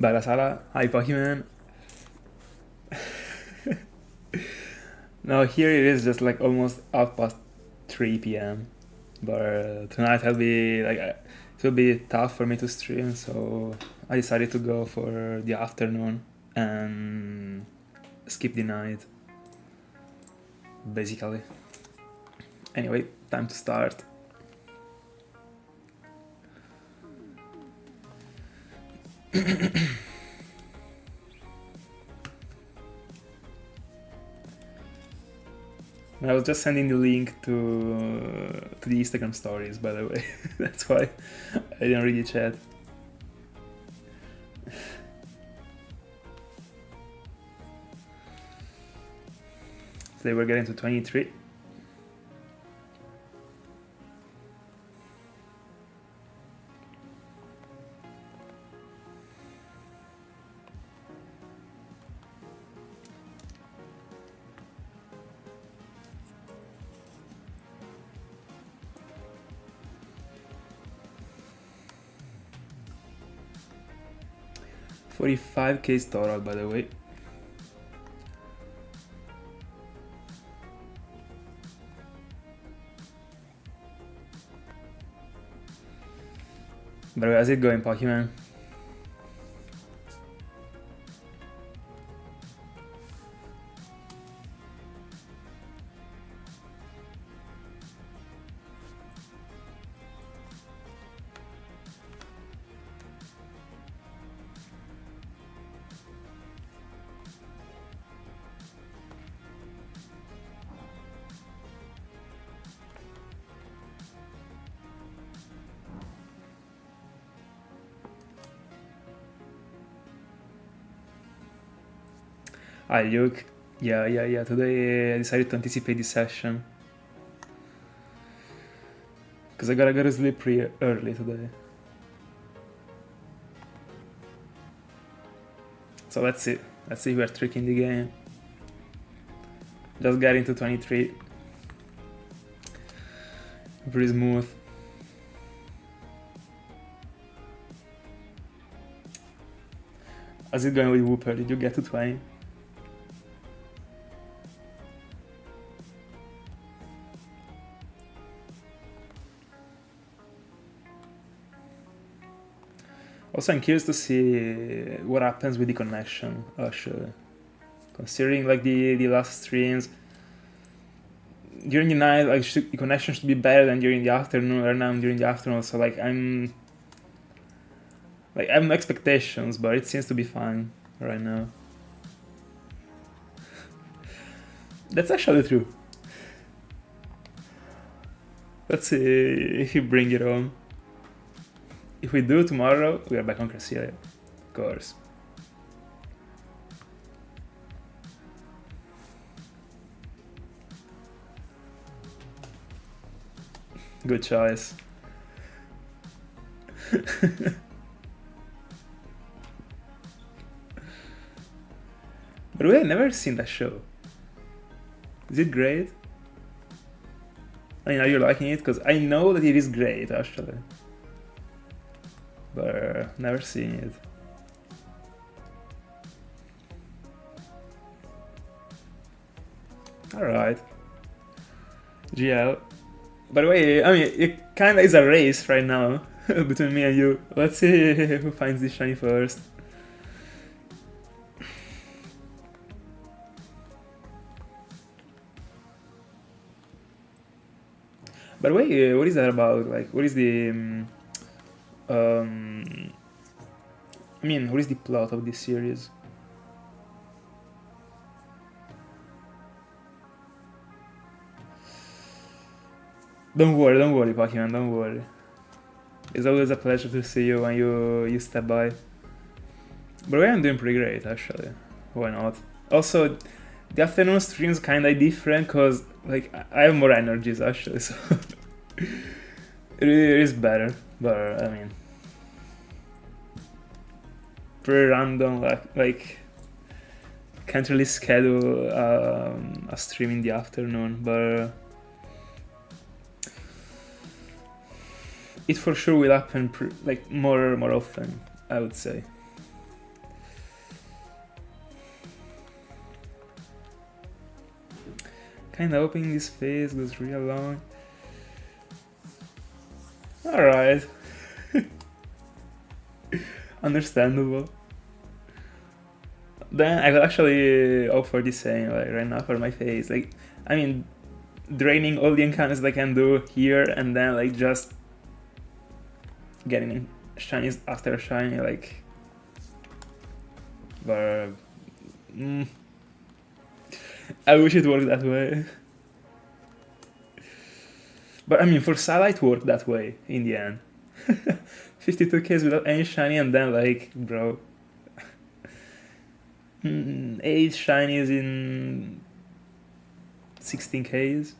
Bella Sala, hi Pokemon. No, here it is just like almost half past 3 p.m. But tonight it will be tough for me to stream, so I decided to go for the afternoon and skip the night, basically. Anyway, time to start. I was just sending the link to the Instagram stories, by the way. That's why I didn't read the chat. Today we're getting to 23. $45K total, by the way. By the way, how's it going, Pokemon? Hi, Luke. Yeah. Today I decided to anticipate the session. Because I gotta go to sleep pretty early today. So let's see. Let's see if we're tricking the game. Just getting to 23. Pretty smooth. How's it going with Whooper? Did you get to 20? Also, I'm curious to see what happens with the connection, actually. Considering like the last streams, during the night, like the connection should be better than during the afternoon, or now during the afternoon. So like I have no expectations, but it seems to be fine right now. That's actually true. Let's see if you bring it home. If we do tomorrow, we are back on Cresselia, of course. Good choice. But we have never seen that show. Is it great? I mean, are you liking it? Because I know that it is great, actually. But never seen it. Alright. GL. By the way, I mean, it kinda is a race right now between me and you. Let's see who finds this shiny first. By the way, what is that about? Like, what is the... I mean, what is the plot of this series? Don't worry, Pokemon, don't worry. It's always a pleasure to see you when you step by. But I'm doing pretty great, actually. Why not? Also, the afternoon stream's kinda different, cause like I have more energies, actually, so it is better. But I mean, pretty random. Like can't really schedule a stream in the afternoon, but it for sure will happen like more often, I would say. kinda hoping this phase goes real long. Alright. Understandable. Then I will actually opt for the same, like right now for my phase. Like, I mean, draining all the encounters that I can do here and then like just getting shinies after shiny, like, but I wish it worked that way. But I mean, for Sala it worked that way in the end. 52Ks without any shiny and then like, bro, 8 shinies in 16Ks.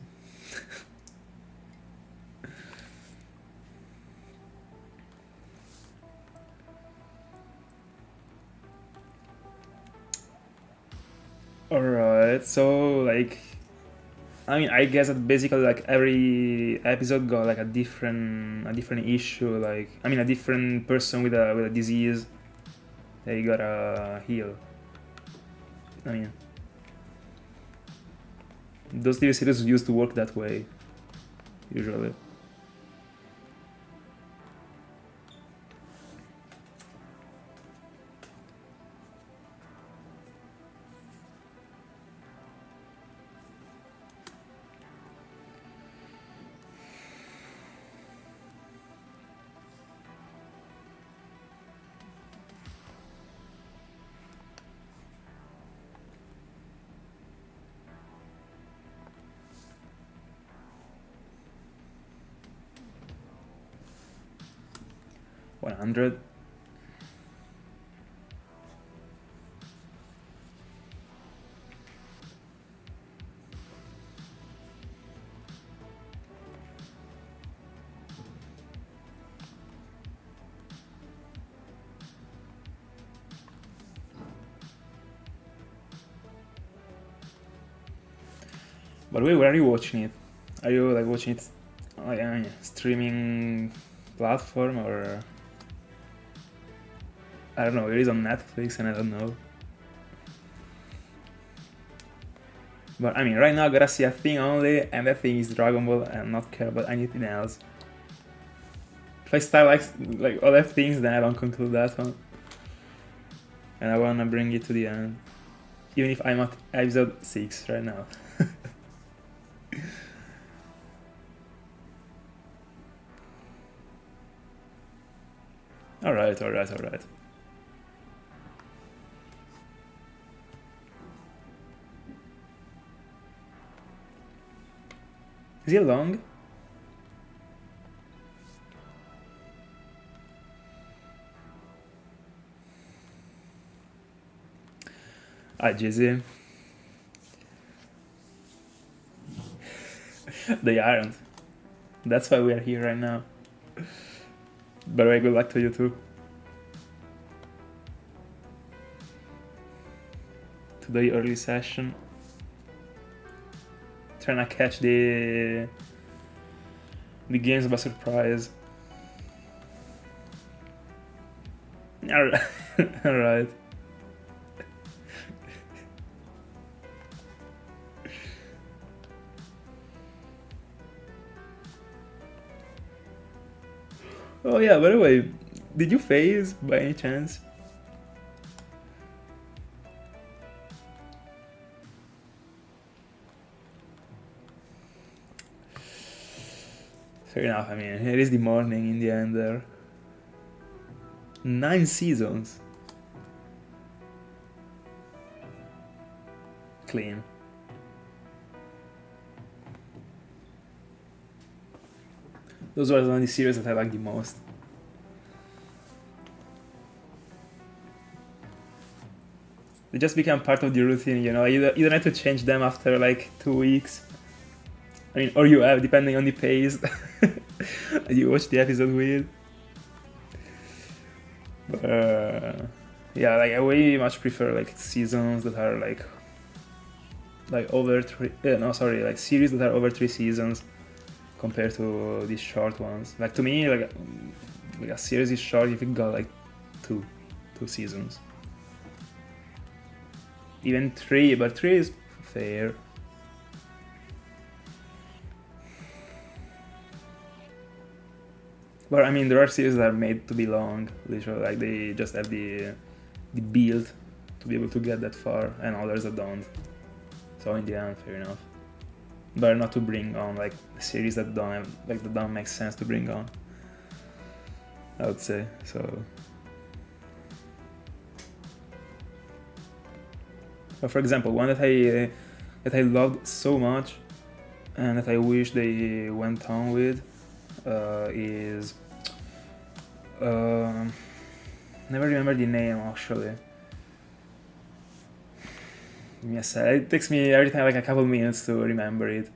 Alright, so like, I mean, I guess that basically like every episode got like a different issue. Like, I mean, a different person with a disease. They gotta heal. I mean, those TV series used to work that way, usually. $100. By the way, where are you watching it? Are you like watching it on a streaming platform or I don't know, it is on Netflix and I don't know. But I mean, right now I gotta see a thing only, and that thing is Dragon Ball and not care about anything else. If I start like other things, then I don't conclude that one. And I wanna bring it to the end. Even if I'm at episode 6 right now. Alright. Is it long? GZ. They aren't. That's why we are here right now. By the way, good luck to you too. Today early session. Trying to catch the games by surprise. Alright. Oh yeah, by the way, did you phase by any chance? Fair enough, I mean, it is the morning in the end there. 9 seasons. Clean. Those were the only series that I like the most. They just become part of the routine, you know. You don't have to change them after like 2 weeks. I mean, or you have, depending on the pace you watch the episode with. Yeah, like I way much prefer like seasons that are like over 3. Like series that are over 3 seasons compared to these short ones. Like to me, like a series is short if it got like two seasons. Even 3, but 3 is fair. But I mean, there are series that are made to be long, literally, like they just have the build to be able to get that far, and others that don't. So in the end, fair enough. But not to bring on like series that don't have, like that don't make sense to bring on, I would say. So, but for example, one that I loved so much and that I wish they went on with is never remember the name actually. Give me a sec. It takes me every time like a couple minutes to remember it.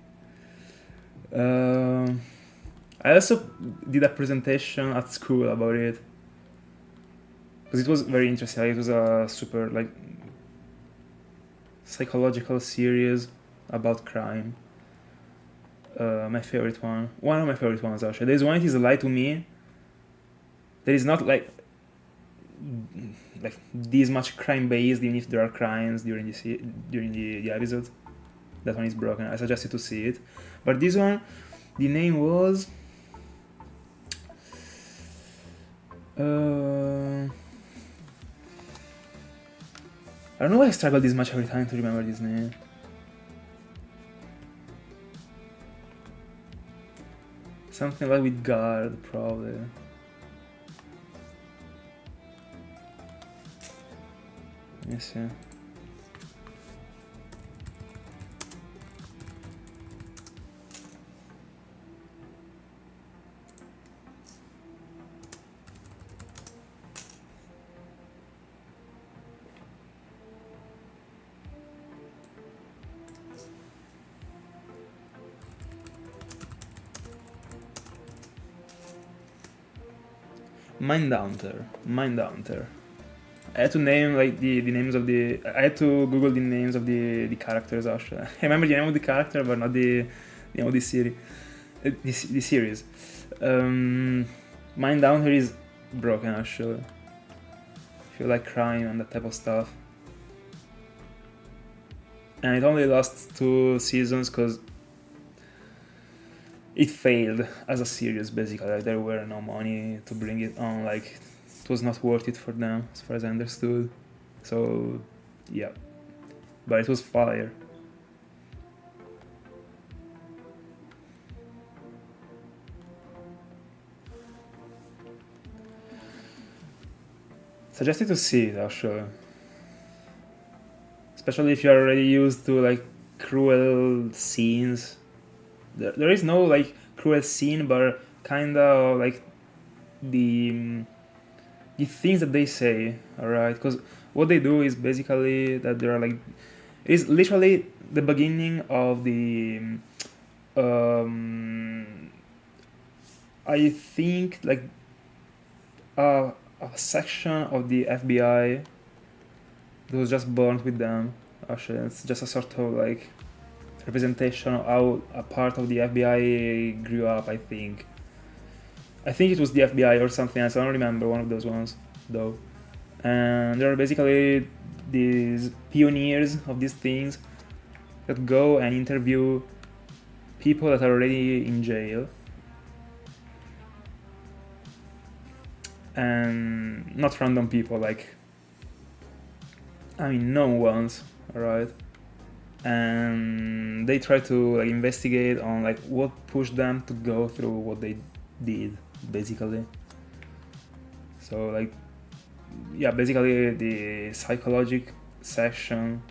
I also did a presentation at school about it because it was very interesting. Like, it was a super like psychological series about crime. My favorite one of my favorite ones actually. There's one that is a Lie to Me. There is not like this much crime based, even if there are crimes during the episode. That one is broken. I suggest you to see it. But this one, the name was I don't know why I struggle this much every time to remember this name. Something like with guard, probably. Let me see. Mindhunter. I had to name like the names of the. I had to Google the names of the characters actually. I remember the name of the character, but not the name of the series. The series. Mindhunter is broken actually. If you like crime and that type of stuff. And it only lasts 2 seasons because it failed as a series basically. Like there were no money to bring it on. Like it was not worth it for them as far as I understood. So yeah, but it was fire. Suggested to see it actually, especially if you're already used to like cruel scenes. There is no like cruel scene, but kinda like the things that they say, alright? Because what they do is basically that there are like, it is literally the beginning of the I think like a section of the FBI that was just born with them. Actually, it's just a sort of like representation of how a part of the FBI grew up. I think it was the FBI or something else. I don't remember, one of those ones though. And there are basically these pioneers of these things that go and interview people that are already in jail. And not random people, like, I mean, known ones, alright? And they try to like investigate on like what pushed them to go through what they did, basically. So like, yeah, basically the psychological section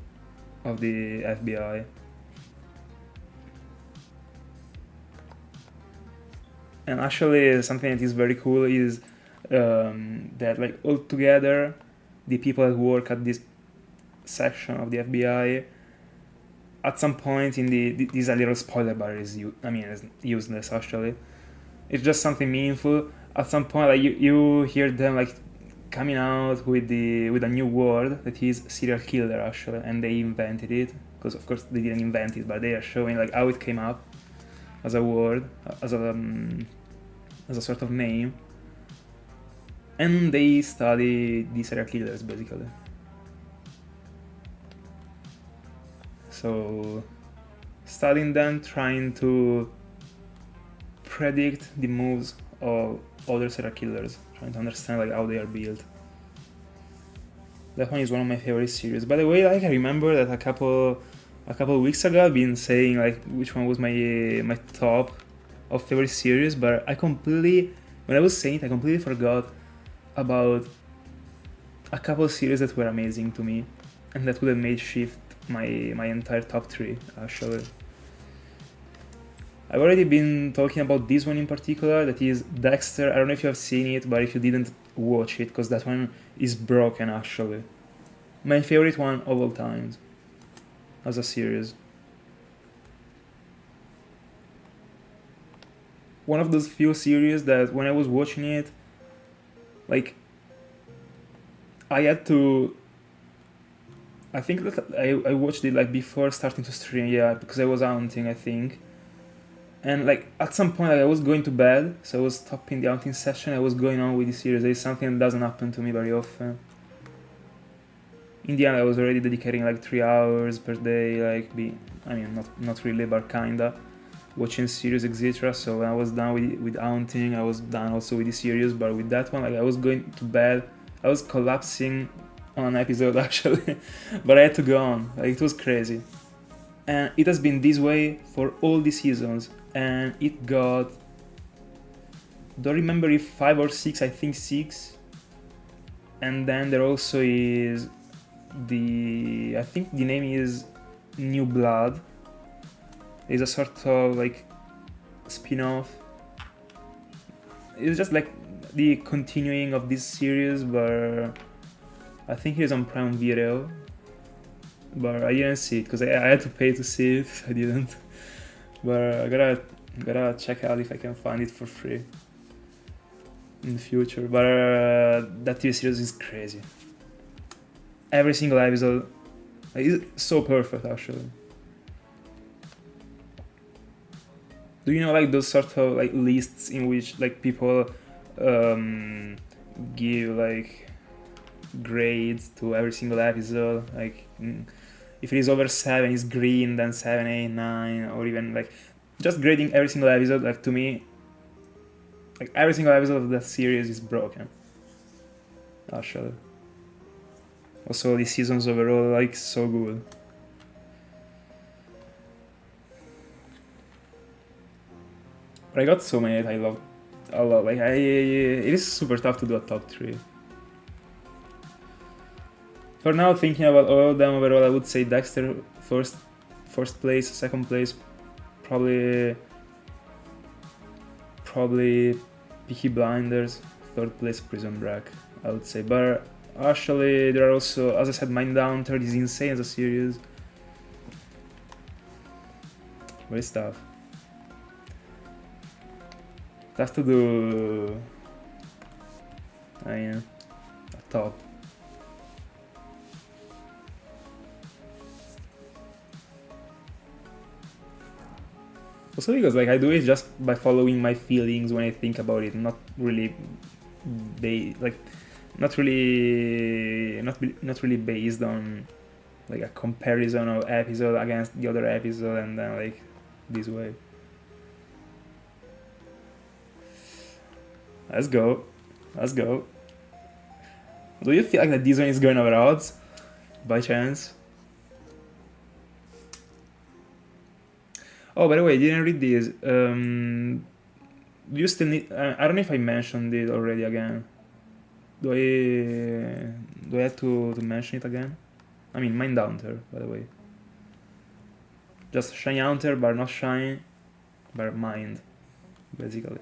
of the FBI. And actually something that is very cool is that like all together the people that work at this section of the FBI, at some point in this is a little spoiler, but it's useless actually. It's just something meaningful. At some point, like you hear them like coming out with a new word that is serial killer actually, and they invented it because of course they didn't invent it, but they are showing like how it came up as a word, as a sort of name, and they study these serial killers basically. So studying them, trying to predict the moves all other serial killers, trying to understand like how they are built. That one is one of my favorite series. By the way, like I remember that a couple weeks ago I've been saying like which one was my top of favorite series, but when I was saying it, I completely forgot about a couple of series that were amazing to me and that would have made shift my entire top 3 actually. I've already been talking about this one in particular, that is Dexter. I don't know if you have seen it, but if you didn't, watch it, because that one is broken actually. My favorite one of all times as a series. One of those few series that when I was watching it, like, I had to... I think that I watched it like before starting to stream, yeah, because I was hunting, I think. And like at some point like, I was going to bed, so I was stopping the hunting session, I was going on with the series. It's something that doesn't happen to me very often. In the end I was already dedicating like 3 hours per day, like not really, but kinda, watching series, etc. So when I was done with hunting, I was done also with the series, but with that one, like I was going to bed, I was collapsing on an episode actually, but I had to go on, like it was crazy. And it has been this way for all the seasons, and it got, don't remember if 5 or 6, I think 6. And then there also is I think the name is New Blood. It's a sort of like spin-off. It's just like the continuing of this series, but I think it is on Prime Video. But I didn't see it because I had to pay to see it. I didn't. But I gotta check out if I can find it for free in the future. But that TV series is crazy. Every single episode is so perfect, actually. Do you know like those sort of like lists in which like people give like grades to every single episode? Like if it is over 7, it's green, then 7, 8, 9, or even like just grading every single episode. Like to me, like every single episode of that series is broken, actually. Also, the seasons overall, like, so good. But I got so many that I love a lot. Like, it is super tough to do a top 3. For now, thinking about all of them overall, I would say Dexter first place, second place, probably Peaky Blinders, third place Prison Break, I would say. But actually, there are also, as I said, Mindhunter is insane as a series. But it's tough. Tough to do a top. Also because like I do it just by following my feelings when I think about it, not really not really based on like a comparison of episode against the other episode and then like this way. Let's go. Do you feel like that this one is going over odds by chance? Oh, by the way, I didn't read this. Do you still need... I don't know if I mentioned it already again. Do I have to mention it again? I mean, Mindhunter, by the way. Just Shinyhunter, but not Shine, but Mind, basically.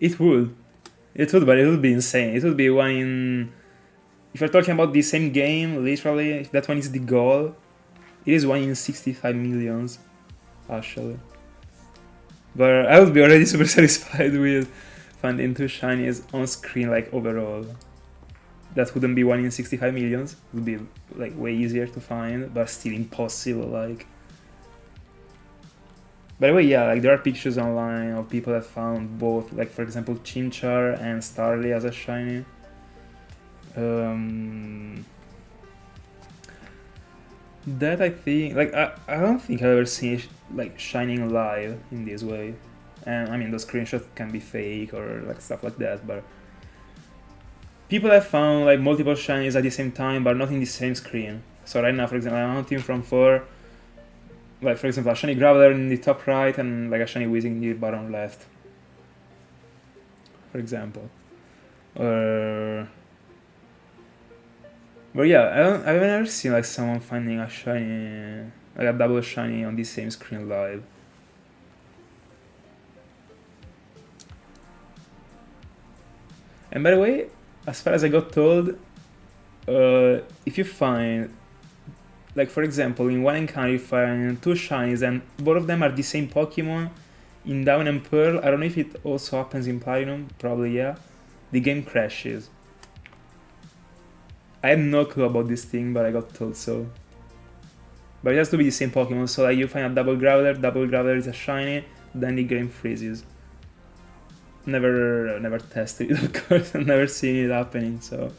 It would, but it would be insane. It would be one in... If you're talking about the same game, literally, if that one is the goal, it is 1 in 65 millions, actually. But I would be already super satisfied with finding 2 shinies on screen, like, overall. That wouldn't be 1 in 65 millions, it would be, like, way easier to find, but still impossible, like... By the way, yeah, like there are pictures online of people that found both, like for example, Chimchar and Starly as a shiny. That I think, like, I don't think I've ever seen it, like, shining live in this way. And I mean, the screenshot can be fake or like stuff like that, but people have found like multiple shinies at the same time, but not in the same screen. So right now, for example, I'm hunting from 4, like for example, a shiny Graveler in the top right and like a shiny Weezing in the bottom left, for example. But yeah, I've never seen like someone finding a shiny, like a double shiny on the same screen live. And by the way, as far as I got told, if you find, like for example, in one encounter you find 2 shinies and both of them are the same Pokemon in Diamond and Pearl, I don't know if it also happens in Platinum, probably yeah, the game crashes. I have no clue about this thing, but I got told so. But it has to be the same Pokemon, so like you find a double Graveler is a shiny, then the game freezes. Never tested it, of course, I've never seen it happening, so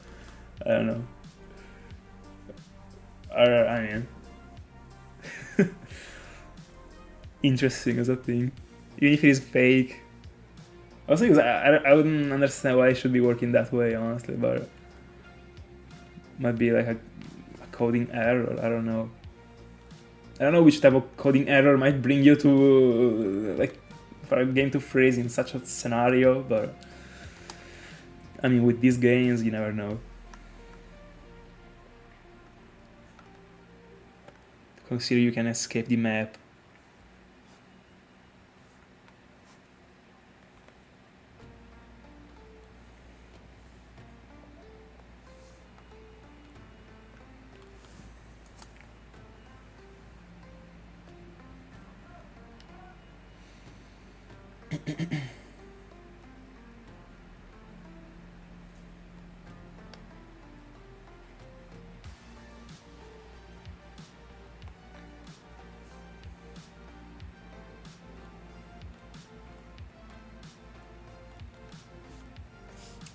I don't know. I mean, interesting as a thing, even if it is fake. Also, because I wouldn't understand why it should be working that way, honestly, but might be like a coding error. I don't know. I don't know which type of coding error might bring you to like for a game to freeze in such a scenario, but I mean, with these games, you never know. Consider you can escape the map.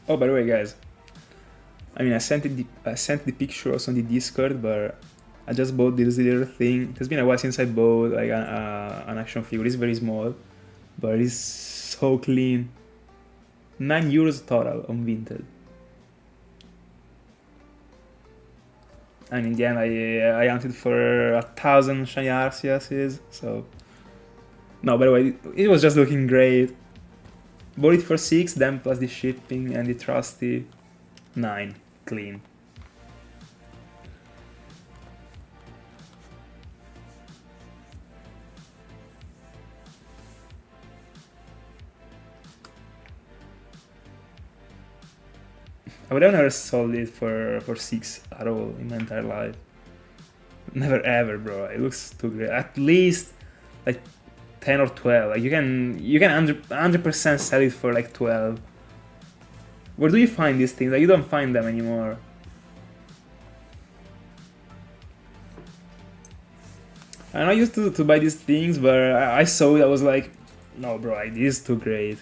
Oh, by the way, guys, I mean, I sent the pictures on the Discord, but I just bought this little thing. It has been a while since I bought like an action figure. It's very small, but it's so clean. €9 total on Vinted. And in the end, I hunted for 1,000 shiny Arceuses, so... No, by the way, it was just looking great. Bought it for 6, then plus the shipping and the trusty 9, clean. I would have never sold it for 6 at all in my entire life. Never ever, bro. It looks too great. At least like 10 or 12. Like you can 100% sell it for like 12. Where do you find these things? Like you don't find them anymore. And I used to buy these things, but I saw it, I was like, no bro, like, this is too great.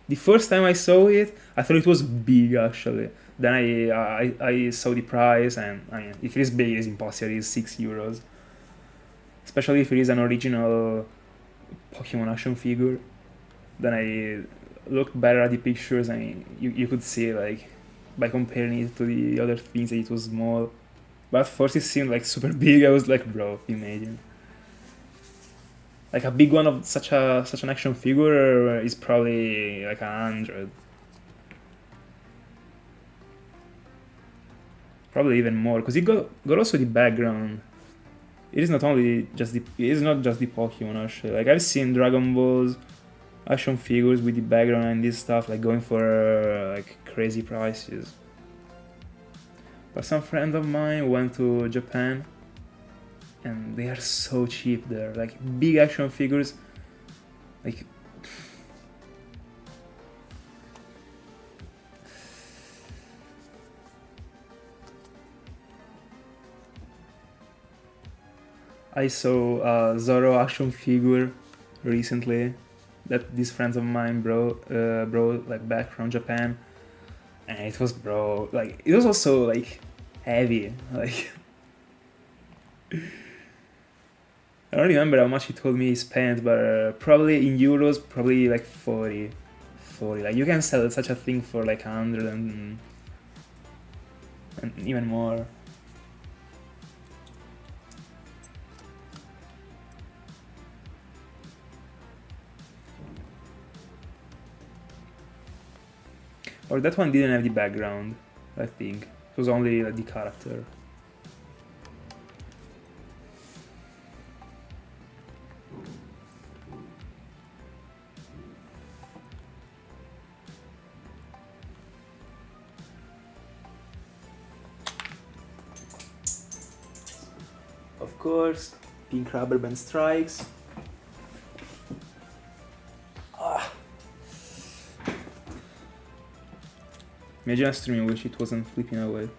The first time I saw it, I thought it was big actually. Then I saw the price, and I mean, if it is big, it is impossible. It is €6, especially if it is an original Pokemon action figure. Then I looked better at the pictures, and you could see like by comparing it to the other things that it was small. But at first it seemed like super big. I was like, bro, imagine. Like a big one of such an action figure is probably like 100. Probably even more, because it got also the background. It is not just the Pokemon actually. Like I've seen Dragon Balls action figures with the background and this stuff like going for like crazy prices. But some friends of mine went to Japan and they are so cheap there. Like big action figures, like I saw a Zoro action figure recently that these friends of mine brought like back from Japan, and it was, bro, like it was also like heavy. Like, I don't remember how much he told me he spent, but probably in euros, probably like 40. Like, you can sell such a thing for like 100 and even more. Or that one didn't have the background, I think. It was only like the character. Of course, pink rubber band strikes. Imagine a stream in which it wasn't flipping away.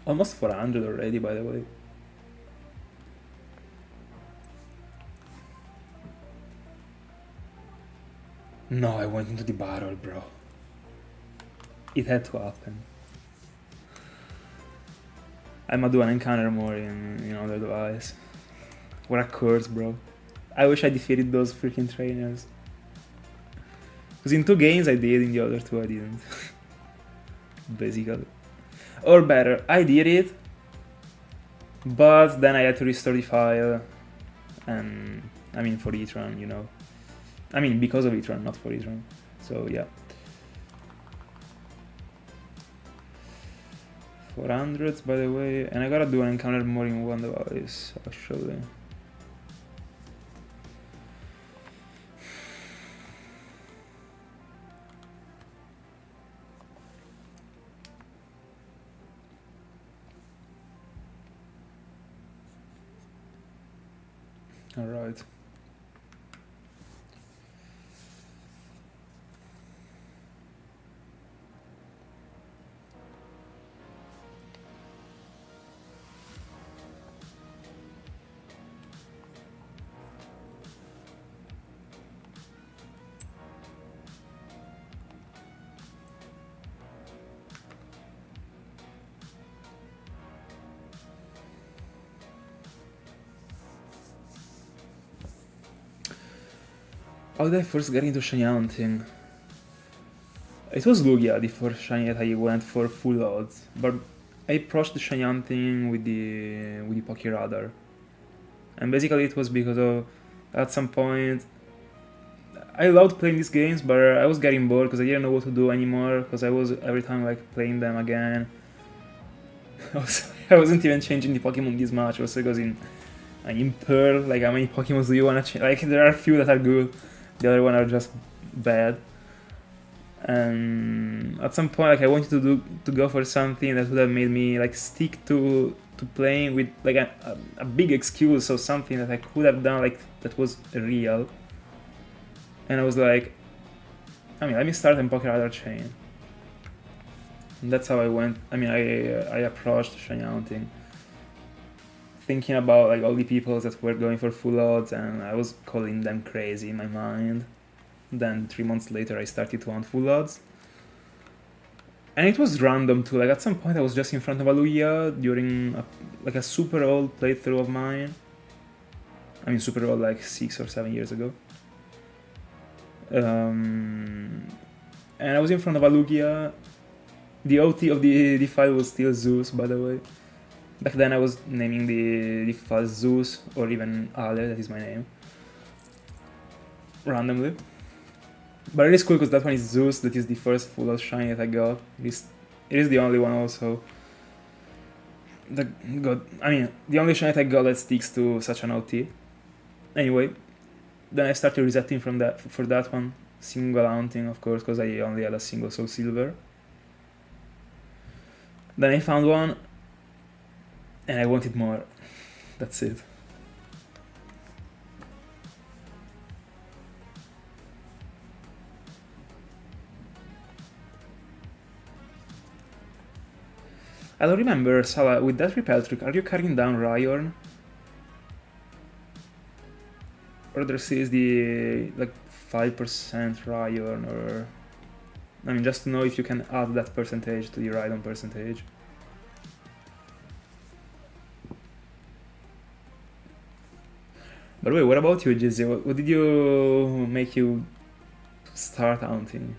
Almost 400 already, by the way. No, I went into the barrel, bro. It had to happen. I might do an encounter more in other device. What a curse, bro. I wish I defeated those freaking trainers. Because in 2 games I did, in the other 2 I didn't. Basically. Or better, I did it, but then I had to restore the file. And I mean, for Etron, you know. I mean, because of Etron, not for Etron. So yeah. 400s, by the way, and I gotta do an encounter more in one device, actually. Alright. How did I first get into shiny hunting? It was Lugia, the first shiny that I went for full odds, but I approached the shiny hunting with the Poke Radar. And basically it was because of, at some point, I loved playing these games, but I was getting bored because I didn't know what to do anymore, because I was every time like playing them again. I wasn't even changing the Pokemon this much, also because in Pearl, like how many Pokemon do you want to change? Like there are a few that are good, the other one are just bad. And at some point, like I wanted to go for something that would have made me like stick to playing with like a big excuse or something that I could have done like that was real. And I was like, I mean, let me start in Poké Radar Chain. And that's how I went. I mean, I approached shiny hunting, thinking about like all the people that were going for full odds, and I was calling them crazy in my mind. Then 3 months later, I started to hunt full odds. And it was random too, like at some point I was just in front of a Lugia during a super old playthrough of mine. I mean super old, like 6 or 7 years ago. And I was in front of a Lugia. The OT of the file was still Zeus, by the way. Back then I was naming the file Zeus, or even Ale, that is my name. Randomly. But it is cool because that one is Zeus, that is the first full out shiny that I got. It is the only one also. The only shiny that I got that sticks to such an OT. Anyway, then I started resetting for that one. Single hunting, of course, because I only had a single Soul Silver. Then I found one, and I wanted more. That's it. I don't remember, Sala, with that repel trick, are you carrying down Ryorn? Or further sees the like 5% Ryan, or I mean just to know if you can add that percentage to the Rhydon percentage. By the way, what about you, Jizzy? What did you make you start hunting?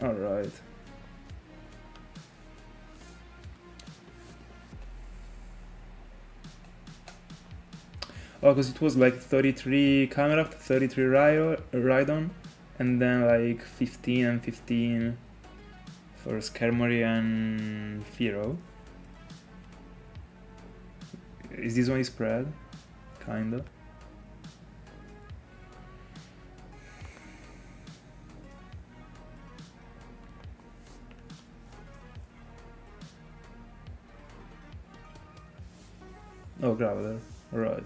Alright. Oh, because it was like 33 camera, 33 Rhydon, and then like 15 and 15 for Skarmory and Fearow. Is this one spread? Kinda. Oh, Graveler. Right.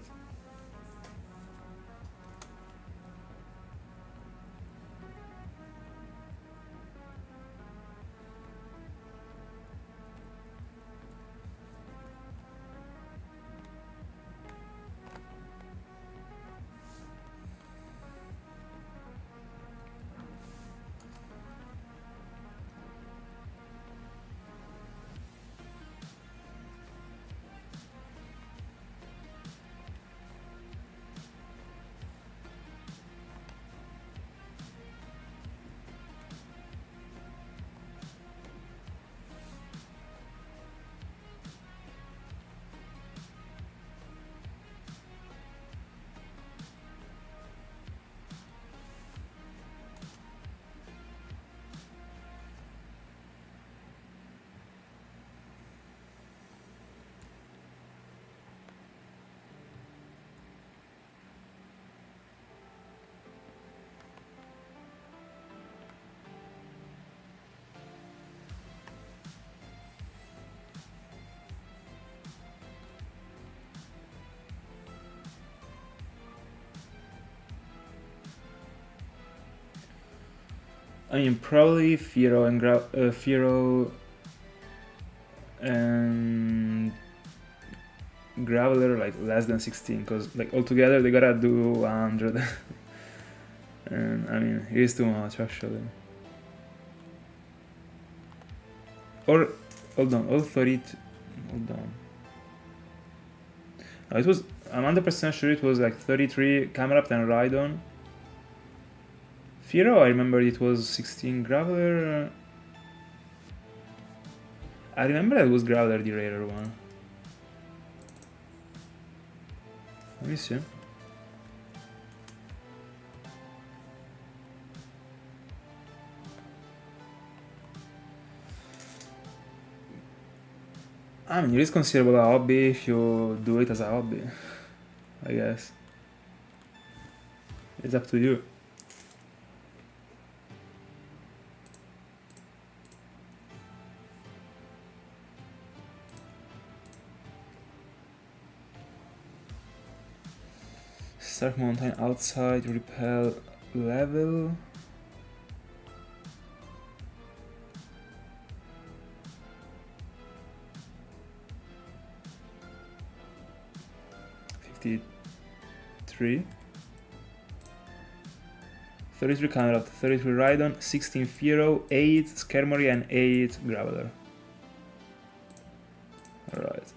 I mean, probably Fearow and Graveler like less than 16, because like altogether they gotta do 100. And I mean, it is too much actually. Or hold on, all 30. Hold on. No, it was. I'm 100% sure it was like 33 Camelot and Rhydon. Fearow, I remember it was 16 Graveler. I remember it was Graveler the rarer one. Let me see. I mean, it is considerable a hobby if you do it as a hobby, I guess. It's up to you. Start mountain outside, repel level. $53. 33 Camelot, 33 Rhydon, 16 Fearow, 8 Skarmory and 8 Graveler. Alright.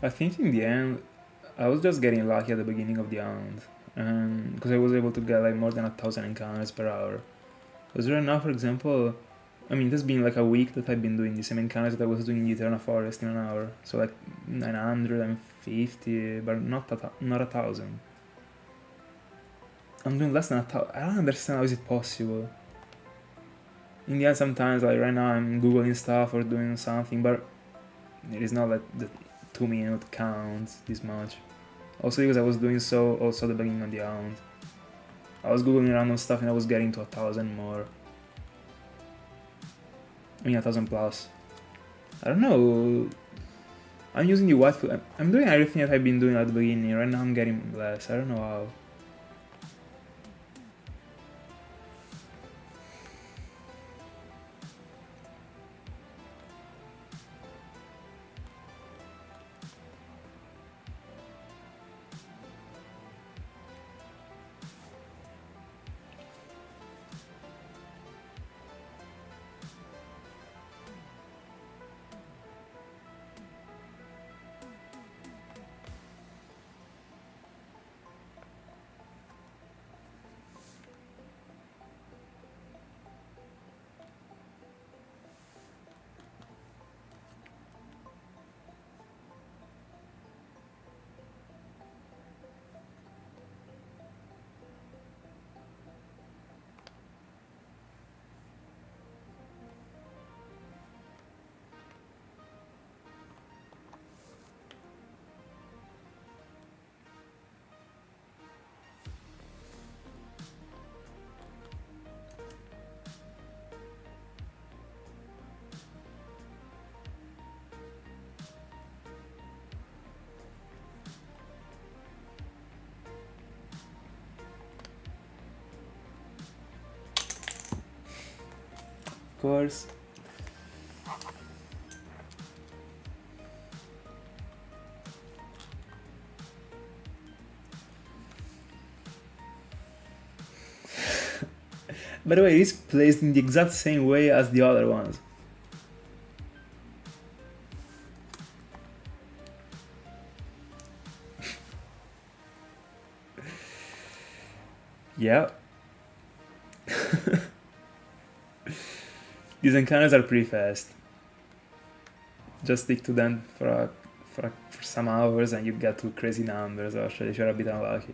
I think in the end, I was just getting lucky at the beginning of the round, because I was able to get like more than 1,000 encounters per hour. Because right now, for example, I mean, there's been like a week that I've been doing the same encounters that I was doing in the Eternal Forest in an hour. So like 950, but not 1,000. I'm doing less than 1,000. I don't understand how is it possible. In the end, sometimes like right now I'm googling stuff or doing something, but it is not like the 2 minute counts this much. Also because I was doing so also at the beginning of the round. I was googling random stuff and I was getting to 1,000 more. I mean 1,000 plus. I don't know. I'm using the white foot. I'm doing everything that I've been doing at the beginning. Right now I'm getting less. I don't know how. Of course. By the way, it is placed in the exact same way as the other ones. Yeah. These encounters are pretty fast. Just stick to them for some hours and you get to crazy numbers, actually, if you're a bit unlucky.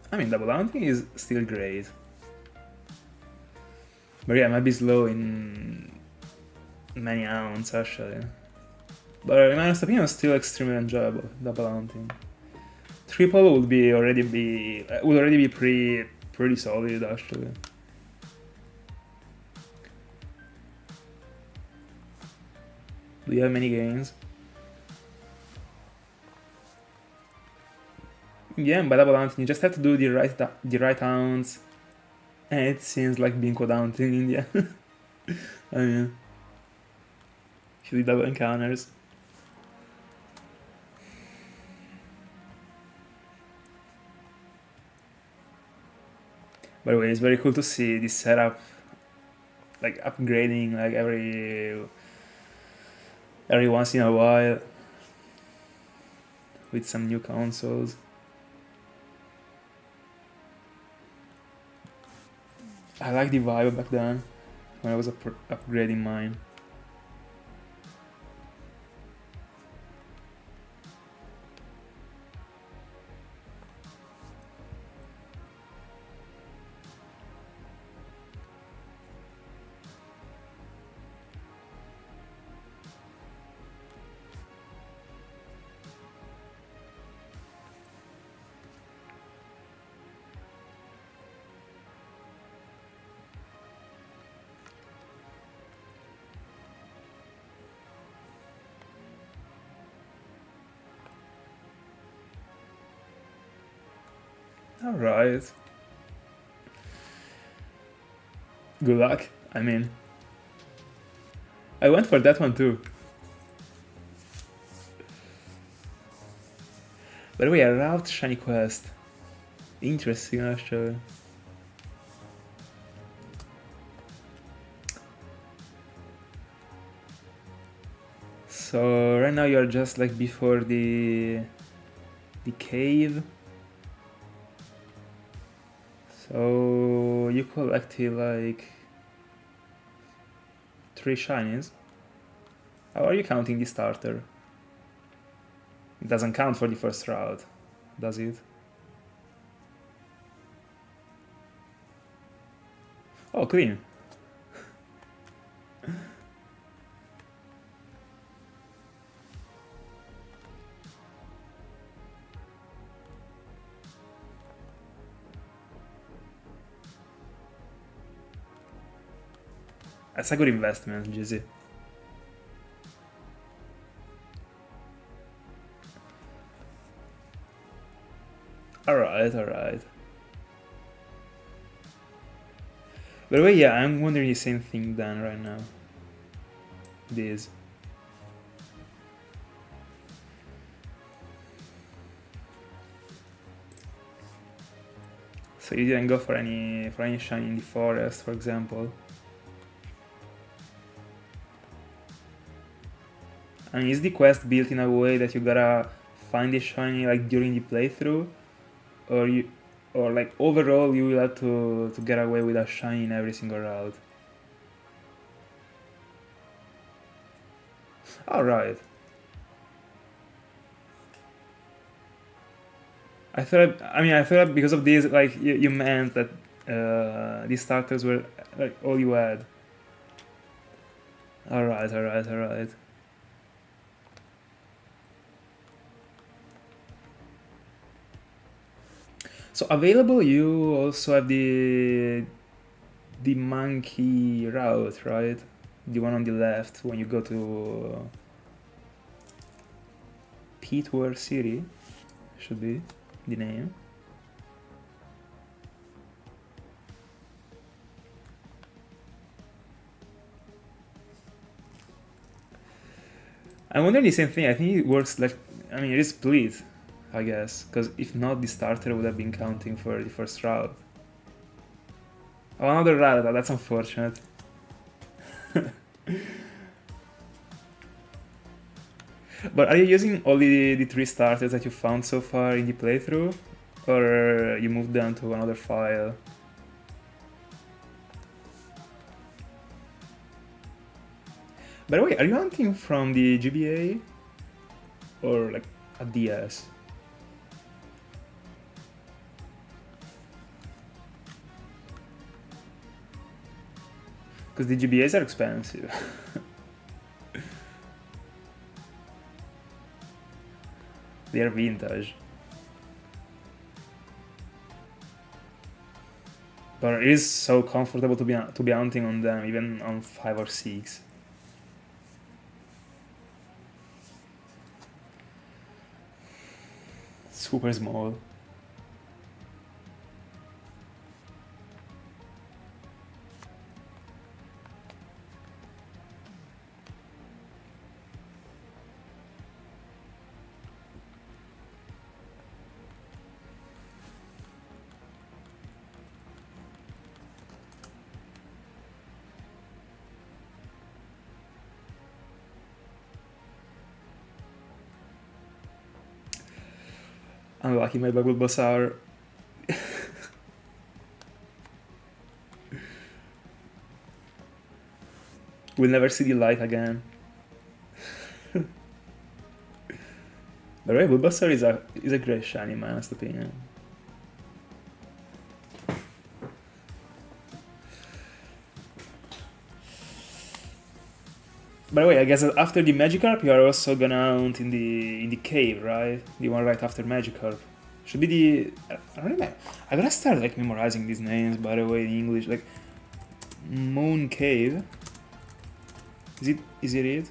I mean, double hunting is still great. But yeah, it might be slow in many rounds, actually. But in my honest opinion, it's still extremely enjoyable, double hunting. Triple would already be pretty solid, actually. Do you have many games? Yeah, by double hunting, you just have to do the right rounds, and it seems like bingo hunting in India. I mean, if you do double encounters. By the way, it's very cool to see this setup, like upgrading like every once in a while with some new consoles. I like the vibe back then when I was upgrading mine. Alright. Good luck, I mean. I went for that one too. By the way, a route shiny quest. Interesting, actually. So right now you're just like before the cave. So you collected like 3 shinies. How are you counting the starter? It doesn't count for the first route, does it? Oh, clean. That's a good investment, GZ. Alright. By the way, yeah, I'm wondering the same thing then right now. This. So you didn't go for any shiny in the forest, for example. I mean, is the quest built in a way that you gotta find the shiny like during the playthrough, or like overall you will have to get away with a shiny in every single route? All right. I thought because of this, like you meant that these starters were like all you had. All right. So available, you also have the monkey route, right? The one on the left when you go to Peatware City, should be the name. I'm wondering the same thing. I think it works like, I mean, it is split, I guess, because if not, the starter would have been counting for the first route. Oh, another route. That's unfortunate. But are you using all the 3 starters that you found so far in the playthrough? Or you moved them to another file? By the way, are you hunting from the GBA? Or like a DS? Because the GBAs are expensive. They are vintage. But it is so comfortable to be hunting on them, even on 5 or 6. Super small. Unlucky my Bulbasaur. We'll never see the light again. By the way, Bulbasaur is a great shiny, in my honest opinion. By the way, I guess that after the Magikarp, you are also gonna hunt in the cave, right? The one right after Magikarp. Should be the... I don't remember. I gotta start like memorizing these names, by the way, in English. Like Moon Cave. Is it it?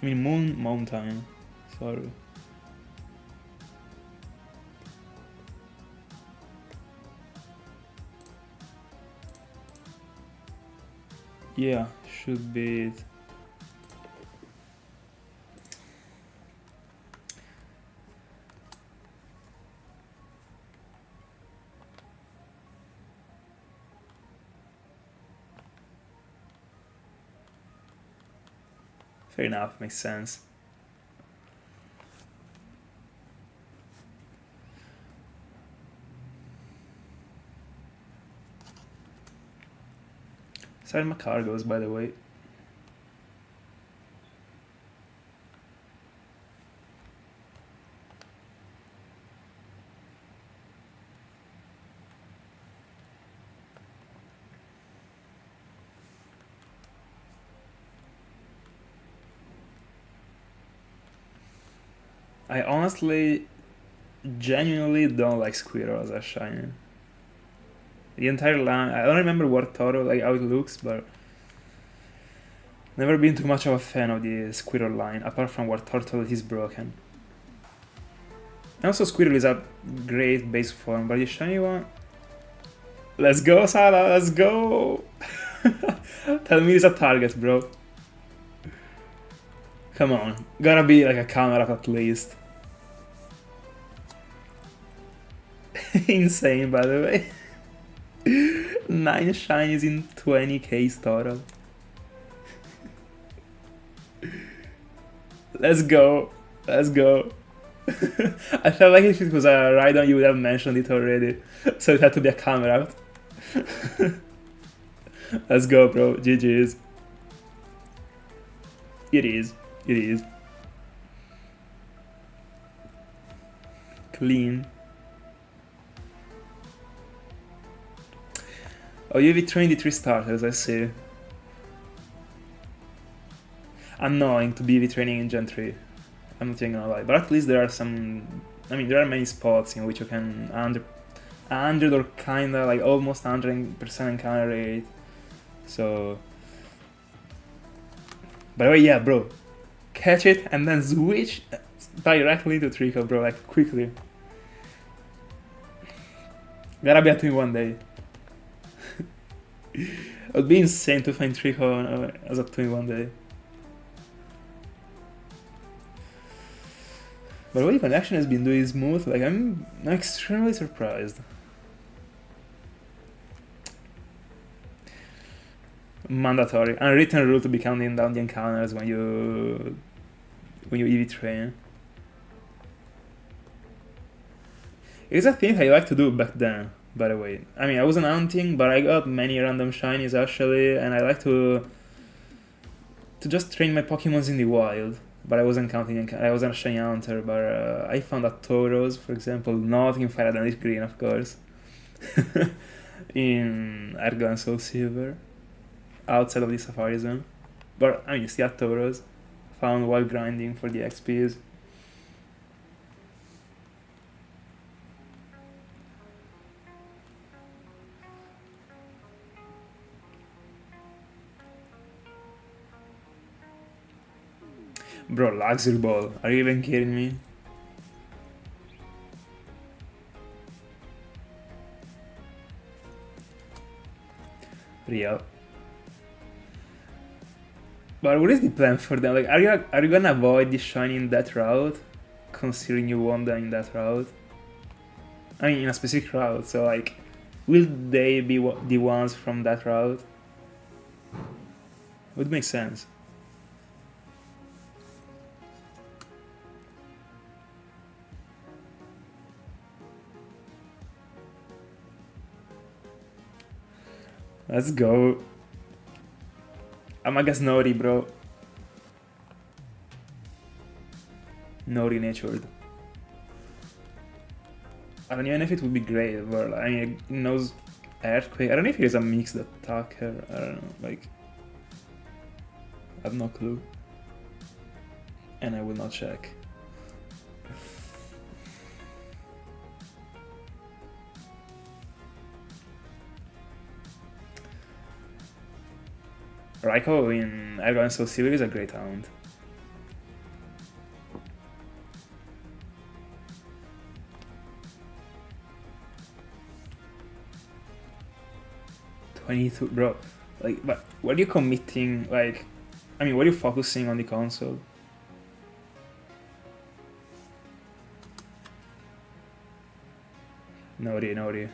I mean Moon Mountain. Toru. Yeah, should be it. Fair enough, makes sense. Sorry, my car goes, by the way. I honestly, genuinely don't like squirrels as shiny. The entire line, I don't remember what Toro, like how it looks, but never been too much of a fan of the Squirrel line, apart from what Turtle is broken. And also Squirrel is a great base form, but the shiny one... Let's go, Sala, let's go! Tell me it's a target, bro. Come on, gotta be like a counter up at least. Insane, by the way. 9 shinies in 20k total. Let's go. Let's go. I felt like if it was a ride-on, you would have mentioned it already. So it had to be a camera out. Let's go, bro. GG's. It is. It is. Clean. Oh, you've trained the 3 starters, I see. Annoying to be EV training in Gen 3. I'm not even gonna lie. But at least there are some... I mean, there are many spots in which you can 100 or kinda, like almost 100% encounter rate. So... By the way, yeah, bro. Catch it and then switch directly to Trico, bro, like quickly. Gotta be a 2 in 1 day. It would be insane to find Trico as a 2 in 1 day. But what the connection has been doing smooth, like I'm extremely surprised. Mandatory. Unwritten rule to be counting down the encounters when you EV train. It's a thing I like to do back then, by the way. I mean, I wasn't hunting, but I got many random shinies actually, and I like to just train my Pokemons in the wild. But I wasn't counting, I wasn't a shiny hunter, but I found a Tauros, for example, not in Fire and Green, of course, in Ergo and Soul Silver, outside of the Safari Zone. But I mean, still Tauros, found while grinding for the XPs. Bro, Luxury Ball, are you even kidding me? Real. But what is the plan for them? Like, are you gonna avoid the shiny in that route, considering you won them in that route? I mean, in a specific route. So like, will they be the ones from that route? Would make sense. Let's go. I'm a guess Nori, bro. Nori natured. I don't even know if it would be great, but I mean, it knows Earthquake. I don't know if he is a mixed attacker. I don't know, like... I have no clue. And I will not check. Raikou in Ergo and Soul Silver is a great hound. 22, bro. Like, but what are you committing? Like, I mean, what are you focusing on the console? No idea, no idea.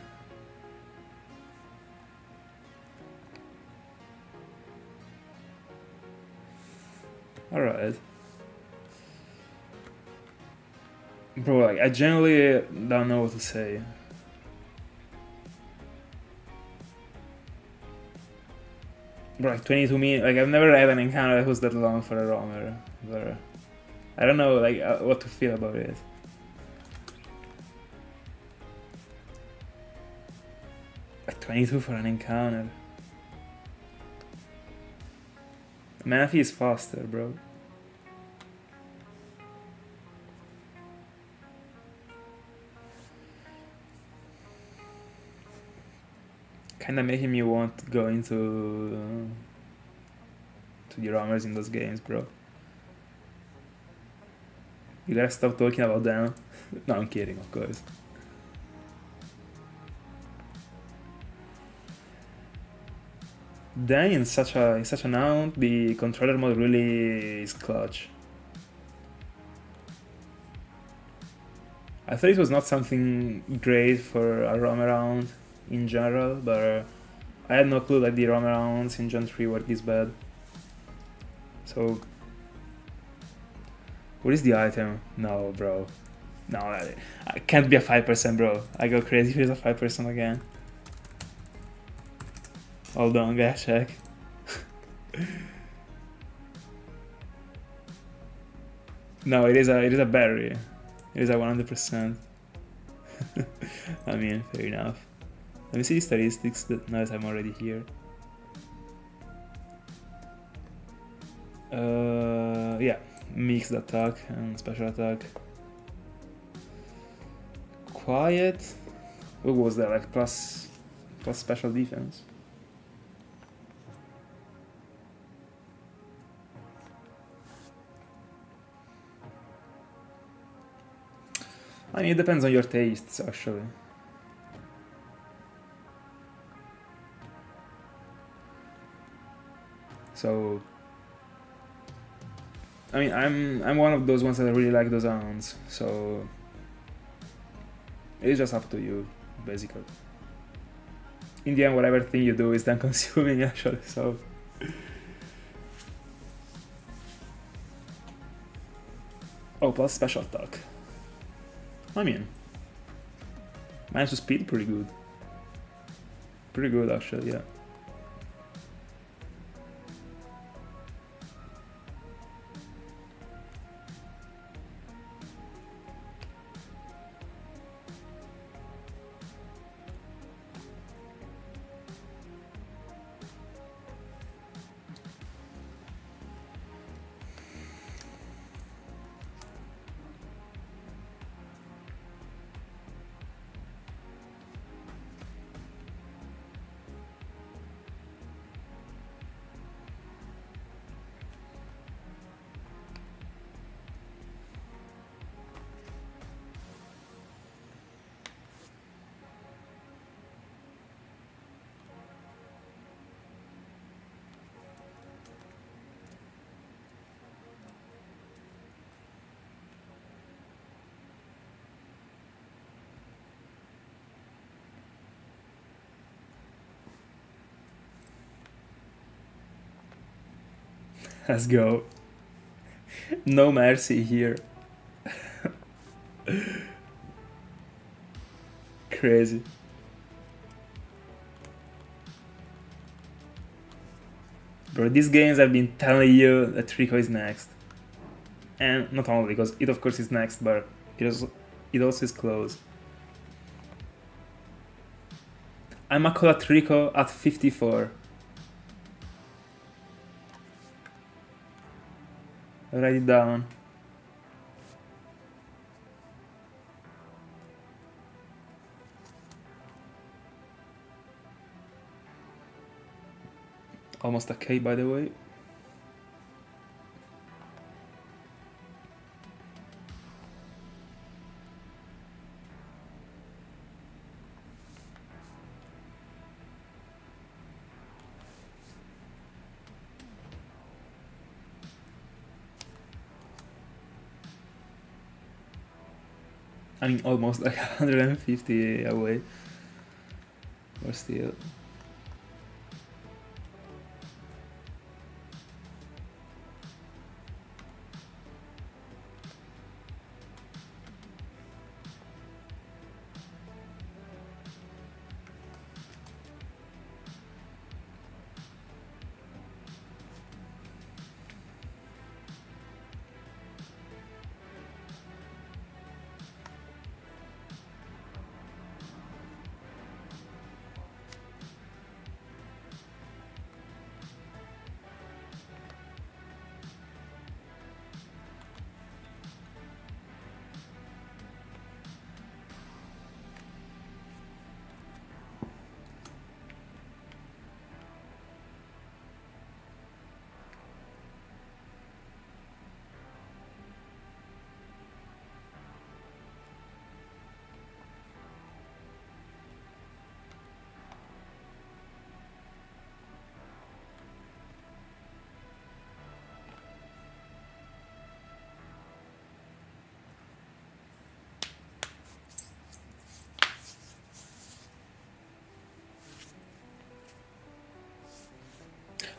Alright. Bro, like, I genuinely don't know what to say. Bro, like 22 minutes, like I've never had an encounter that was that long for a roamer. But I don't know, like, what to feel about it. Like 22 for an encounter. Manaphy is faster, bro. Kinda making me want to go into to the roamers in those games, bro. You gotta stop talking about them. No, I'm kidding, of course. Then in such an amount, the controller mode really is clutch. I thought it was not something great for a roam around in general, but I had no clue that the roam arounds in Gen 3 were this bad. So, what is the item? No, bro. No, I can't be a 5%, bro. I go crazy if it's a 5% again. Hold on, gotta check. No, it is a berry. It is a 100%. I mean, fair enough. Let me see the statistics now that I'm already here. Yeah, mixed attack and special attack. Quiet. What was that? Like plus special defense. I mean, it depends on your tastes, actually. So, I mean, I'm one of those ones that really like those sounds. So, it's just up to you, basically. In the end, whatever thing you do is time consuming, actually. So. Oh, plus special attack. I mean, managed to speed pretty good. Pretty good, actually, yeah. Let's go. No mercy here. Crazy. Bro, these games have been telling you that Rico is next. And not only because it of course is next, but it also is close. I'm a call at Rico at 54. Write it down. Almost a K, by the way. I mean, almost like 150 away. Or still.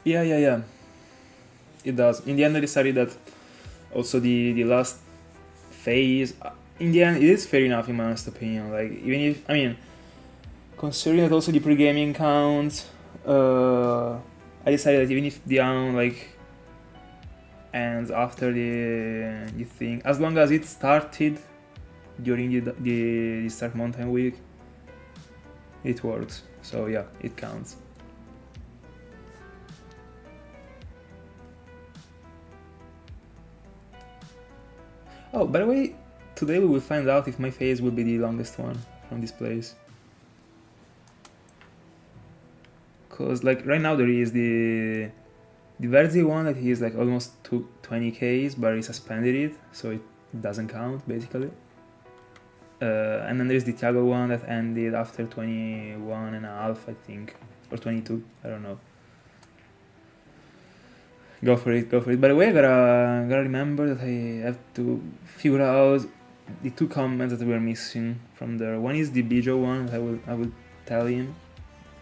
Yeah. It does. In the end, I decided that also the last phase, in the end, it is fair enough in my honest opinion. Like, even if, I mean, considering that also the pre-gaming counts, I decided that even if the round, like, ends after the thing, as long as it started during the start mountain week, it works. So yeah, it counts. Oh, by the way, today we will find out if my phase will be the longest one from this place. Cause like right now there is the Verzi one that is like almost 20Ks, but he suspended it, so it doesn't count basically. And then there's the Thiago one that ended after 21 and a half, I think, or 22, I don't know. Go for it. By the way, I gotta remember that I have to figure out the two comments that were missing from there. One is the Bijo one, I will tell him.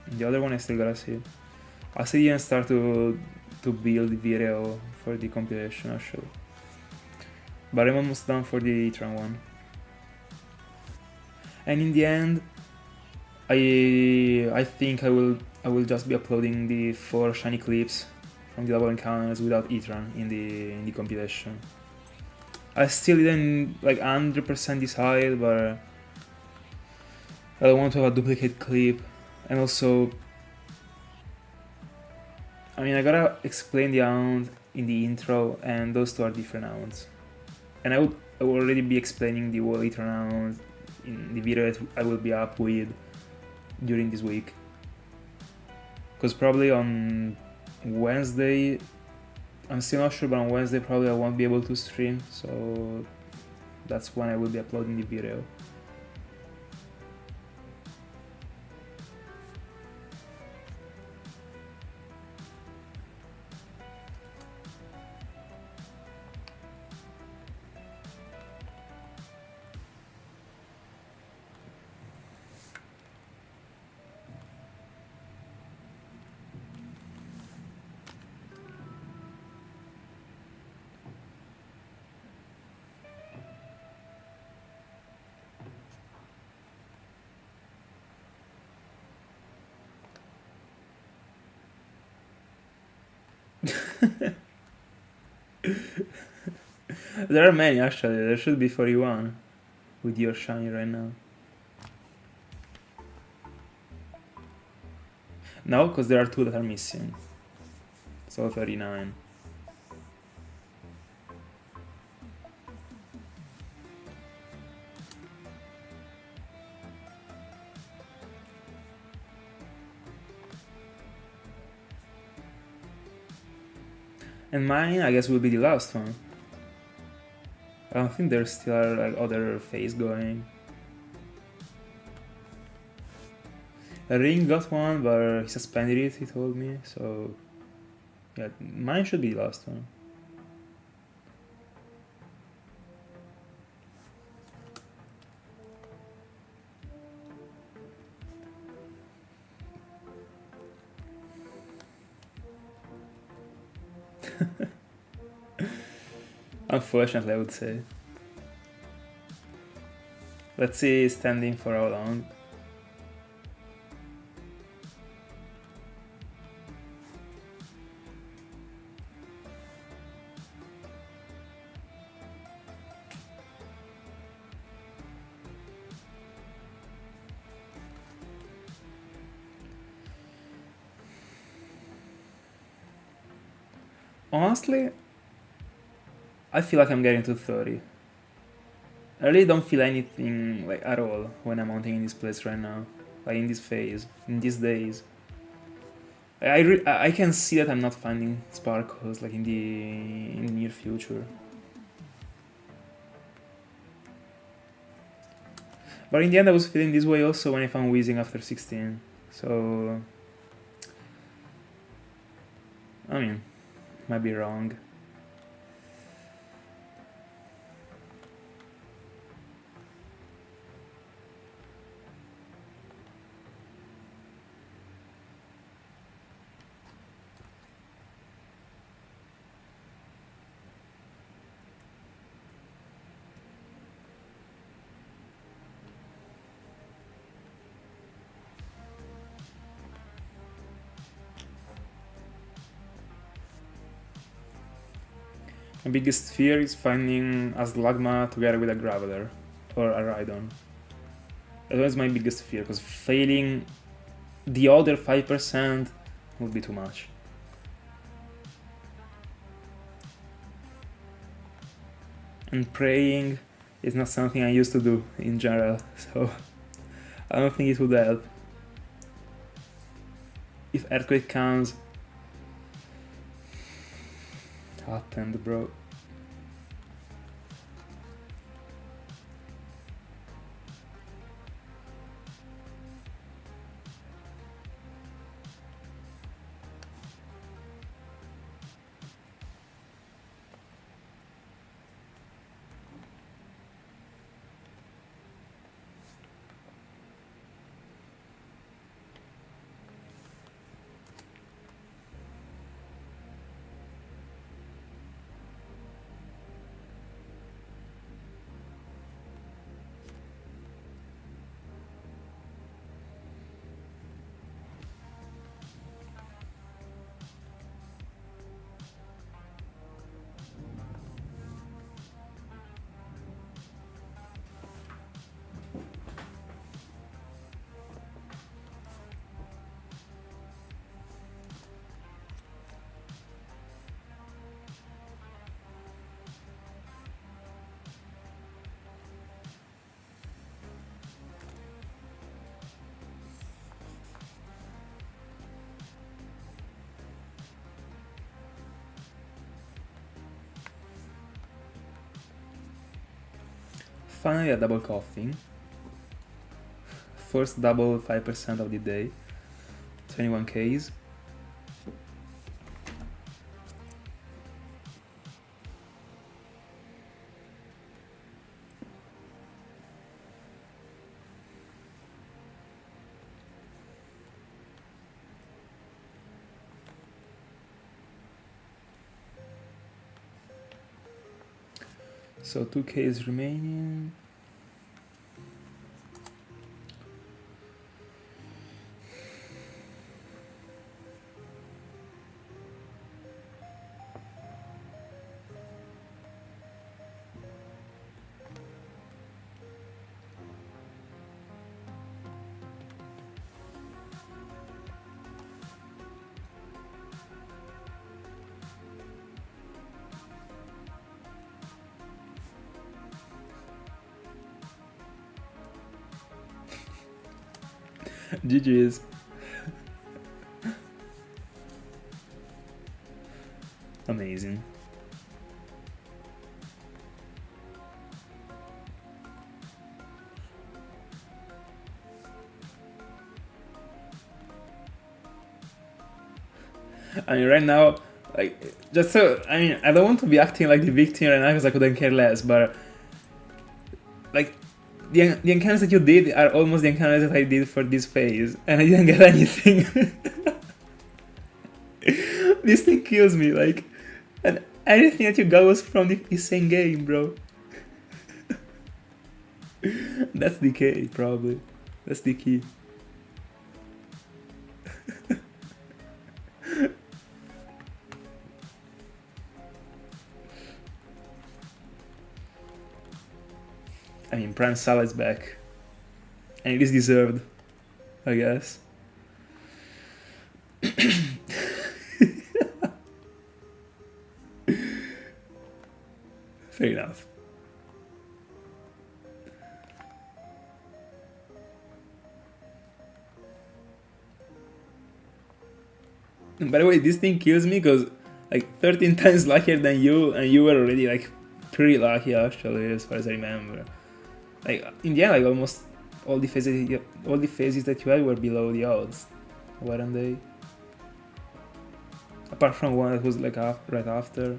The other one I still gotta see. I still didn't start to build the video for the compilation actually. But I'm almost done for the E-Tron one. And in the end, I think I will just be uploading the 4 shiny clips from the double encounters without E-Tron in the compilation. I still didn't like 100% decide, but I don't want to have a duplicate clip, and also, I mean, I gotta explain the hound in the intro, and those two are different hounds. And I will already be explaining the whole E-Tron hound in the video that I will be up with during this week. Because probably on Wednesday, I'm still not sure, but on Wednesday probably I won't be able to stream, so that's when I will be uploading the video. There are many actually, there should be 41 with your shiny right now. No, because there are 2 that are missing. So 39. And mine, I guess, will be the last one. I don't think there still are like other phase going. Ring got one, but he suspended it, he told me, so yeah, mine should be the last one. Unfortunately, I would say. Let's see standing for how long. Honestly, I feel like I'm getting to 30. I really don't feel anything like at all when I'm mounting in this place right now. Like in this phase, in these days. I can see that I'm not finding sparkles like in the near future. But in the end I was feeling this way also when I found Wheezing after 16. So I mean, might be wrong. My biggest fear is finding a Slugma together with a Graveler or a Rhydon. That was my biggest fear, because failing the other 5% would be too much. And praying is not something I used to do in general, so I don't think it would help. If Earthquake comes, happened, bro. Finally a double coughing. First double 5% of the day. 21 Ks. So 2 Ks remaining. GG's. Amazing. I mean, right now, like, just so, I mean, I don't want to be acting like the victim right now because I couldn't care less, but, like, the encounters that you did are almost the encounters that I did for this phase, and I didn't get anything. This thing kills me, like, and Anything that you got was from the same game, bro. That's the key, probably. That's the key. I mean, Prime Salah's back. And it is deserved, I guess. Fair enough. By the way, this thing kills me because like 13 times luckier than you, and you were already like pretty lucky actually, as far as I remember. Like in the end, like almost all the phases that you had were below the odds, weren't they? Apart from one that was like right after.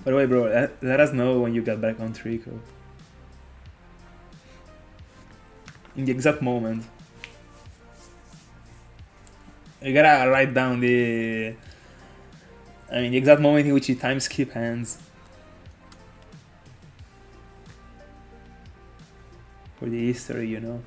By the way, bro, let us know when you get back on Trico. In the exact moment. You gotta write down the exact moment in which the time skip ends. For the history, you know.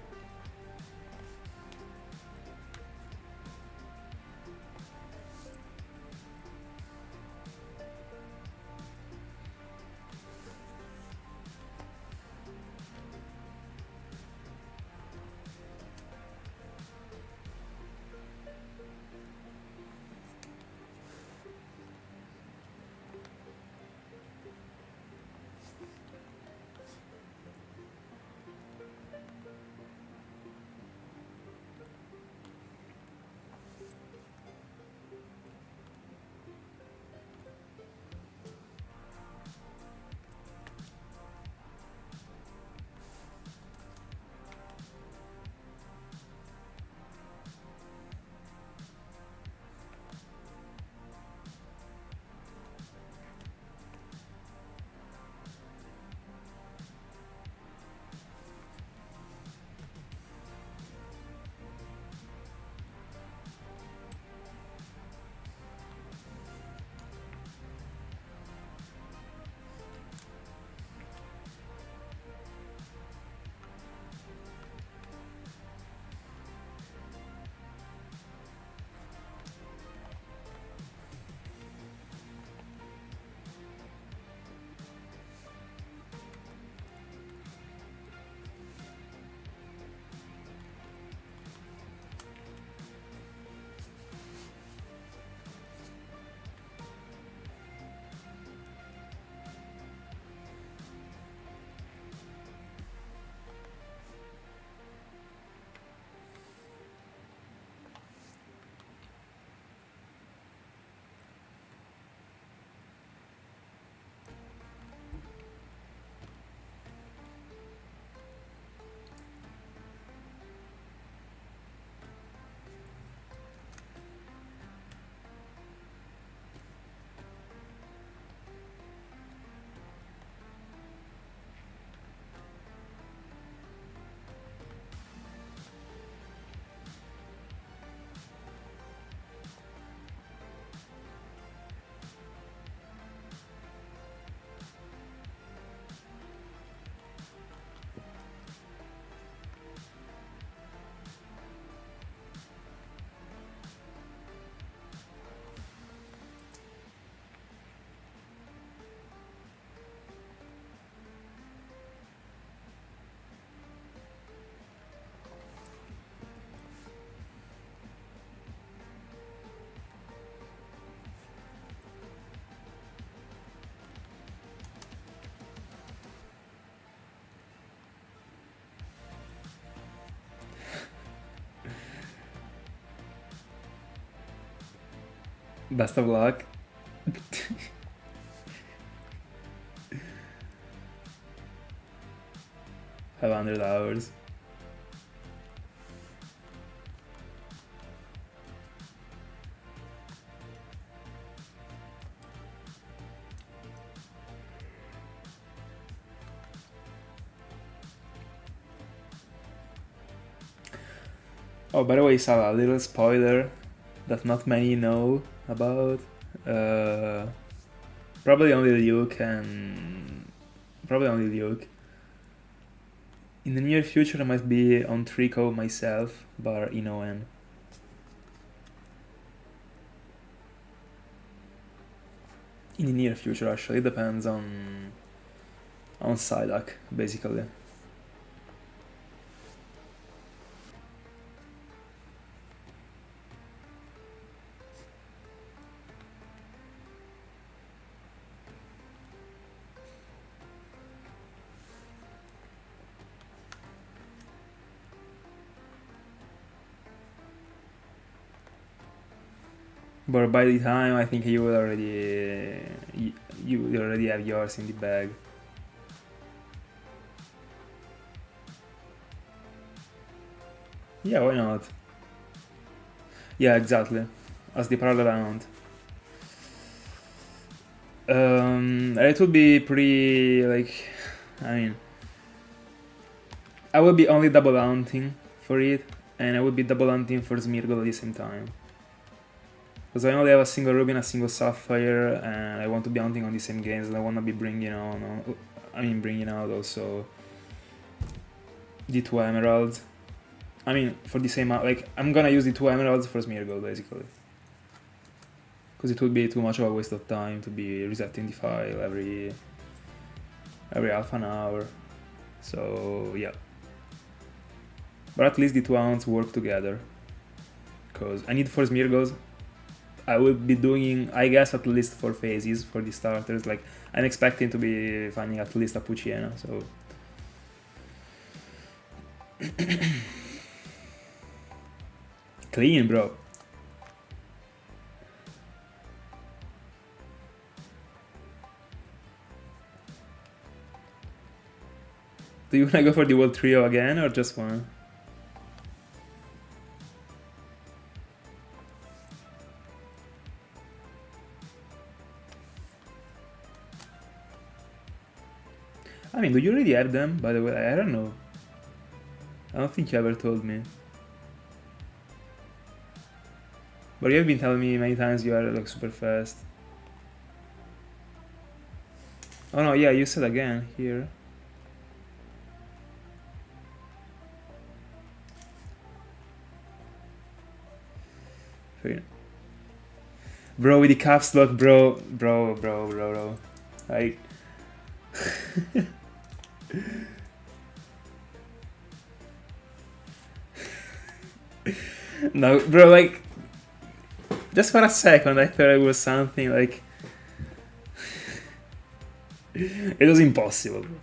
Best of luck. 500 hours. Oh, by the way, Salah, a little spoiler that not many know about. Probably only Luke and... Probably only Luke. In the near future I might be on Trico myself, bar Inouen. In the near future actually, it depends on Psyduck, basically. But by the time I think you will already you already have yours in the bag. Yeah, why not? Yeah, exactly. As the parallel round. It would be pretty like, I mean, I would be only double hunting for it, and I would be double hunting for Smeargle at the same time. Because I only have a single Ruby and a single Sapphire, and I want to be hunting on the same games, and I want to be bringing out also the 2 Emeralds. I mean, for the same, like, I'm gonna use the 2 Emeralds for Smeargle, basically. Because it would be too much of a waste of time to be resetting the file every half an hour. So, yeah. But at least the 2 hounds work together. Because I need 4 Smeargles. I will be doing, I guess, at least 4 phases for the starters. Like, I'm expecting to be finding at least a Puchiena, so... Clean, bro. Do you wanna go for the world trio again, or just one? I mean, do you already have them, by the way? I don't know. I don't think you ever told me. But you have been telling me many times you are like super fast. Oh no, yeah, you said again here. Bro, with the caps lock, bro. Like... No, bro, like... Just for a second, I thought it was something like... It was impossible, bro.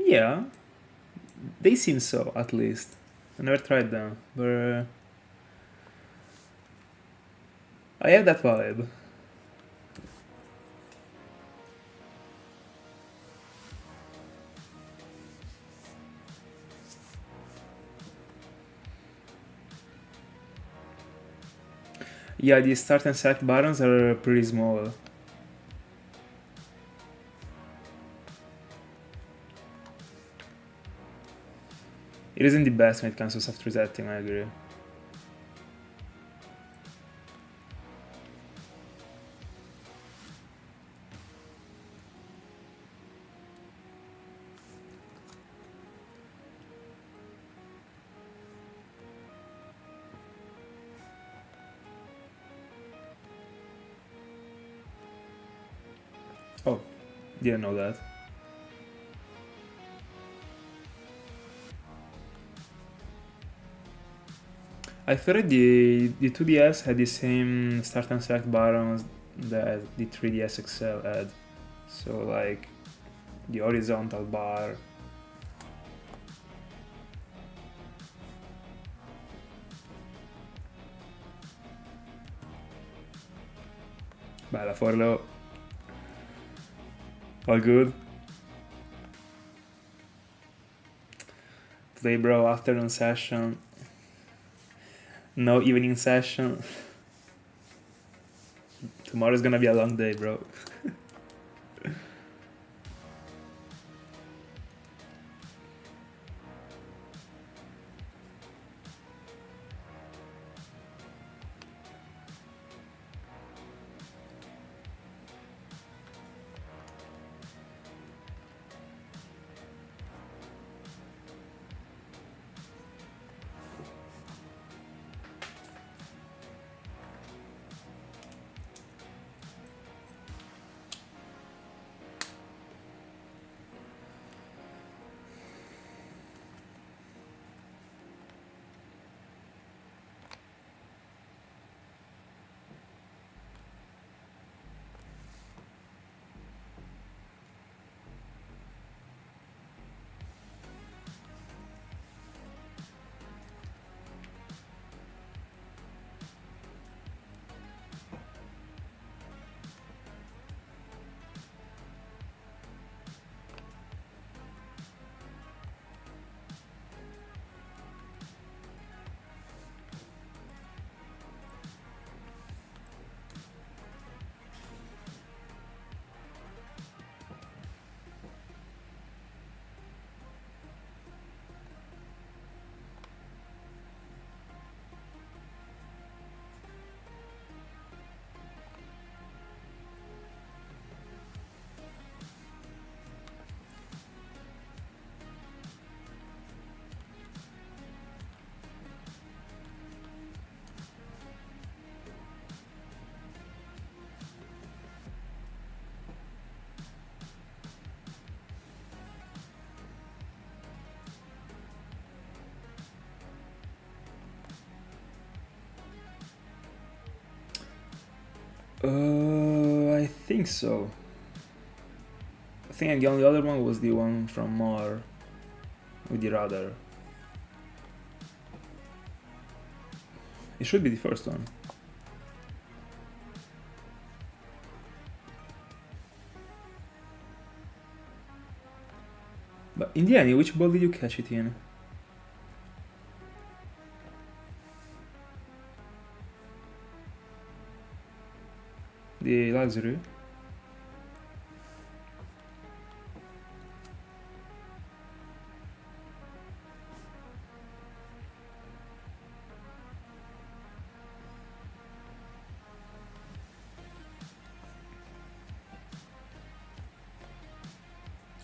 Yeah, they seem so, at least. I never tried them, but I have that vibe. Yeah, the start and select buttons are pretty small. It isn't the best when it comes to soft resetting, I agree. Oh, didn't know that. I thought the 2DS had the same start and select buttons that the 3DS XL had. So like the horizontal bar. Bella Forlo. All good. Today, bro, afternoon session. No evening session. Tomorrow's gonna be a long day, bro. I think so. I think the only other one was the one from Mar with the radar. It should be the first one. But in the end, which ball did you catch it in? The luxury?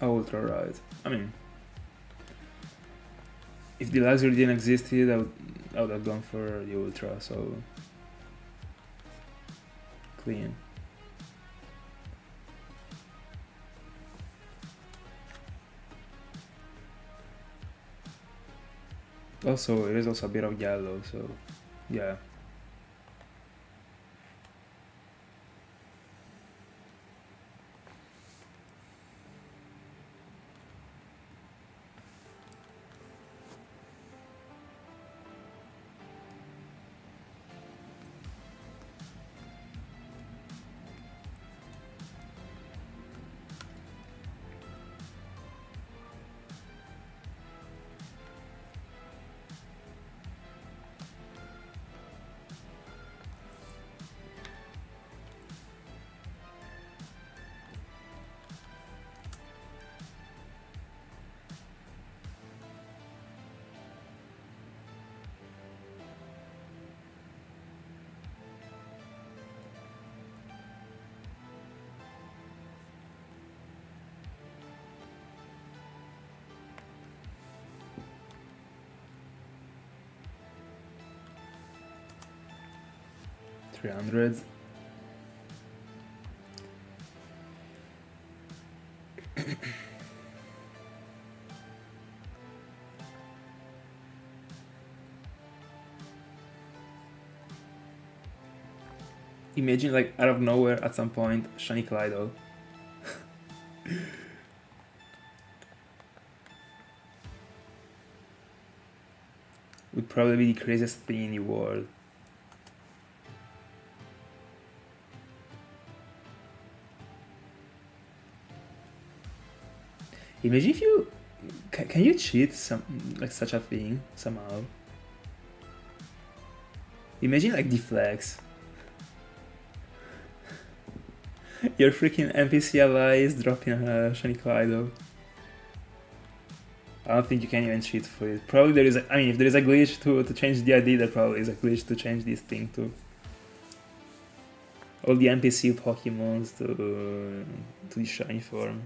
Oh, ultra right. I mean, if the luxury didn't exist, I would have gone for the ultra, so clean. Also, it is also a bit of yellow, so yeah. $300. Imagine like out of nowhere at some point, shiny Kaleido. Would probably be the craziest thing in the world. Imagine if you can you cheat like such a thing somehow? Imagine like deflex. Your freaking NPC ally is dropping a shiny Kaleido. I don't think you can even cheat for it. Probably there is I mean, if there is a glitch to change the ID, there probably is a glitch to change this thing too. All the NPC Pokemons to the shiny form.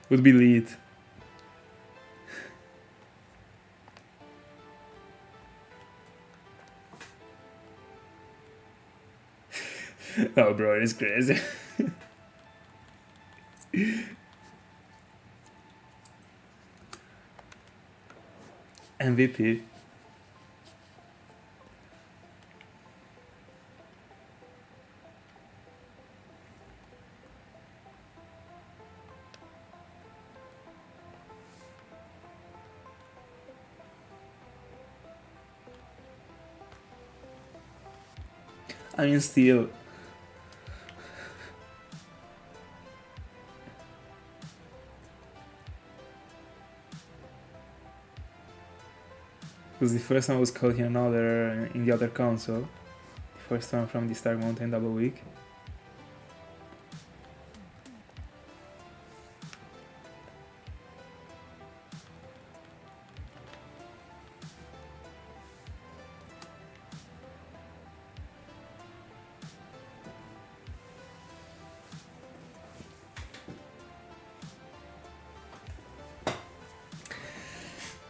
Would be lit. Oh bro, it's crazy. MVP. I mean, still. Because the first one was caught in the other console. The first one from the Star Mountain Double Week.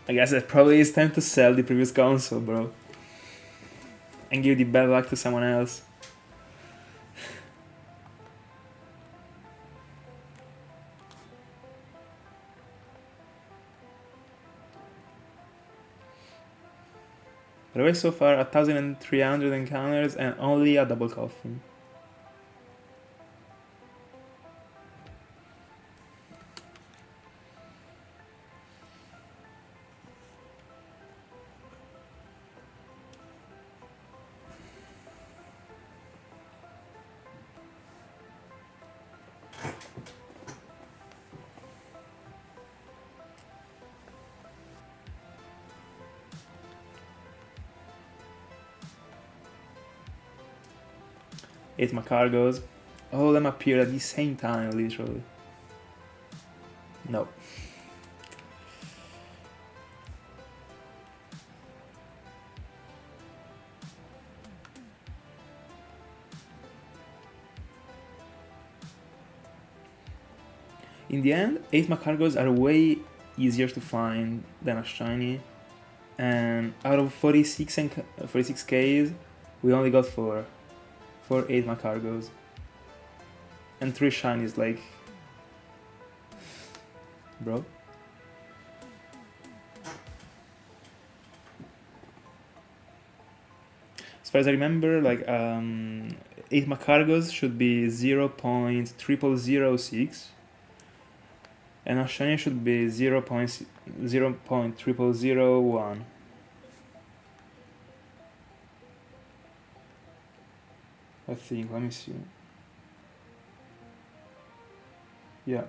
I guess it probably is time to sell the previous console, bro. And give the bad luck to someone else. By the way, so far 1,300 encounters and only a double coffin. Eight Macargos. All of them appear at the same time, literally. No. In the end, 8 Macargos are way easier to find than a shiny, and out of 46Ks, we only got 4 8 Macargos, and 3 shinies, like, bro. As far as I remember, like 8 Macargos should be 0.0006. And a shiny should be 0.0001. I think, let me see. Yeah.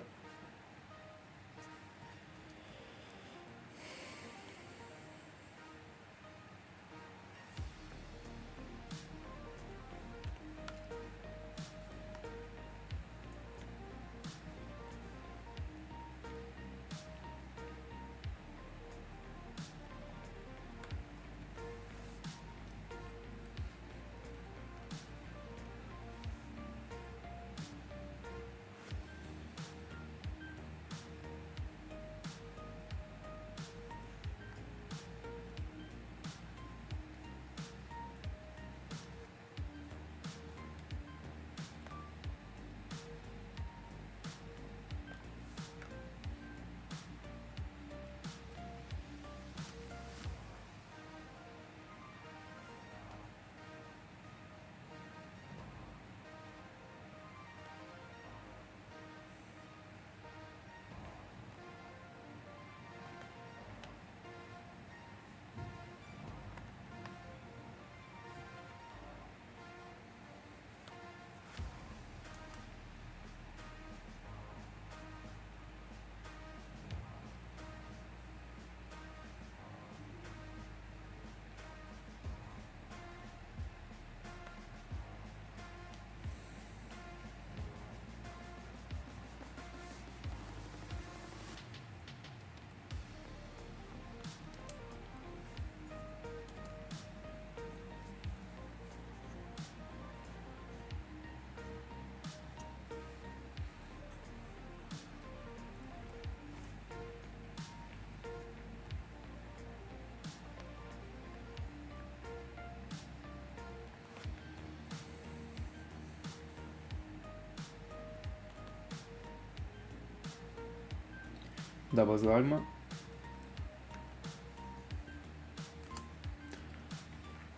Double Slugma.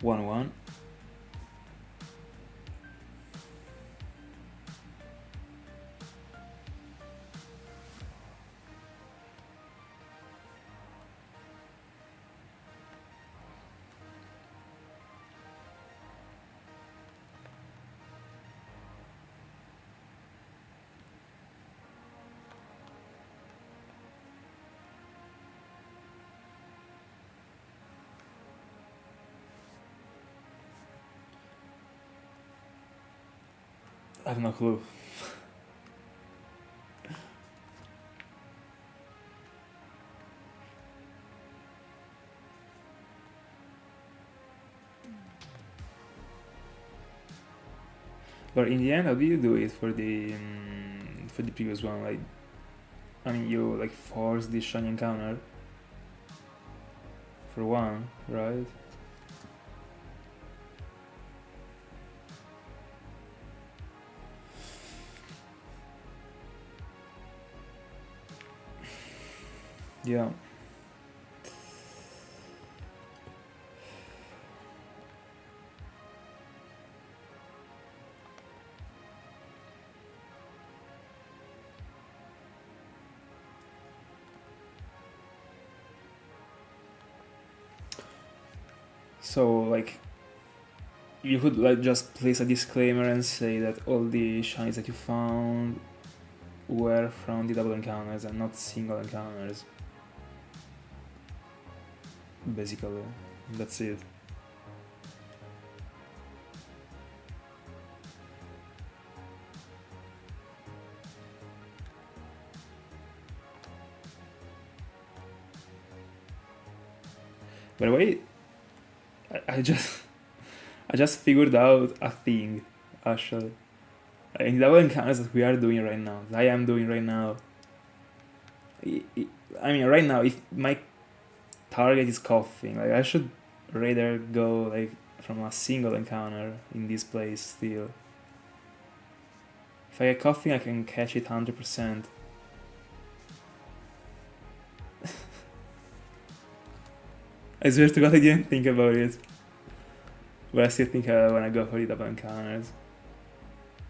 1/1. I have no clue. But in the end, how do you do it for the previous one? Like, I mean, you like force this shiny encounter for one, right? Yeah. So like, you could like just place a disclaimer and say that all the shinies that you found were from the double encounters and not single encounters. Basically, that's it. By the way, I just figured out a thing, actually. In the double encounters that we are doing right now, that I am doing right now. I mean, right now, if my target is Koffing, like I should rather go like from a single encounter in this place still. If I get Koffing, I can catch it 100%. I swear to God, I didn't think about it. But I still think when I go for the double encounters.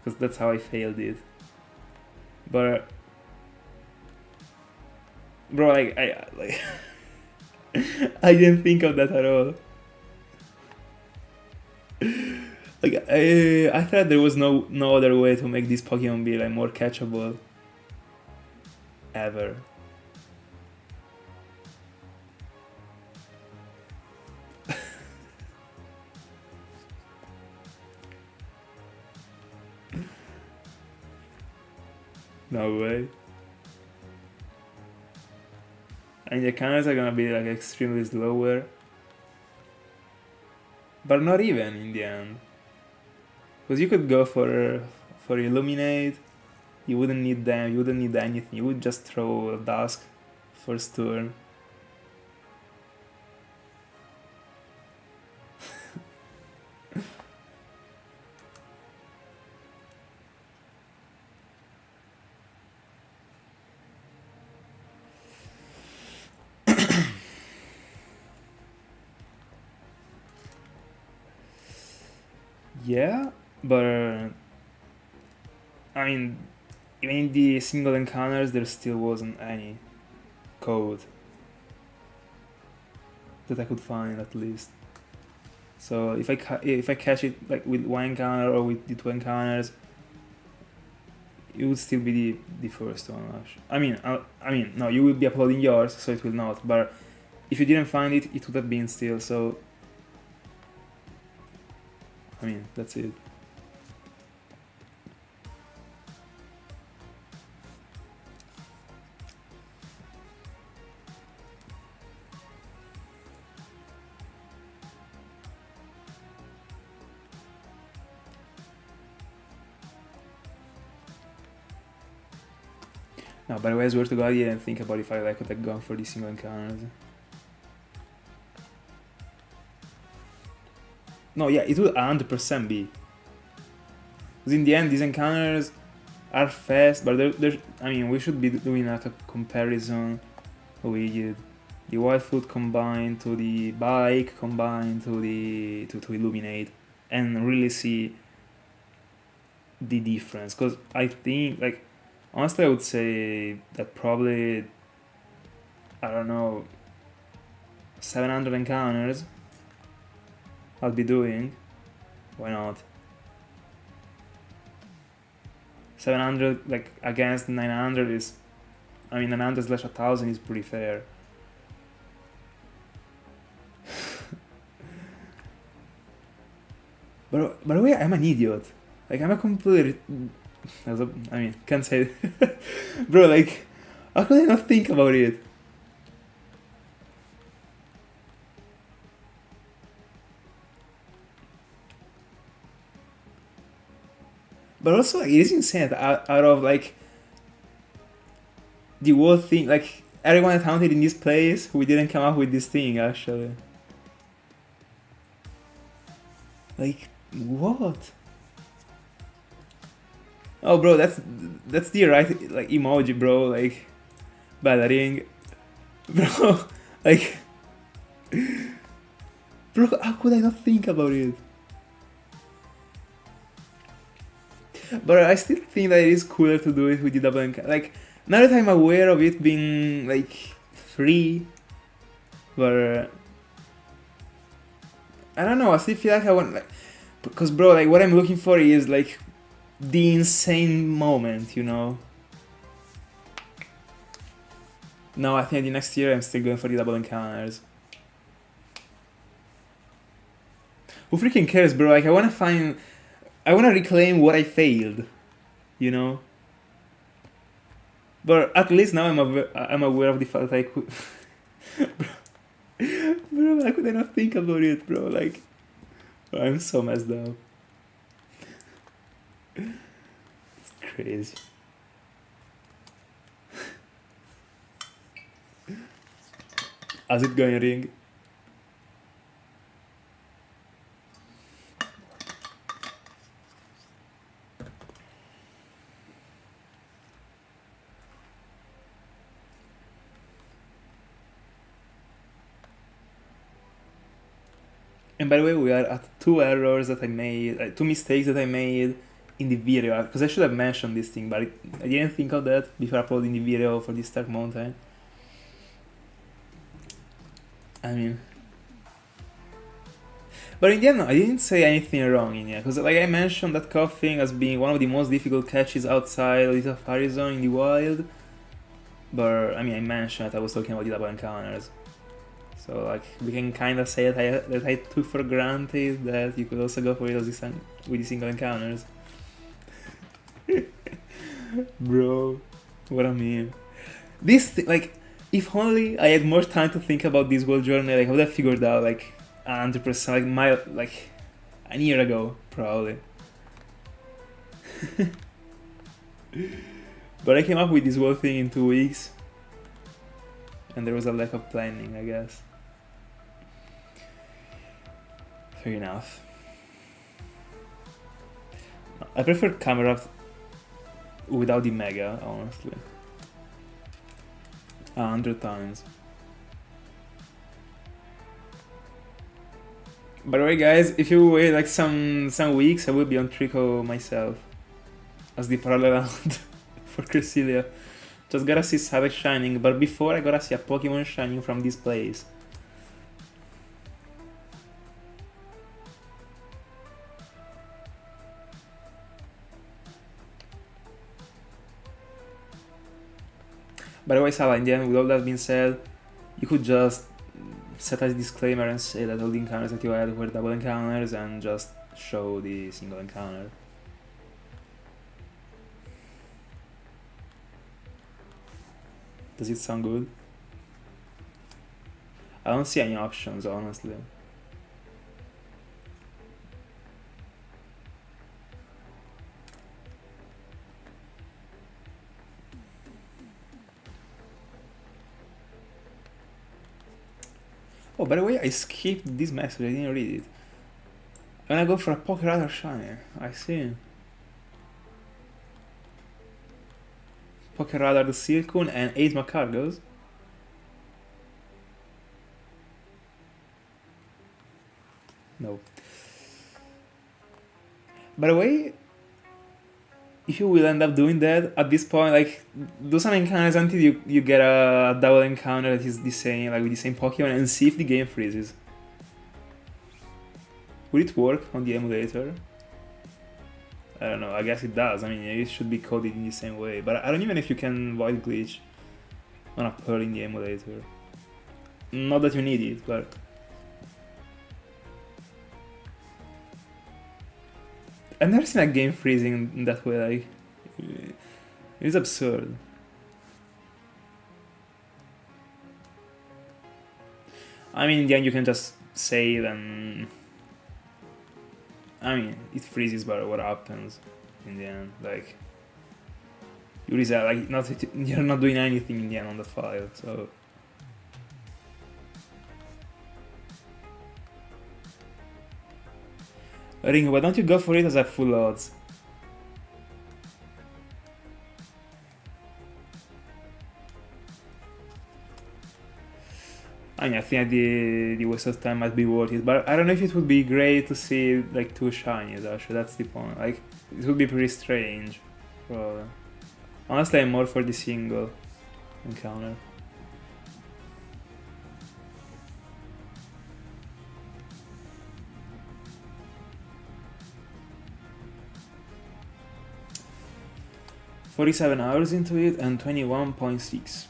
Because that's how I failed it. But... Bro, like, I didn't think of that at all. Like, I thought there was no other way to make this Pokemon be like more catchable. Ever. No way. And the counters are gonna be like extremely slower. But not even in the end. Because you could go for Illuminate, you wouldn't need them, you wouldn't need anything, you would just throw a Dusk first turn. Yeah, but I mean, even in the single encounters, there still wasn't any code that I could find at least. So if I catch it like with one encounter or with the two encounters, it would still be the first one. I mean, no, you will be uploading yours, so it will not. But if you didn't find it, it would have been still. So I mean, that's it. No, by the way, I swear to God, I didn't think about if I could have gone for these single encounters. No, yeah, it would 100% be. Because in the end, these encounters are fast, but I mean, we should be doing like a comparison with the wild food combined to the bike combined to the to illuminate and really see the difference. Because I think, like, honestly, I would say that probably, I don't know, 700 encounters I'll be doing. Why not? 700 like against 900 is, I mean, 900 slash 1000 is pretty fair. But by the way, I'm an idiot. Like, I'm a complete. I mean, can't say it. Bro, like, how could I not think about it? But also, like, it is insane that out of, like, the whole thing, like, everyone talented in this place, we didn't come up with this thing, actually. Like, what? Oh, bro, that's the right, like, emoji, bro, like, battering. Bro, like, bro, how could I not think about it? But I still think that it is cooler to do it with the double encounter. Like, now that I'm aware of it being, like, free, but I don't know, I still feel like I want, like, because, bro, like, what I'm looking for is, like, the insane moment, you know? No, I think the next year I'm still going for the double encounters. Who freaking cares, bro? Like, I wanna reclaim what I failed, you know? But at least now I'm aware of the fact that I could. Bro, how could I not think about it, bro? Like, I'm so messed up. It's crazy. How's it going, Ring? And by the way, we are at 2 errors that I made, 2 mistakes that I made in the video, because I should have mentioned this thing, but I didn't think of that before uploading the video for this Stark Mountain. I mean, but in the end, I didn't say anything wrong in here, because, like, I mentioned that Koffing as being one of the most difficult catches outside of the Safari Zone in the wild, but, I mean, I mentioned that I was talking about the double encounters. So, like, we can kind of say that I took for granted that you could also go for it with the single encounters. Bro, what I mean. This, like, if only I had more time to think about this whole journey, like, I would have figured out, like, 100%, like, a year ago, probably. But I came up with this whole thing in 2 weeks. And there was a lack of planning, I guess. Fair enough. I prefer camera without the mega, honestly. 100 times. By the way, guys, if you wait like some weeks, I will be on Trico myself as the parallel round for Cresselia. Just gotta see Savage shining, but before I gotta see a Pokemon shining from this place. By the way, Sava, in the end, with all that being said, you could just set a disclaimer and say that all the encounters that you had were double encounters and just show the single encounter. Does it sound good? I don't see any options, honestly. Oh, by the way, I skipped this message, I didn't read it. I'm gonna go for a Pokerada Shiny. I see. Pokerada the Silcoon and 8 Macargos. By the way, if you will end up doing that, at this point, like, do some encounters until you get a double encounter that is the same, like with the same Pokemon, and see if the game freezes. Would it work on the emulator? I don't know, I guess it does. I mean, it should be coded in the same way, but I don't even know if you can void glitch on a pearl in the emulator. Not that you need it, but... I've never seen a game freezing in that way, like... It's absurd. I mean, in the end you can just save and... I mean, it freezes, but what happens in the end? Like... You reset, like, you're not doing anything in the end on the file, so... Ring, why don't you go for it as a full odds? I mean, I think the waste of time might be worth it, but I don't know if it would be great to see like 2 shinies, actually, that's the point. Like, it would be pretty strange, probably. Honestly, I'm more for the single encounter. "47 hours into it and 21.6.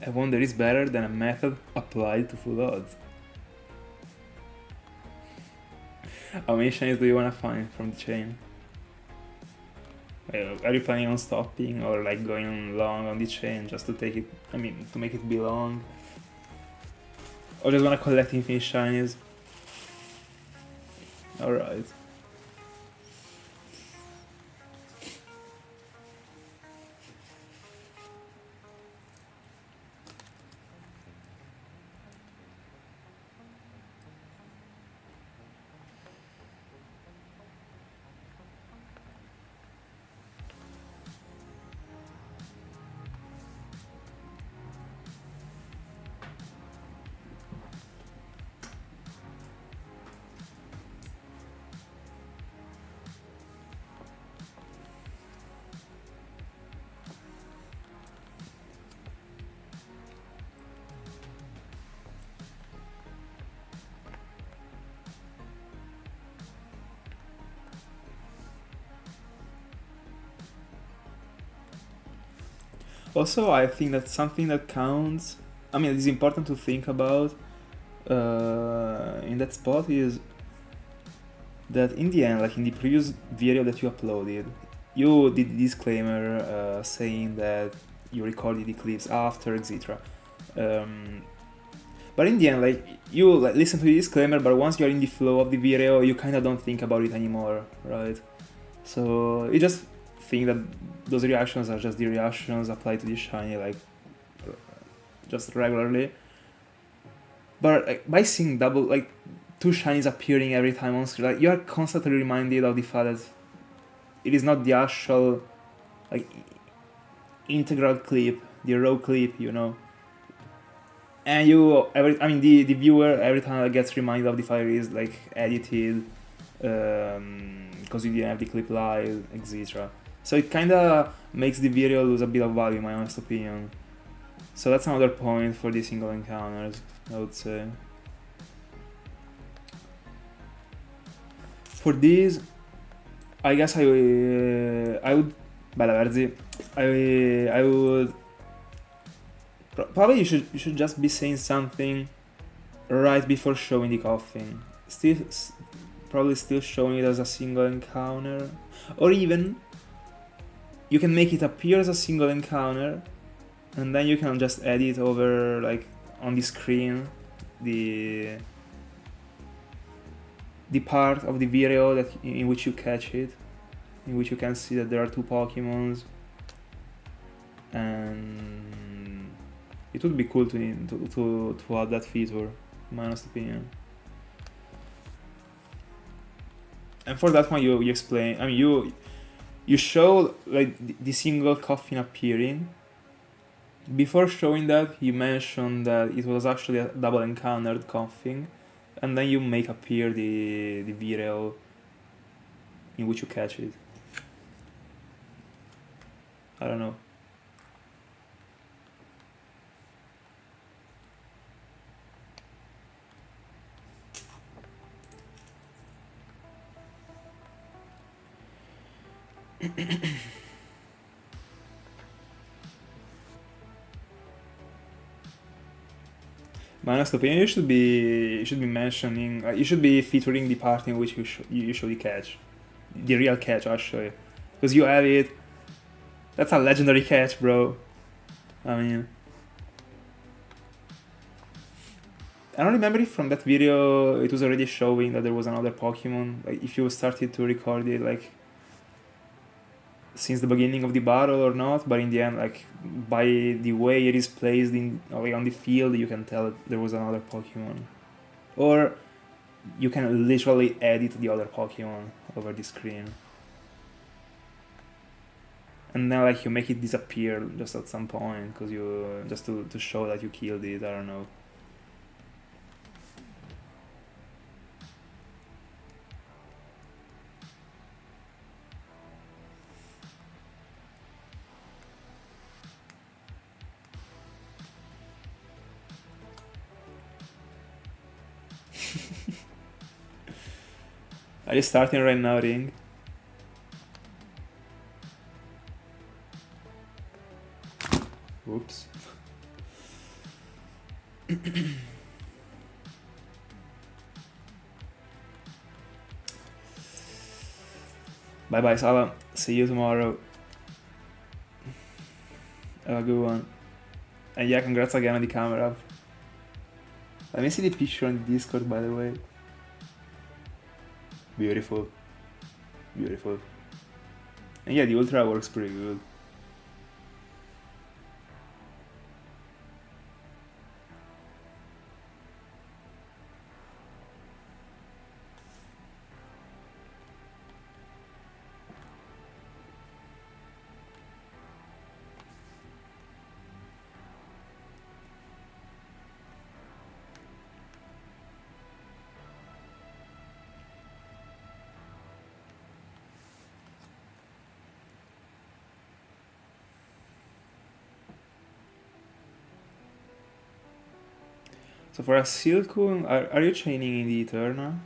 A wonder is better than a method applied to full odds. How many shinies do you wanna find from the chain? Are you planning on stopping or like going long on the chain just to take it, I mean, to make it be long? Or just wanna collect infinite shinies? Alright. Also, I think that something that counts, I mean, it is important to think about in that spot is that in the end, like in the previous video that you uploaded, you did the disclaimer saying that you recorded the clips after, etc. But in the end, like, you like, listen to the disclaimer, but once you're in the flow of the video, you kind of don't think about it anymore, right? So you just think that those reactions are just the reactions applied to the shiny, like, just regularly. But like, by seeing double, like, 2 shinies appearing every time on screen, like, you are constantly reminded of the fact that it is not the actual, like, integral clip, the raw clip, you know. And the viewer every time gets reminded of the fact it is like edited, because you didn't have the clip live, etc. So it kinda makes the video lose a bit of value, in my honest opinion. So that's another point for the single encounters, I would say. For these, I guess I would, Bella Verzi, I would, probably you should just be saying something right before showing the Koffing. Probably still showing it as a single encounter, or even you can make it appear as a single encounter, and then you can just edit over, like, on the screen the part of the video that in which you catch it, in which you can see that there are 2 Pokemons. and it would be cool to add that feature, my honest opinion. And for that one, you explain. I mean, you show like the single coffin appearing. Before showing that, you mentioned that it was actually a double encountered coffin, and then you make appear the video in which you catch it. I don't know. My honest opinion, you should be mentioning, you should be featuring the part in which you usually catch, the real catch actually, because you have it. That's a legendary catch, bro. I mean, I don't remember if from that video it was already showing that there was another Pokemon. Like if you started to record it like since the beginning of the battle or not, but in the end, like by the way it is placed in like on the field, you can tell there was another Pokemon, or you can literally edit the other Pokemon over the screen, and then like you make it disappear just at some point because you just to show that you killed it. I don't know. Are you starting right now, Ring? Oops. Bye bye, Salam. See you tomorrow. Have a good one. And yeah, congrats again on the camera. Let me see the picture on the Discord, by the way. Beautiful. Beautiful. And yeah, the Ultra works pretty good. So for a Silcoon, are you chaining in the Eterna?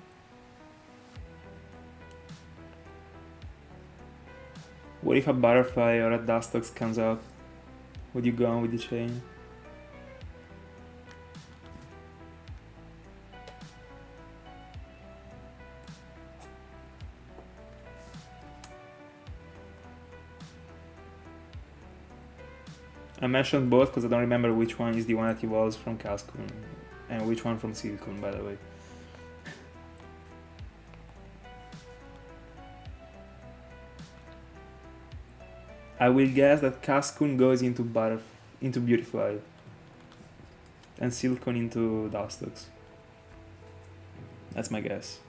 What if a Butterfly or a Dustox comes up? Would you go on with the chain? I mentioned both because I don't remember which one is the one that evolves from Cascoon and which one from Silcoon, by the way. I will guess that Cascoon goes into Beautifly and Silcoon into Dustox. That's my guess.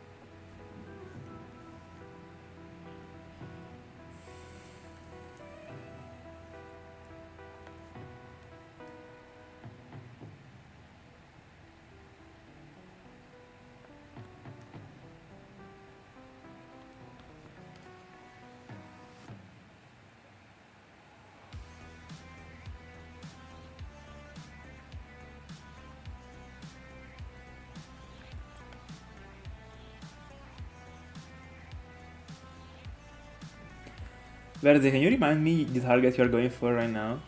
Verde, can you remind me the target you're going for right now?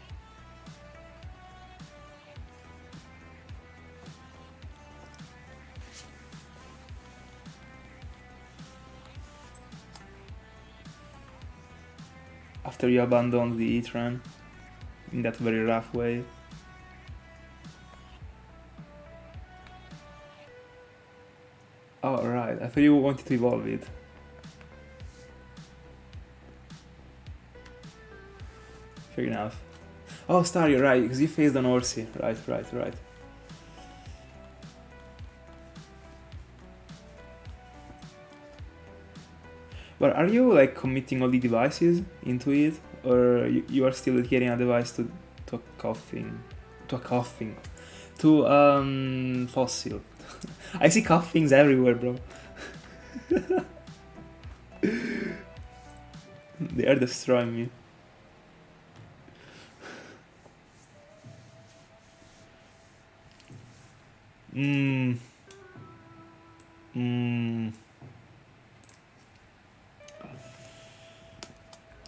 After you abandoned the E-Tran in that very rough way. Oh, right, I thought you wanted to evolve it. Fair enough. Oh, Star, you're right, because you faced on Orsi. Right. But are you like committing all the devices into it, or you are still getting a device to a coughing, to fossil? I see coughings everywhere, bro. They are destroying me.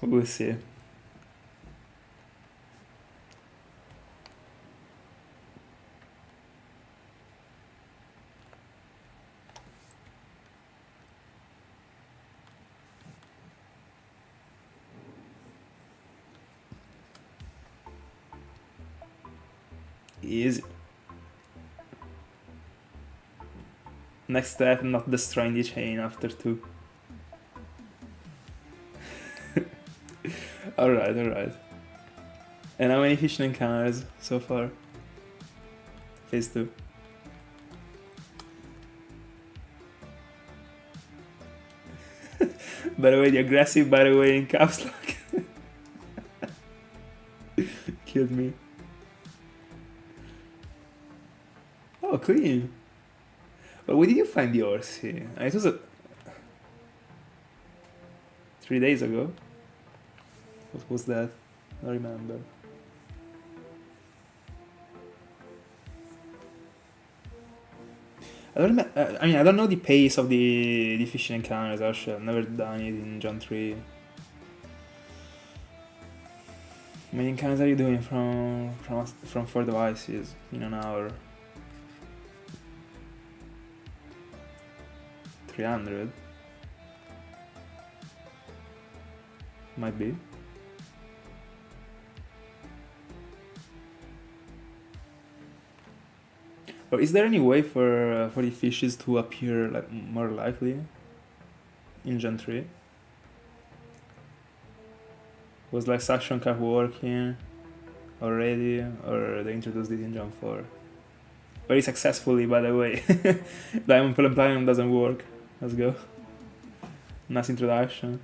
We'll see. Easy. Next step, not destroying the chain after 2. Alright. And how many fishing encounters so far? Phase 2. By the way, the aggressive by the way in caps lock. Killed me. Oh, clean. But where did you find the Orsi? It was 3 days ago. What was that? I don't remember. I don't know the pace of the fishing encounters, actually. I've never done it in John 3. How many encounters are you doing from 4 devices in an hour? 300? Might be. Or is there any way for the fishes to appear like more likely in Gen 3? Was like suction cup working already, or they introduced it in Gen 4? Very successfully, by the way. Diamond Platinum doesn't work. Let's go. Nice introduction.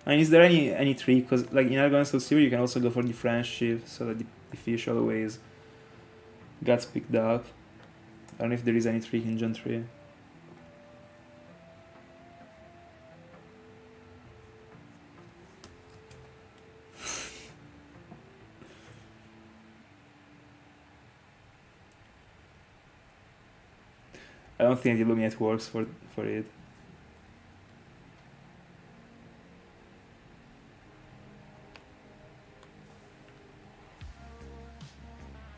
And is there any trick? Because like in Argon Soul Silver you can also go for the friendship so that the fish always gets picked up. I don't know if there is any trick in Gen 3. I don't think the Illuminate works for it.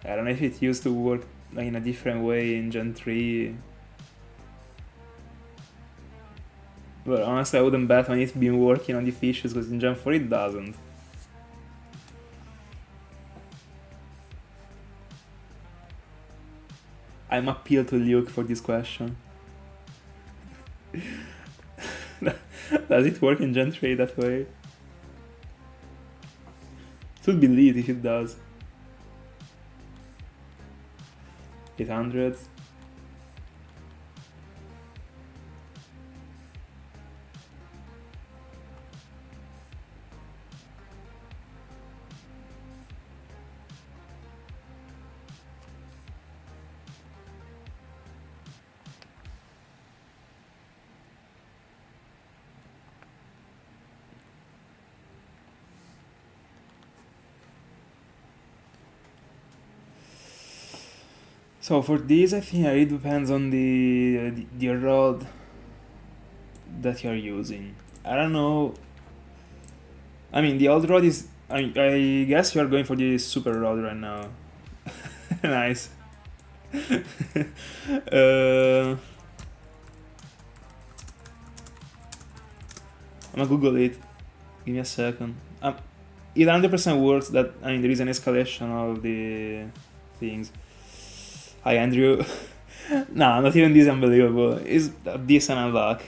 I don't know if it used to work like in a different way in Gen 3. But honestly I wouldn't bet on it being working on the fishes because in Gen 4 it doesn't. I'm appeal to Luke for this question. Does it work in Gen 3 that way? It would be lit if it does. 800. So for this, I think it depends on the rod that you're using. I don't know. I mean, the old rod is. I guess you're going for the super rod right now. Nice. I'm gonna Google it. Give me a second. It 100% works. That there is an escalation of the things. Hi Andrew. Nah, not even this unbelievable. It's a decent unlock.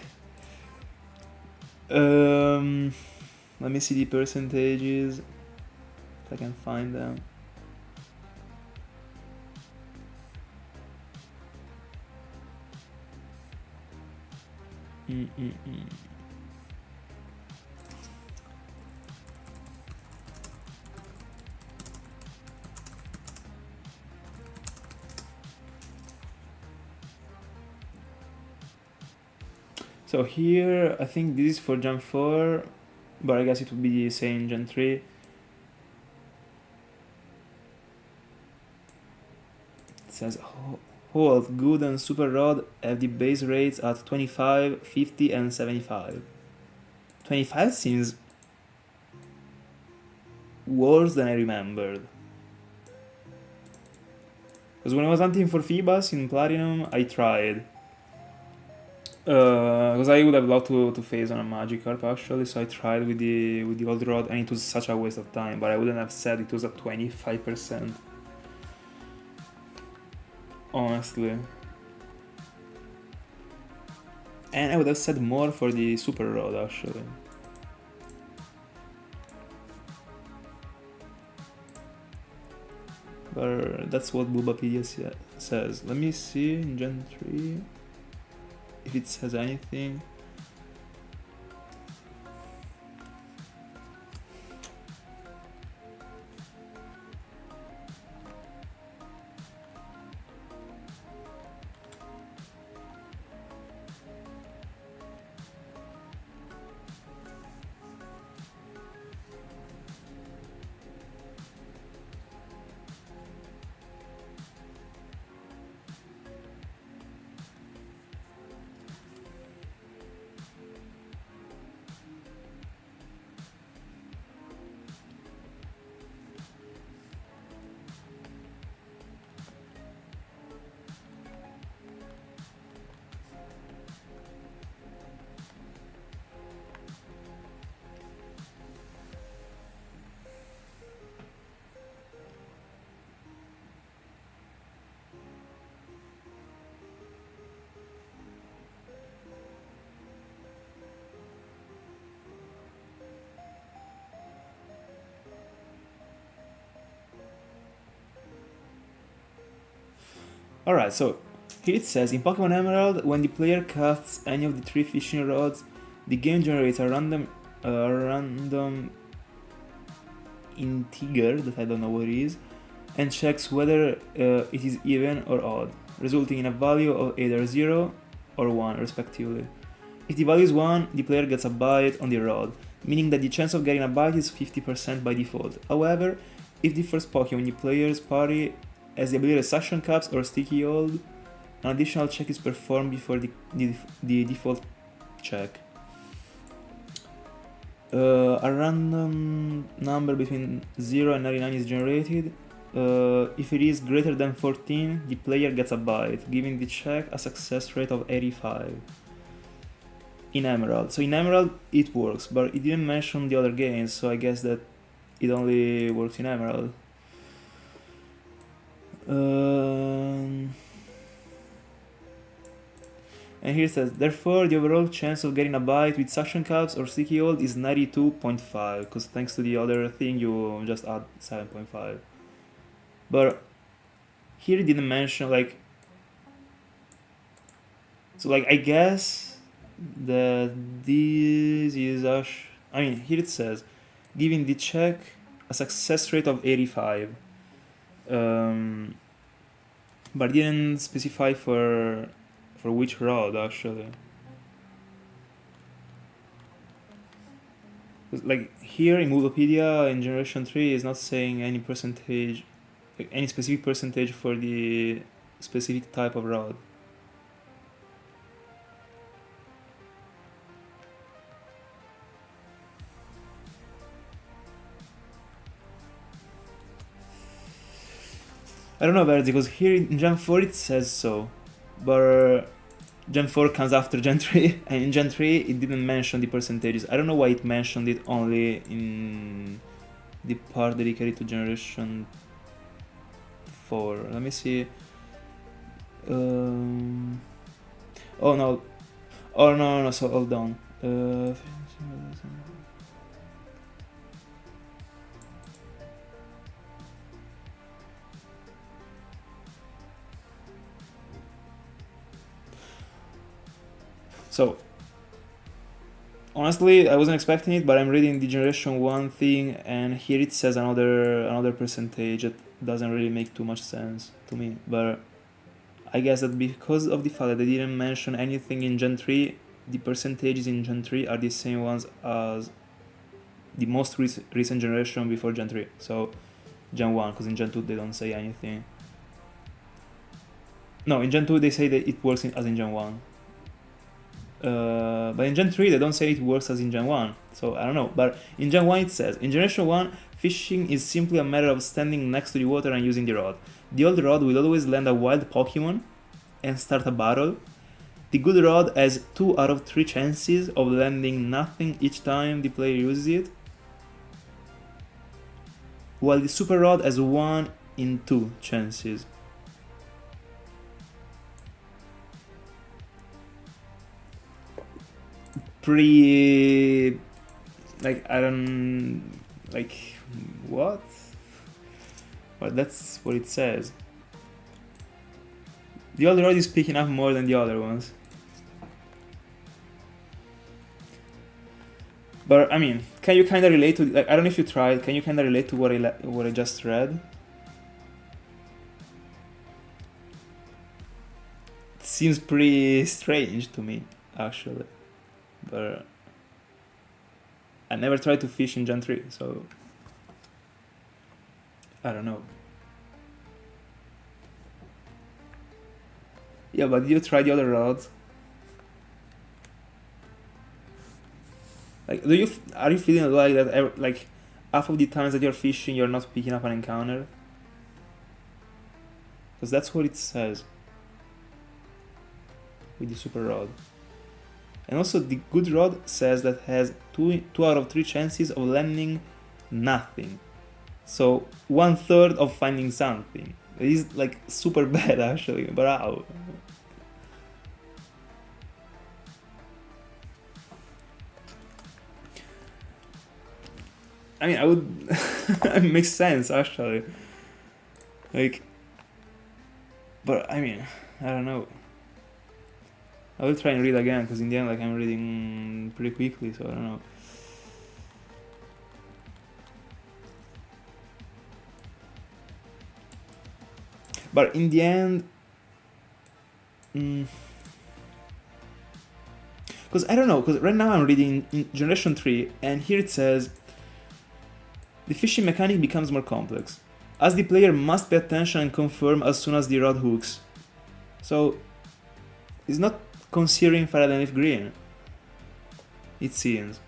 Let me see the percentages. if I can find them. So here, I think this is for Gen 4, but I guess it would be the same Gen 3. It says, hold, good and super rod have the base rates at 25, 50 and 75. 25 seems worse than I remembered. Because when I was hunting for Phoebus in Platinum, I tried. Because I would have loved to phase on a Magikarp actually, so I tried with the old rod, and it was such a waste of time. But I wouldn't have said it was at 25%. Honestly. And I would have said more for the super rod actually. But that's what Bulbapedia says. Let me see in Gen 3 if it says anything. Alright, so here it says, in Pokemon Emerald, when the player casts any of the 3 fishing rods, the game generates a random integer, that I don't know what it is, and checks whether it is even or odd, resulting in a value of either 0 or 1 respectively. If the value is 1, the player gets a bite on the rod, meaning that the chance of getting a bite is 50% by default. However, if the first Pokemon in the player's party has the ability to suction caps or sticky hold, an additional check is performed before the default check. A random number between 0 and 99 is generated. If it is greater than 14, the player gets a bite, giving the check a success rate of 85. In Emerald. So in Emerald it works, but it didn't mention the other games, so I guess that it only works in Emerald. And here it says, therefore the overall chance of getting a bite with suction caps or sticky hold is 92.5, because thanks to the other thing you just add 7.5. But here it didn't mention, like, so like I guess that this is I mean, here it says, giving the check a success rate of 85. But didn't specify for which rod actually. Like here in Wikipedia in Generation 3 is not saying any percentage, like any specific percentage for the specific type of rod. I don't know about it, because here in Gen 4 it says so, but Gen 4 comes after Gen 3, and in Gen 3 it didn't mention the percentages. I don't know why it mentioned it only in the part dedicated to Generation 4. Let me see. Oh no. Oh no, so hold on. So honestly, I wasn't expecting it, but I'm reading the Generation 1 thing, and here it says another percentage that doesn't really make too much sense to me. But I guess that because of the fact that they didn't mention anything in Gen 3, the percentages in Gen 3 are the same ones as the most recent generation before Gen 3. So Gen 1, because in Gen 2 they don't say anything. No, in Gen 2 they say that it works as in Gen 1. But in Gen 3 they don't say it works as in Gen 1, so I don't know. But in Gen 1 it says, in Generation 1, fishing is simply a matter of standing next to the water and using the rod. The old rod will always land a wild Pokemon and start a battle. The good rod has 2 out of 3 chances of landing nothing each time the player uses it, while the super rod has 1 in 2 chances. Pretty... like, I don't... like, what? But that's what it says. The other rod is picking up more than the other ones. But I mean, can you kind of relate to, like, I don't know if you tried, can you kind of relate to what I just read? It seems pretty strange to me, actually. But I never tried to fish in Gen 3, so I don't know. Yeah, but you tried the other rods? Like, are you feeling like that? Like, half of the times that you're fishing, you're not picking up an encounter? Because that's what it says with the super rod. And also the good rod says that has 2 out of 3 chances of landing nothing. So 1/3 of finding something. It is like super bad actually, but how? I mean, I would... it makes sense actually. Like, but I mean, I don't know. I will try and read again, because in the end, like, I'm reading pretty quickly, so I don't know. But in the end, because I don't know, because right now I'm reading in Generation 3, and here it says, the fishing mechanic becomes more complex, as the player must pay attention and confirm as soon as the rod hooks. So, it's not considering Fire and Leaf Green, it seems.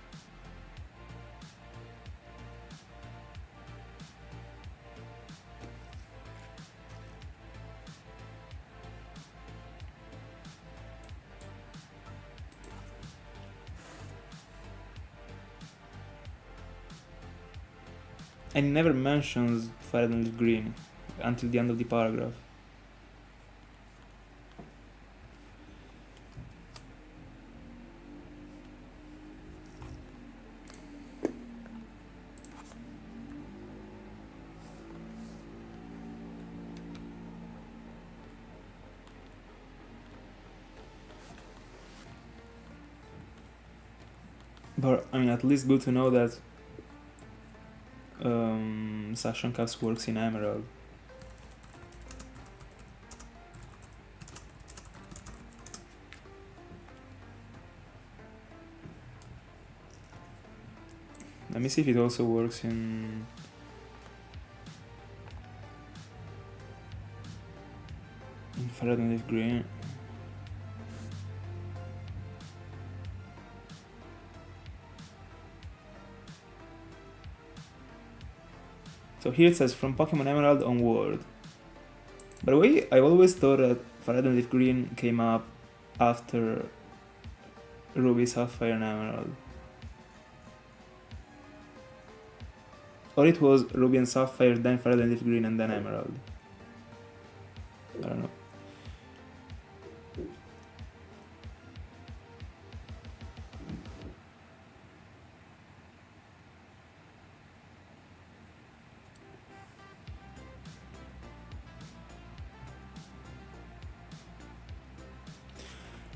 And it never mentions Fire and Leaf Green until the end of the paragraph. But I mean, at least good to know that Suction Cups works in Emerald. Let me see if it also works in... Fire and Leaf Green. So here it says from Pokemon Emerald onward. By the way, I always thought that Fire and Leaf Green came up after Ruby, Sapphire and Emerald. Or it was Ruby and Sapphire, then Fire and Leaf Green, and then Emerald. I don't know.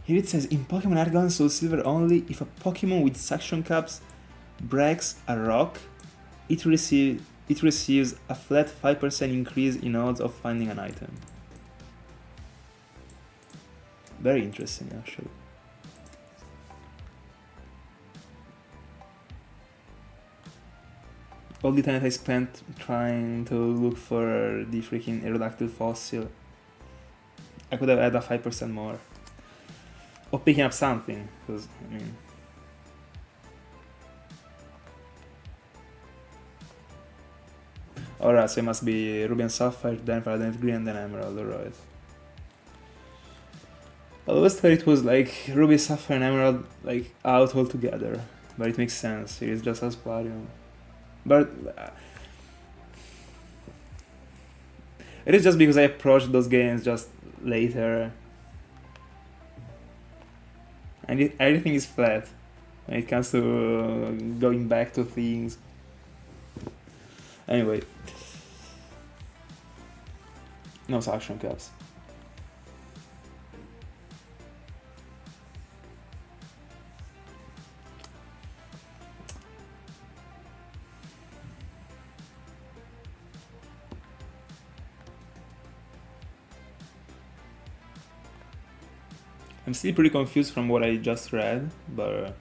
Here it says, in Pokemon Argon Soul Silver only, if a Pokemon with suction cups breaks a rock, it receives a flat 5% increase in odds of finding an item. Very interesting, actually. All the time I spent trying to look for the freaking Aerodactyl fossil, I could have had a 5% more. Or picking up something, because, I mean... Alright, so it must be Ruby and Sapphire, then Violet Green, and then Emerald, alright. I always thought it was like Ruby, Sapphire, and Emerald like out altogether, but it makes sense, it is just as Platinum. But... it is just because I approached those games just later. And everything is flat when it comes to going back to things. Anyway. No suction cups. I'm still pretty confused from what I just read, but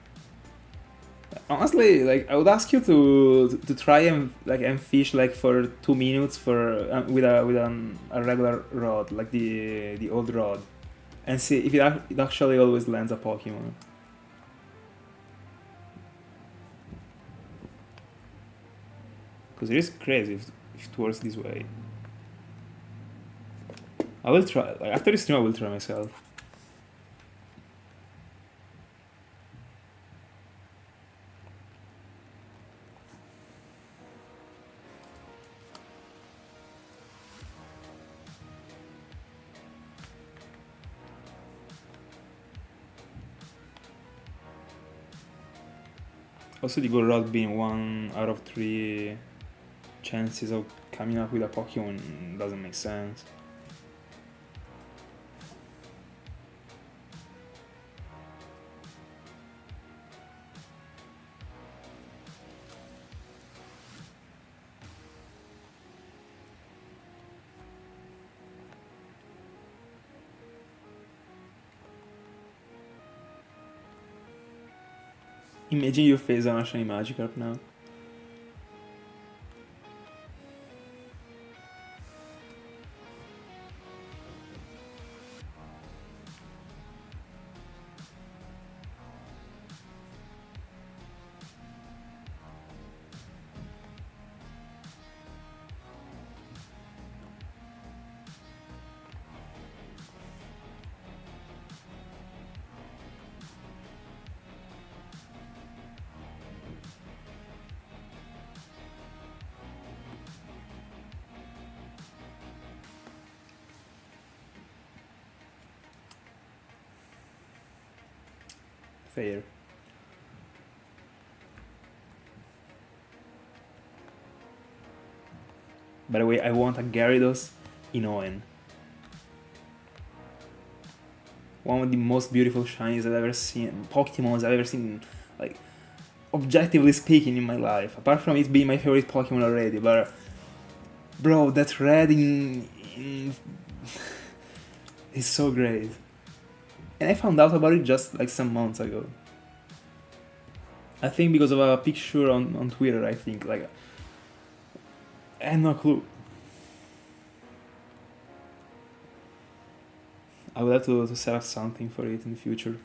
honestly, like I would ask you to try and fish like for 2 minutes for with a regular rod, like the old rod, and see if it actually always lands a Pokemon. Because it is crazy if it works this way. I will try. Like, after this stream, I will try myself. Also, the Gold Rod being 1 out of 3 chances of coming up with a Pokemon doesn't make sense. Imagine you face on a shiny Magikarp now. Fair. By the way, I want a Gyarados Inouen. One of the most beautiful shinies I've ever seen, Pokemons I've ever seen, like, objectively speaking, in my life. Apart from it being my favorite Pokemon already, but... Bro, that red in is so great. And I found out about it just like some months ago. I think because of a picture on Twitter, I think. Like, I had no clue. I would have to set up something for it in the future.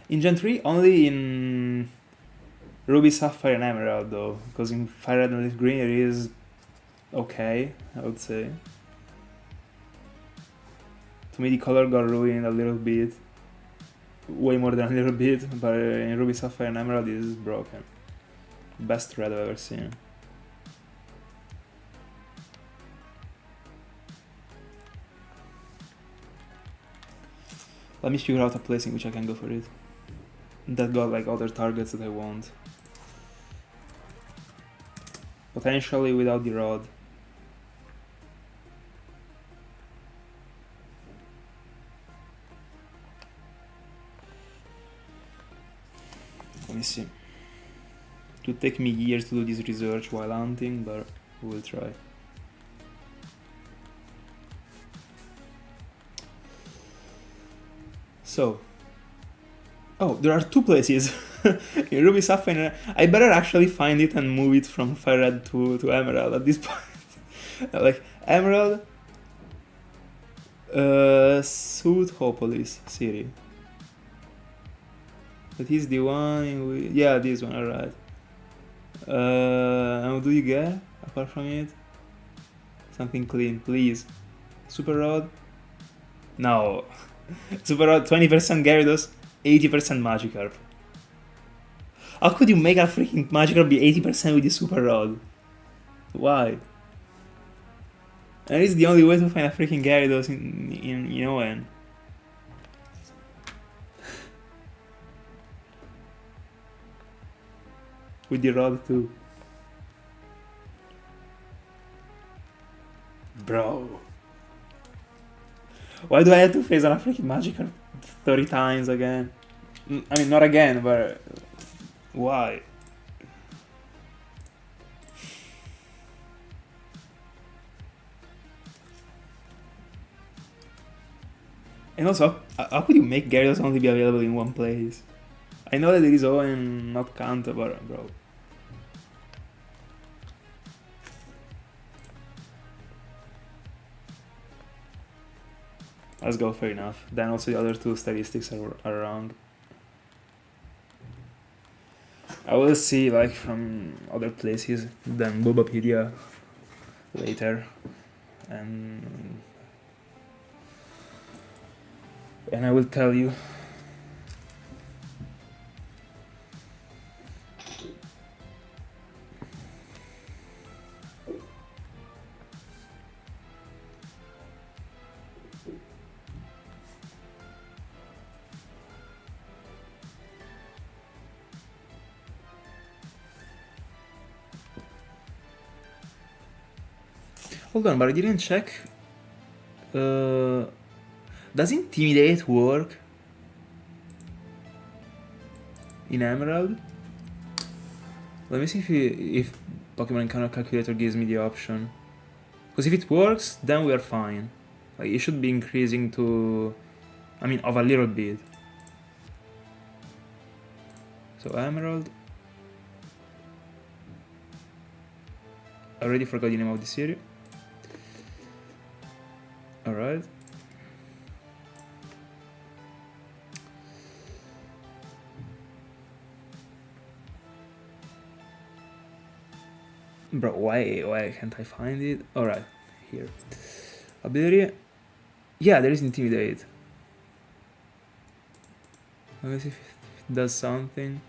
In Gen 3, only in Ruby, Sapphire, and Emerald though. Because in Fire Red and Leaf Green it is okay, I would say. To me the color got ruined a little bit. Way more than a little bit, but in Ruby, Sapphire, and Emerald it is broken. Best red I've ever seen. Let me figure out a place in which I can go for it. That got like other targets that I want. Potentially without the rod. me see. It would take me years to do this research while hunting, but we'll try. So, oh, there are 2 places in Ruby Sapphire. I better actually find it and move it from Fire Red to Emerald at this point. Like, Emerald, Soothopolis City. That is the one yeah, this one, alright. And what do you get apart from it? Something clean, please. Super Rod? No. Super Rod, 20% Gyarados, 80% Magikarp. How could you make a freaking Magikarp be 80% with the Super Rod? Why? And it's the only way to find a freaking Gyarados in you know when. With the Rod too. Bro. Why do I have to face on a freaking Magikarp 30 times again? I mean, not again, but why? And also, how could you make Gyarados only be available in one place? I know that it is Owen, not Kanto, but bro. Let's go, fair enough. Then also the other 2 statistics are wrong. I will see like from other places than Bobapedia later, and I will tell you. Hold on, but I didn't check. Does Intimidate work in Emerald? Let me see if Pokemon Encounter Calculator gives me the option. Because if it works, then we are fine. Like, it should be increasing to... I mean, of a little bit. So Emerald... I already forgot the name of the series. Alright. Bro, why can't I find it? Alright, here. Ability. Yeah, there is Intimidate. Let me see if it does something.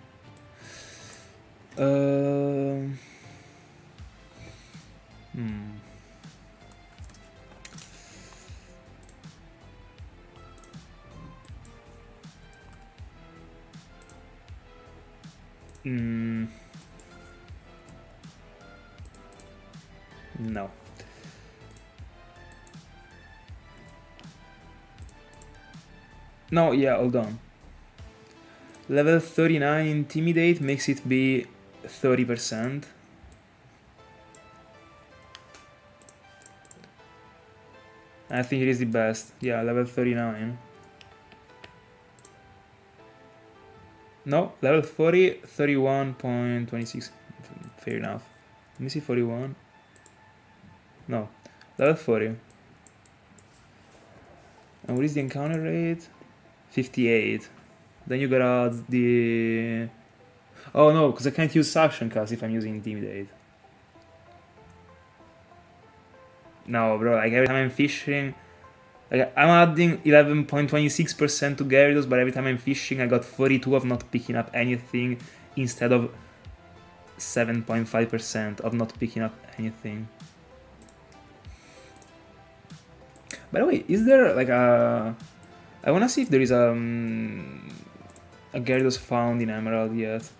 No. No, yeah, hold on. Level 39 Intimidate makes it be 30%. I think it is the best. Yeah, level 39. No, level 40, 31.26. Fair enough. Let me see 41. No, level 40. And what is the encounter rate? 58. Then you gotta add the... Oh no, because I can't use Suction Cuss if I'm using Intimidate. No, bro, like every time I'm fishing... Like, I'm adding 11.26% to Gyarados, but every time I'm fishing I got 42 of not picking up anything instead of 7.5% of not picking up anything. By the way, is there like a... I wanna see if there is a Gyarados found in Emerald yet.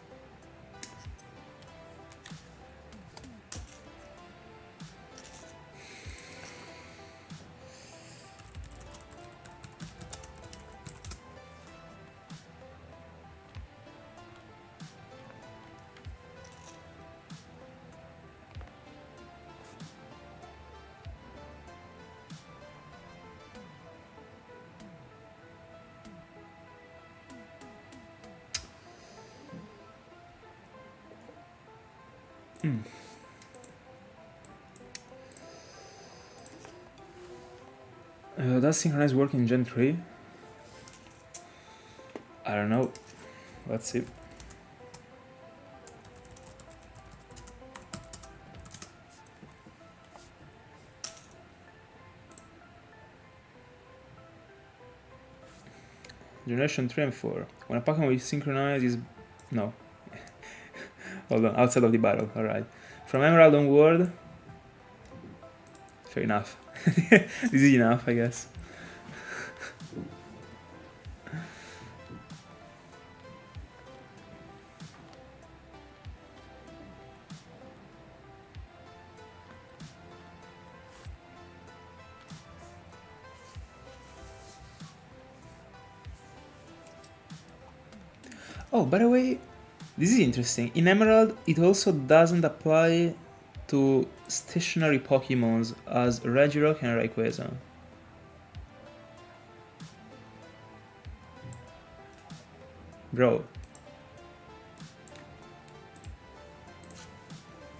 Does synchronize work in Gen 3? I don't know. Let's see. Generation 3 and 4. When a Pokemon is synchronized is... No. Hold on, outside of the battle, alright. From Emerald onward... Fair enough. This is enough, I guess. Oh, by the way, this is interesting. In Emerald, it also doesn't apply to stationary Pokemons as Regirock and Rayquaza. Bro.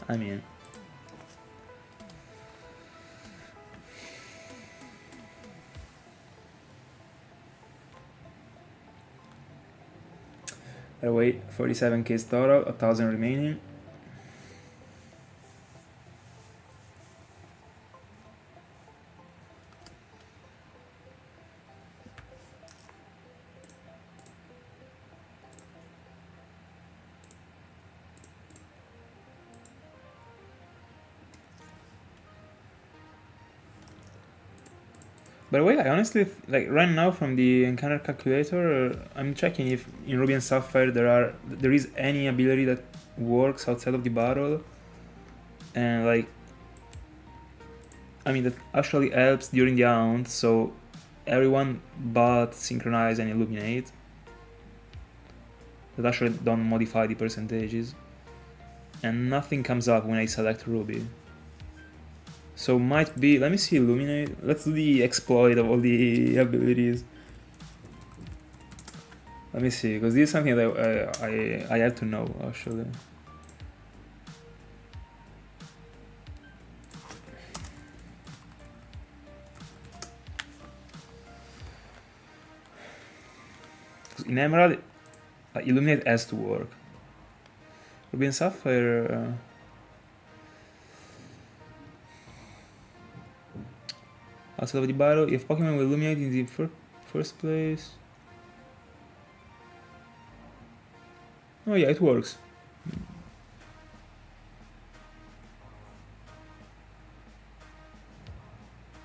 I mean... By the way, 47k total, 1000 remaining. By the way, I honestly, like right now from the encounter calculator, I'm checking if in Ruby and Sapphire there is any ability that works outside of the battle, and like, I mean that actually helps during the hunt. So everyone but Synchronize and Illuminate that actually don't modify the percentages, and nothing comes up when I select Ruby. So might be, let me see Illuminate, let's do the exploit of all the abilities. Let me see, because this is something that I had to know actually. In Emerald, Illuminate has to work. Ruby and Sapphire... outside of the battle, if Pokemon will illuminate in the first place... Oh yeah, it works.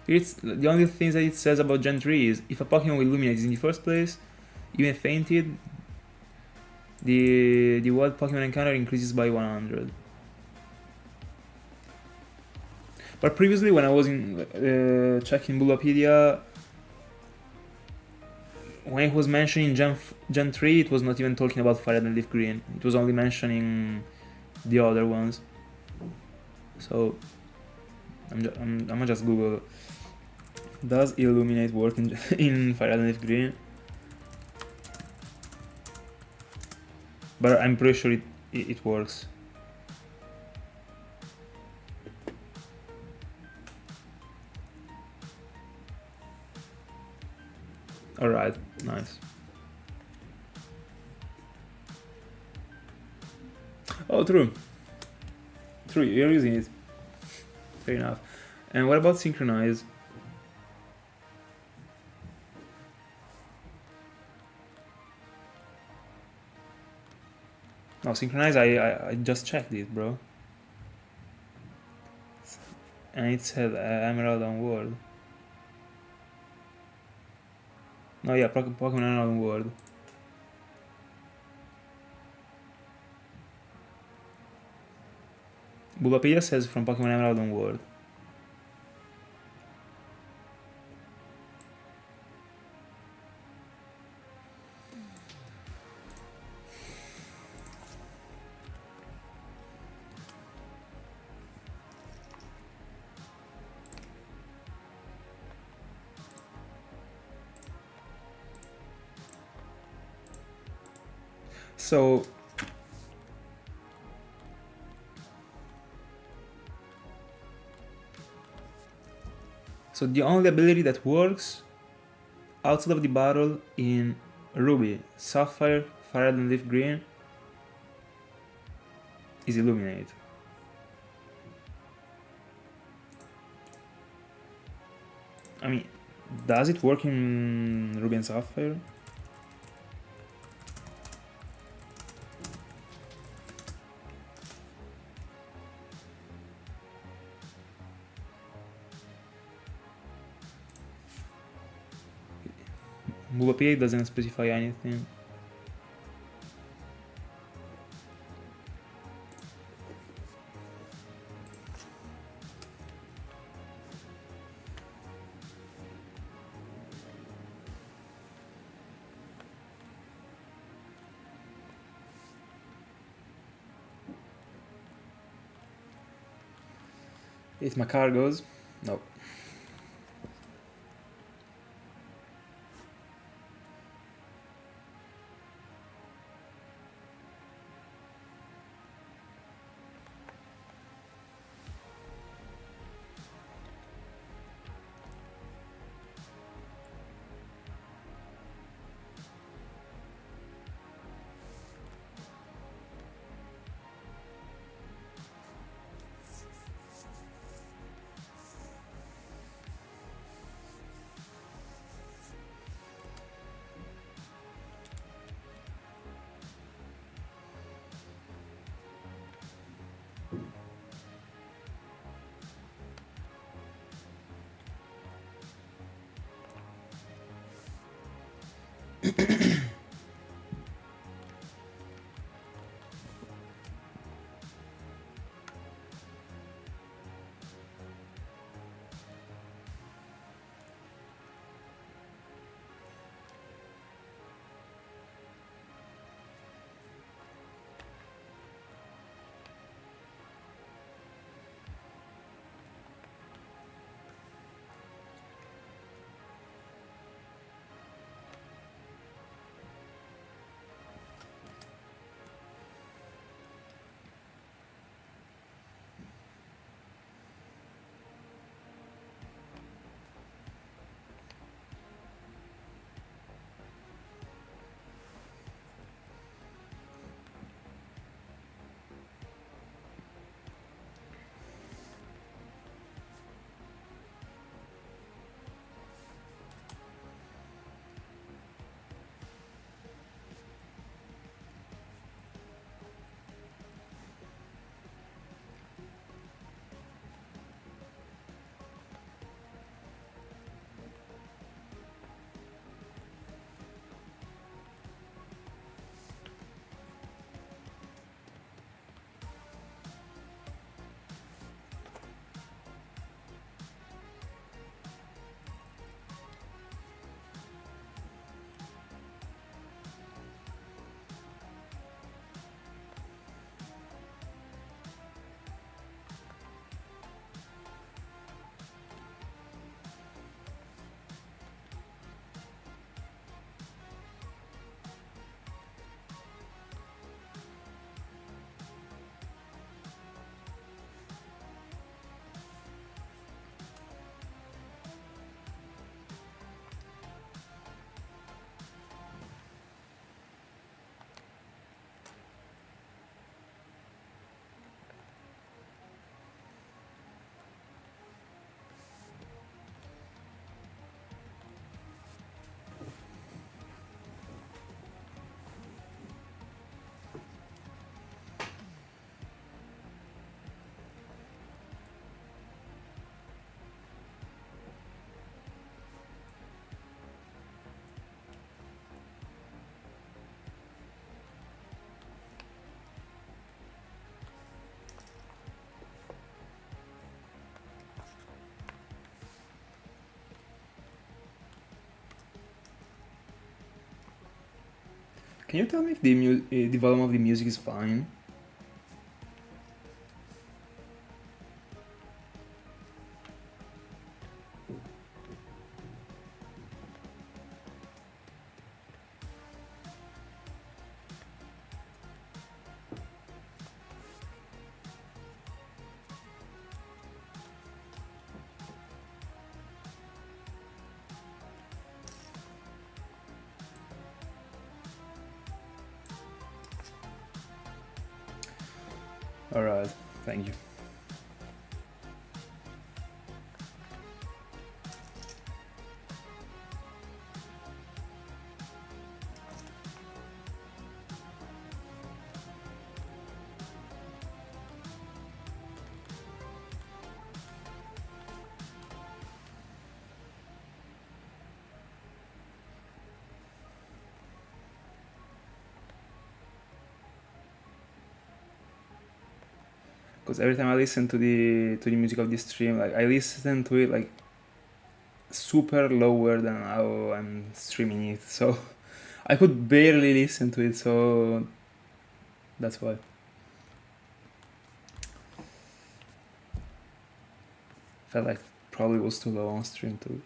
It's the only things that it says about Gen 3 is if a Pokemon will illuminate in the first place, even fainted, the wild Pokemon encounter increases by 100. But previously, when I was in checking Bulbapedia, when it was mentioning Gen 3, it was not even talking about Fire and Leaf Green. It was only mentioning the other ones. So I'm gonna just Google. Does Illuminate work in Fire and Leaf Green? But I'm pretty sure it works. Alright, nice. Oh, true. True, you're using it. Fair enough. And what about Synchronize? No, Synchronize, I just checked it, bro. And it said Emerald onward. No, yeah, Pokemon Emerald onward. Bulbapedia says from Pokemon Emerald onward. So So the only ability that works outside of the battle in Ruby, Sapphire, Fire and Leaf Green is Illuminate. I mean, does it work in Ruby and Sapphire? Move API doesn't specify anything. If my car goes, no. Can you tell me if the volume of the music is fine? Alright, thank you. Because every time I listen to the music of this stream, like I listen to it like super lower than how I'm streaming it, so I could barely listen to it, so that's why. Felt like probably was too low on stream too.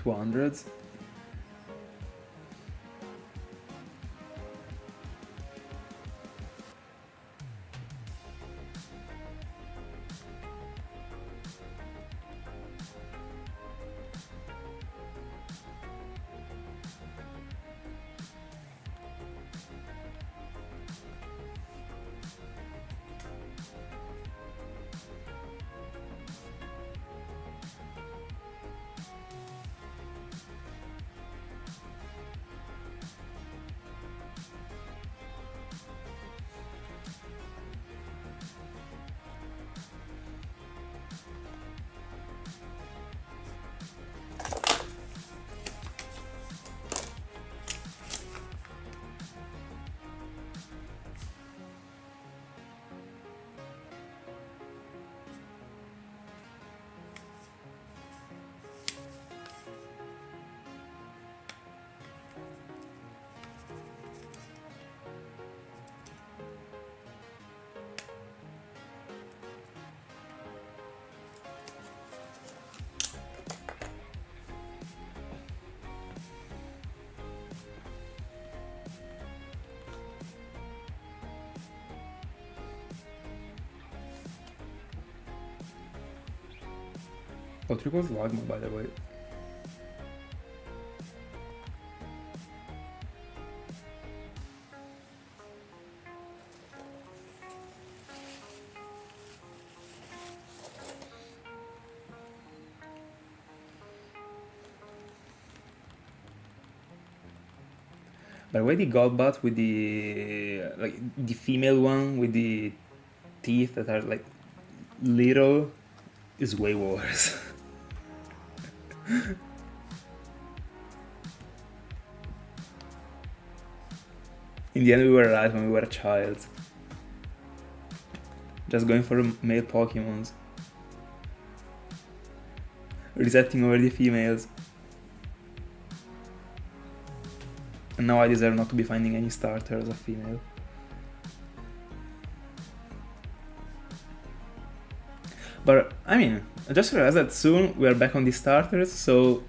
$200. Oh, triples lag mode, by the way. By the way, the Golbat with the the female one with the teeth that are like little is way worse. In the end, we were right when we were a child. Just going for male Pokemons. Resetting over the females. And now I deserve not to be finding any starters of female. But, I mean, I just realized that soon we are back on the starters, so...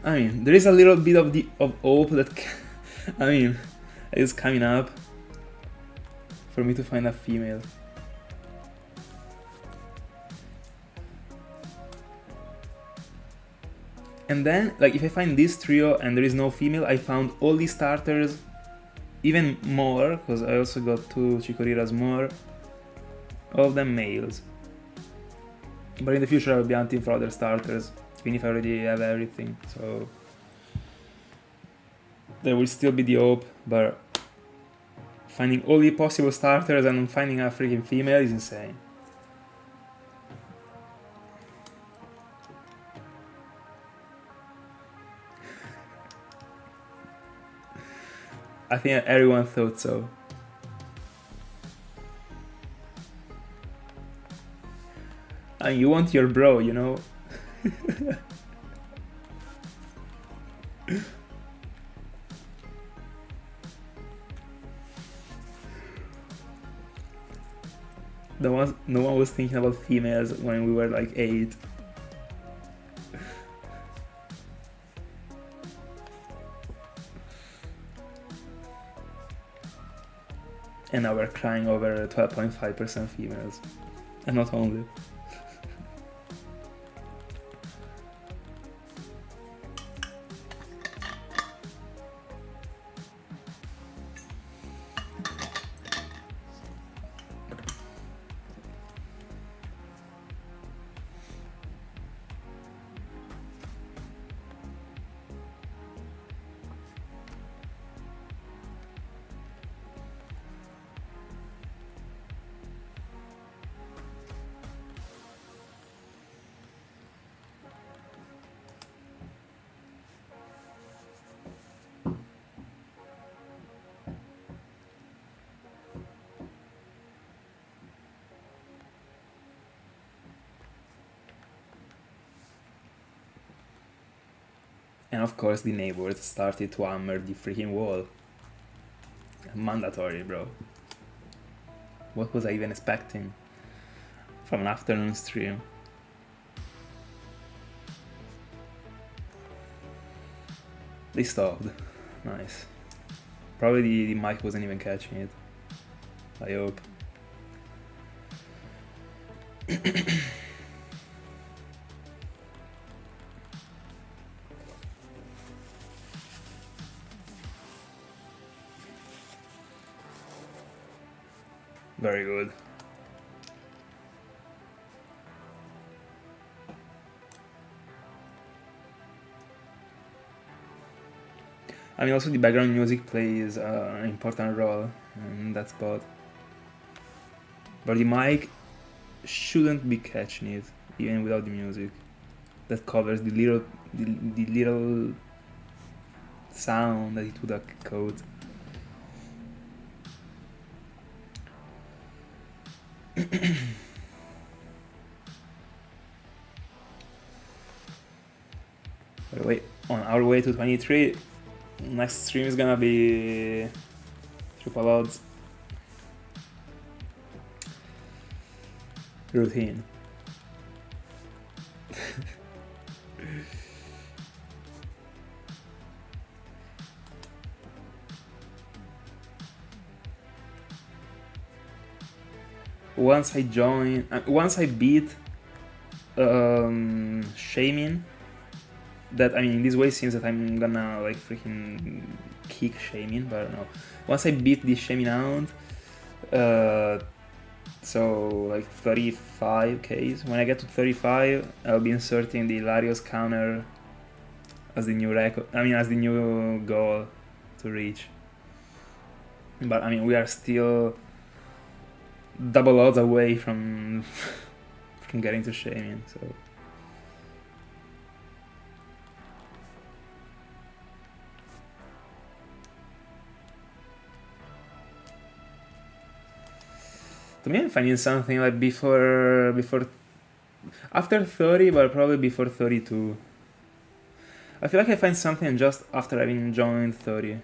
I mean, there is a little bit of hope that... I mean, is coming up for me to find a female. And then, like, if I find this trio and there is no female, I found all the starters, even more, because I also got 2 Chikoriras more, all of them males. But in the future I will be hunting for other starters, even if I already have everything, so... There will still be the hope, but finding all the possible starters and finding a freaking female is insane. I think everyone thought so. I mean, you want your bro, you know? No one was thinking about females when we were like 8. And now we're crying over 12.5% females. And not only. And of course the neighbors started to hammer the freaking wall. Mandatory, bro. What was I even expecting from an afternoon stream? They stopped. Nice. Probably the mic wasn't even catching it. I hope. Very good. I mean, also the background music plays an important role in that spot. But the mic shouldn't be catching it, even without the music. That covers the little sound that it would have caught. By the way, on our way to 23, next stream is gonna be triple odds routine. Once I beat Shamin. That, I mean, in this way seems that I'm gonna like freaking kick Shamin, but I don't know. Once I beat the Shamin out, so like 35 Ks. When I get to 35, I'll be inserting the Larios counter as the new record. I mean, as the new goal to reach. But I mean, we are still double odds away from from getting to Shamin. So. To me, I'm finding something like before after 30, but probably before 32. I feel like I find something just after having joined 30.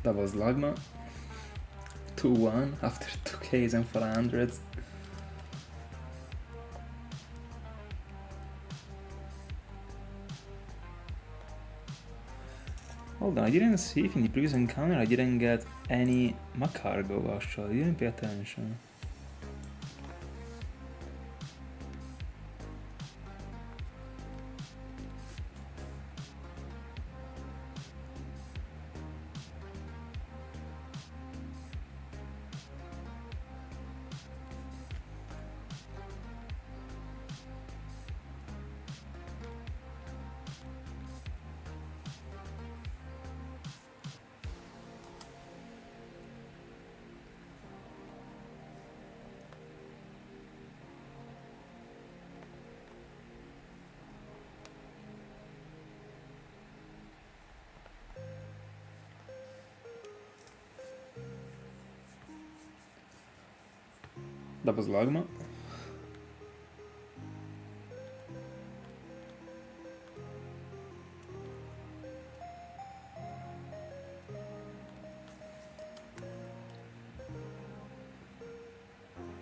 That was Lagma. 2-1 after 2 Ks and 400s. Hold on, I didn't see if in the previous encounter I didn't get any Macargo actually, I didn't pay attention. That was Lagma.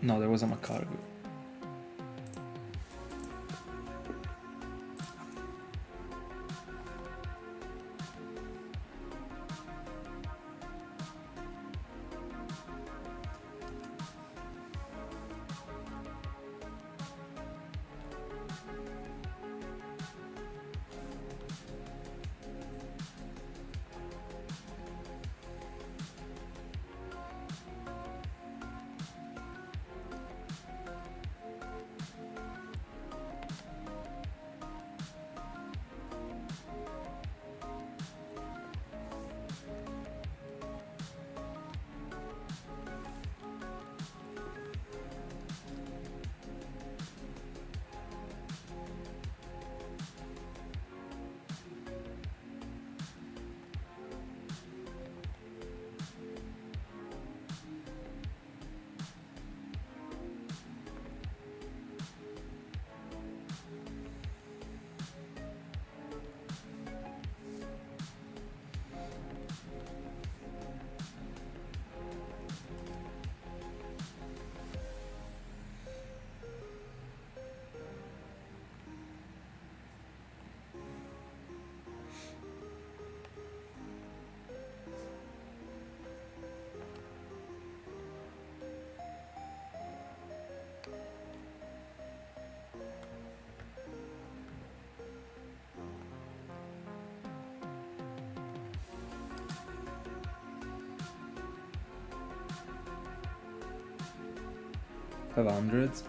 No, there was a Macargo. $500.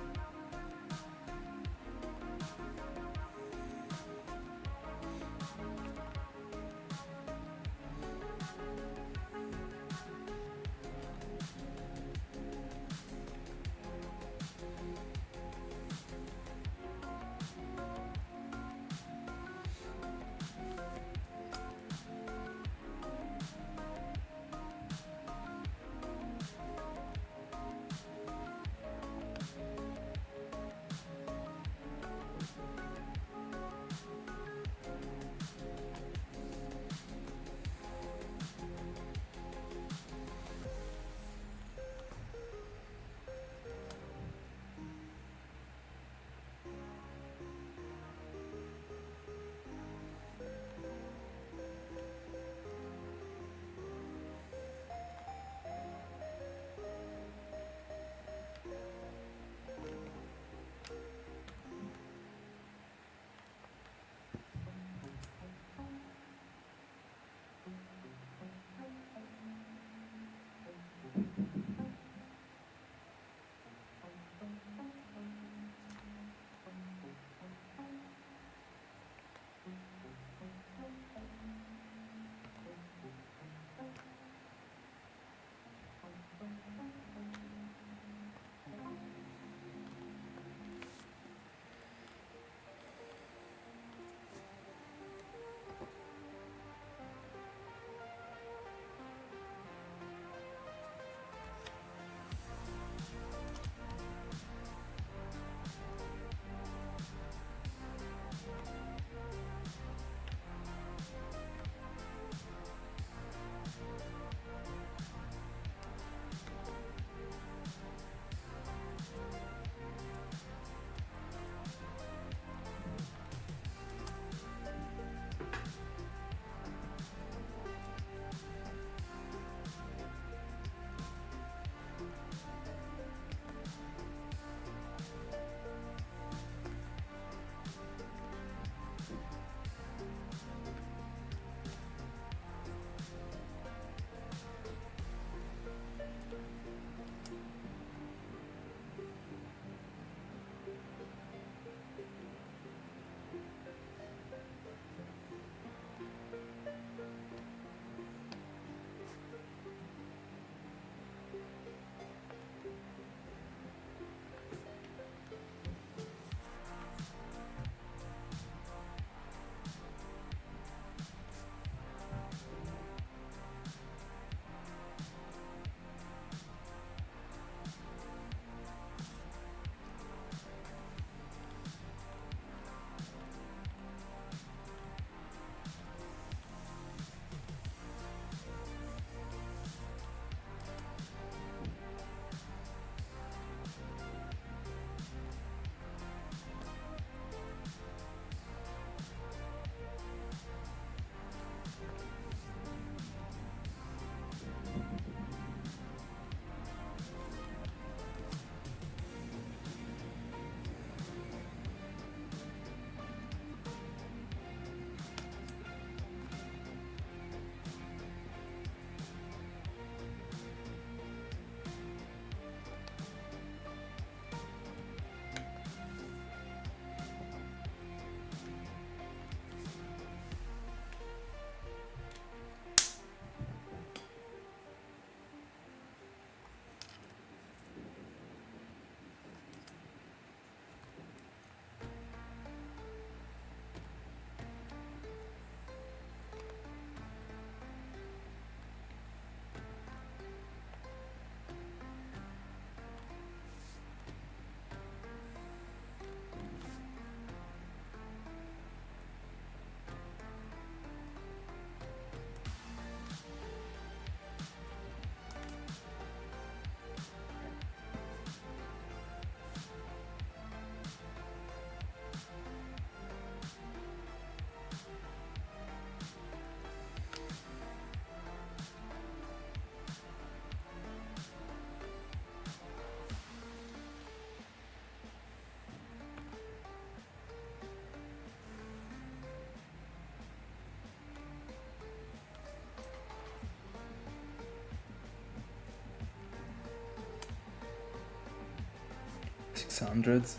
600.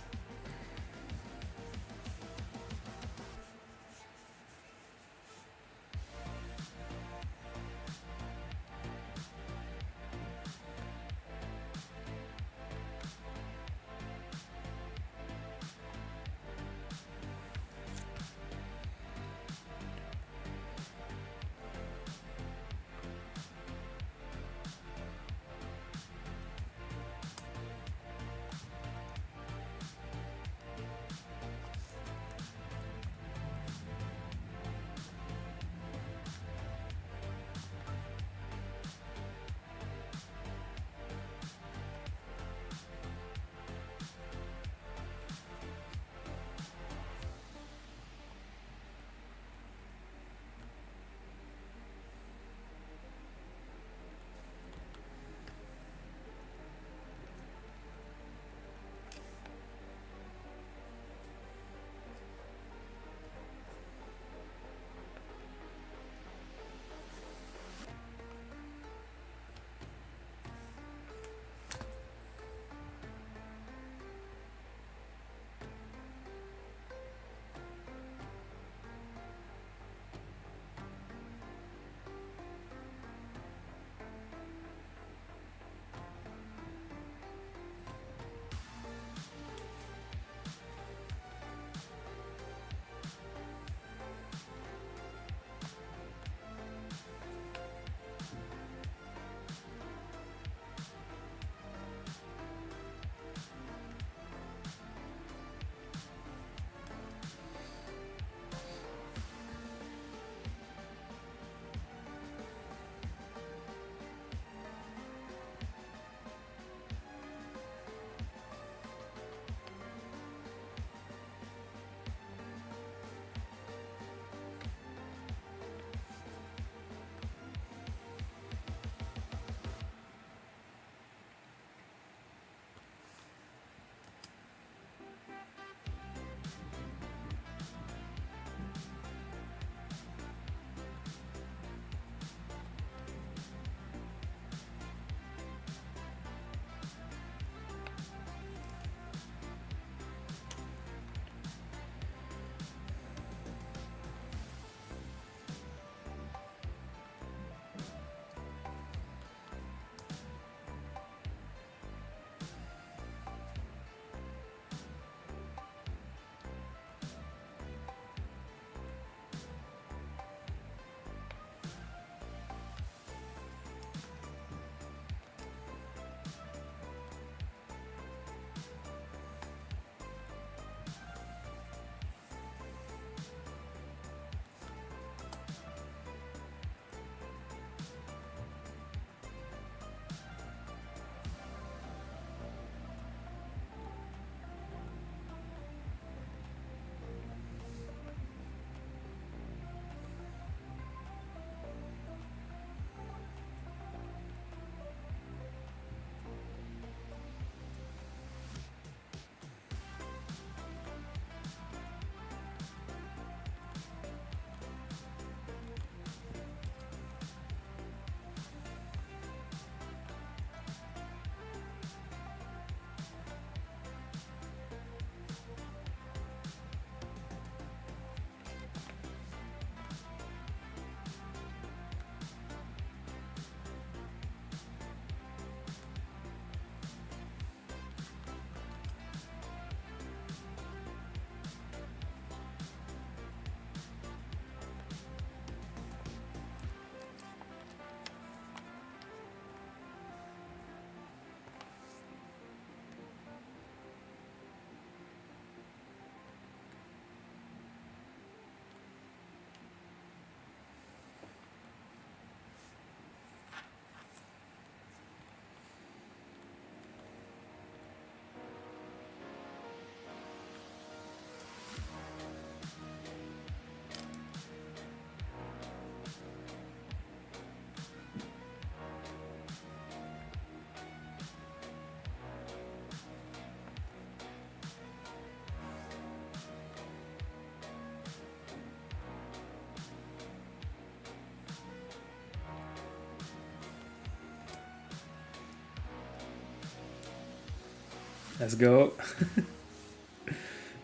Let's go.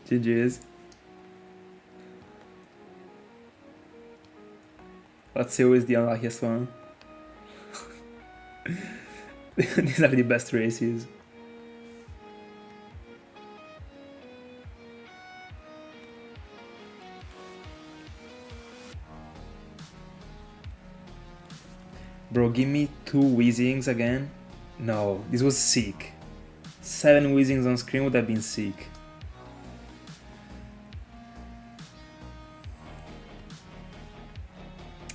GG's. Let's see who is the unluckiest one. These are the best races. Bro, give me 2 Weezings again. No, this was sick. 7 Weezings on screen would have been sick.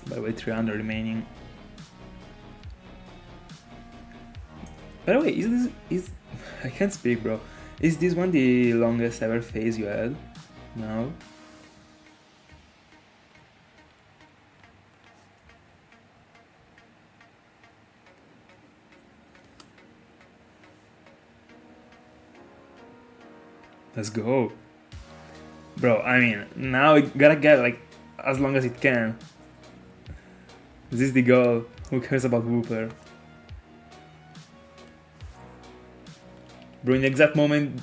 By the way, 300 remaining. By the way, I can't speak, bro. Is this one the longest ever phase you had? No? Let's go. Bro, I mean, now it gotta get like as long as it can. This is the goal. Who cares about Whooper? Bro, in the exact moment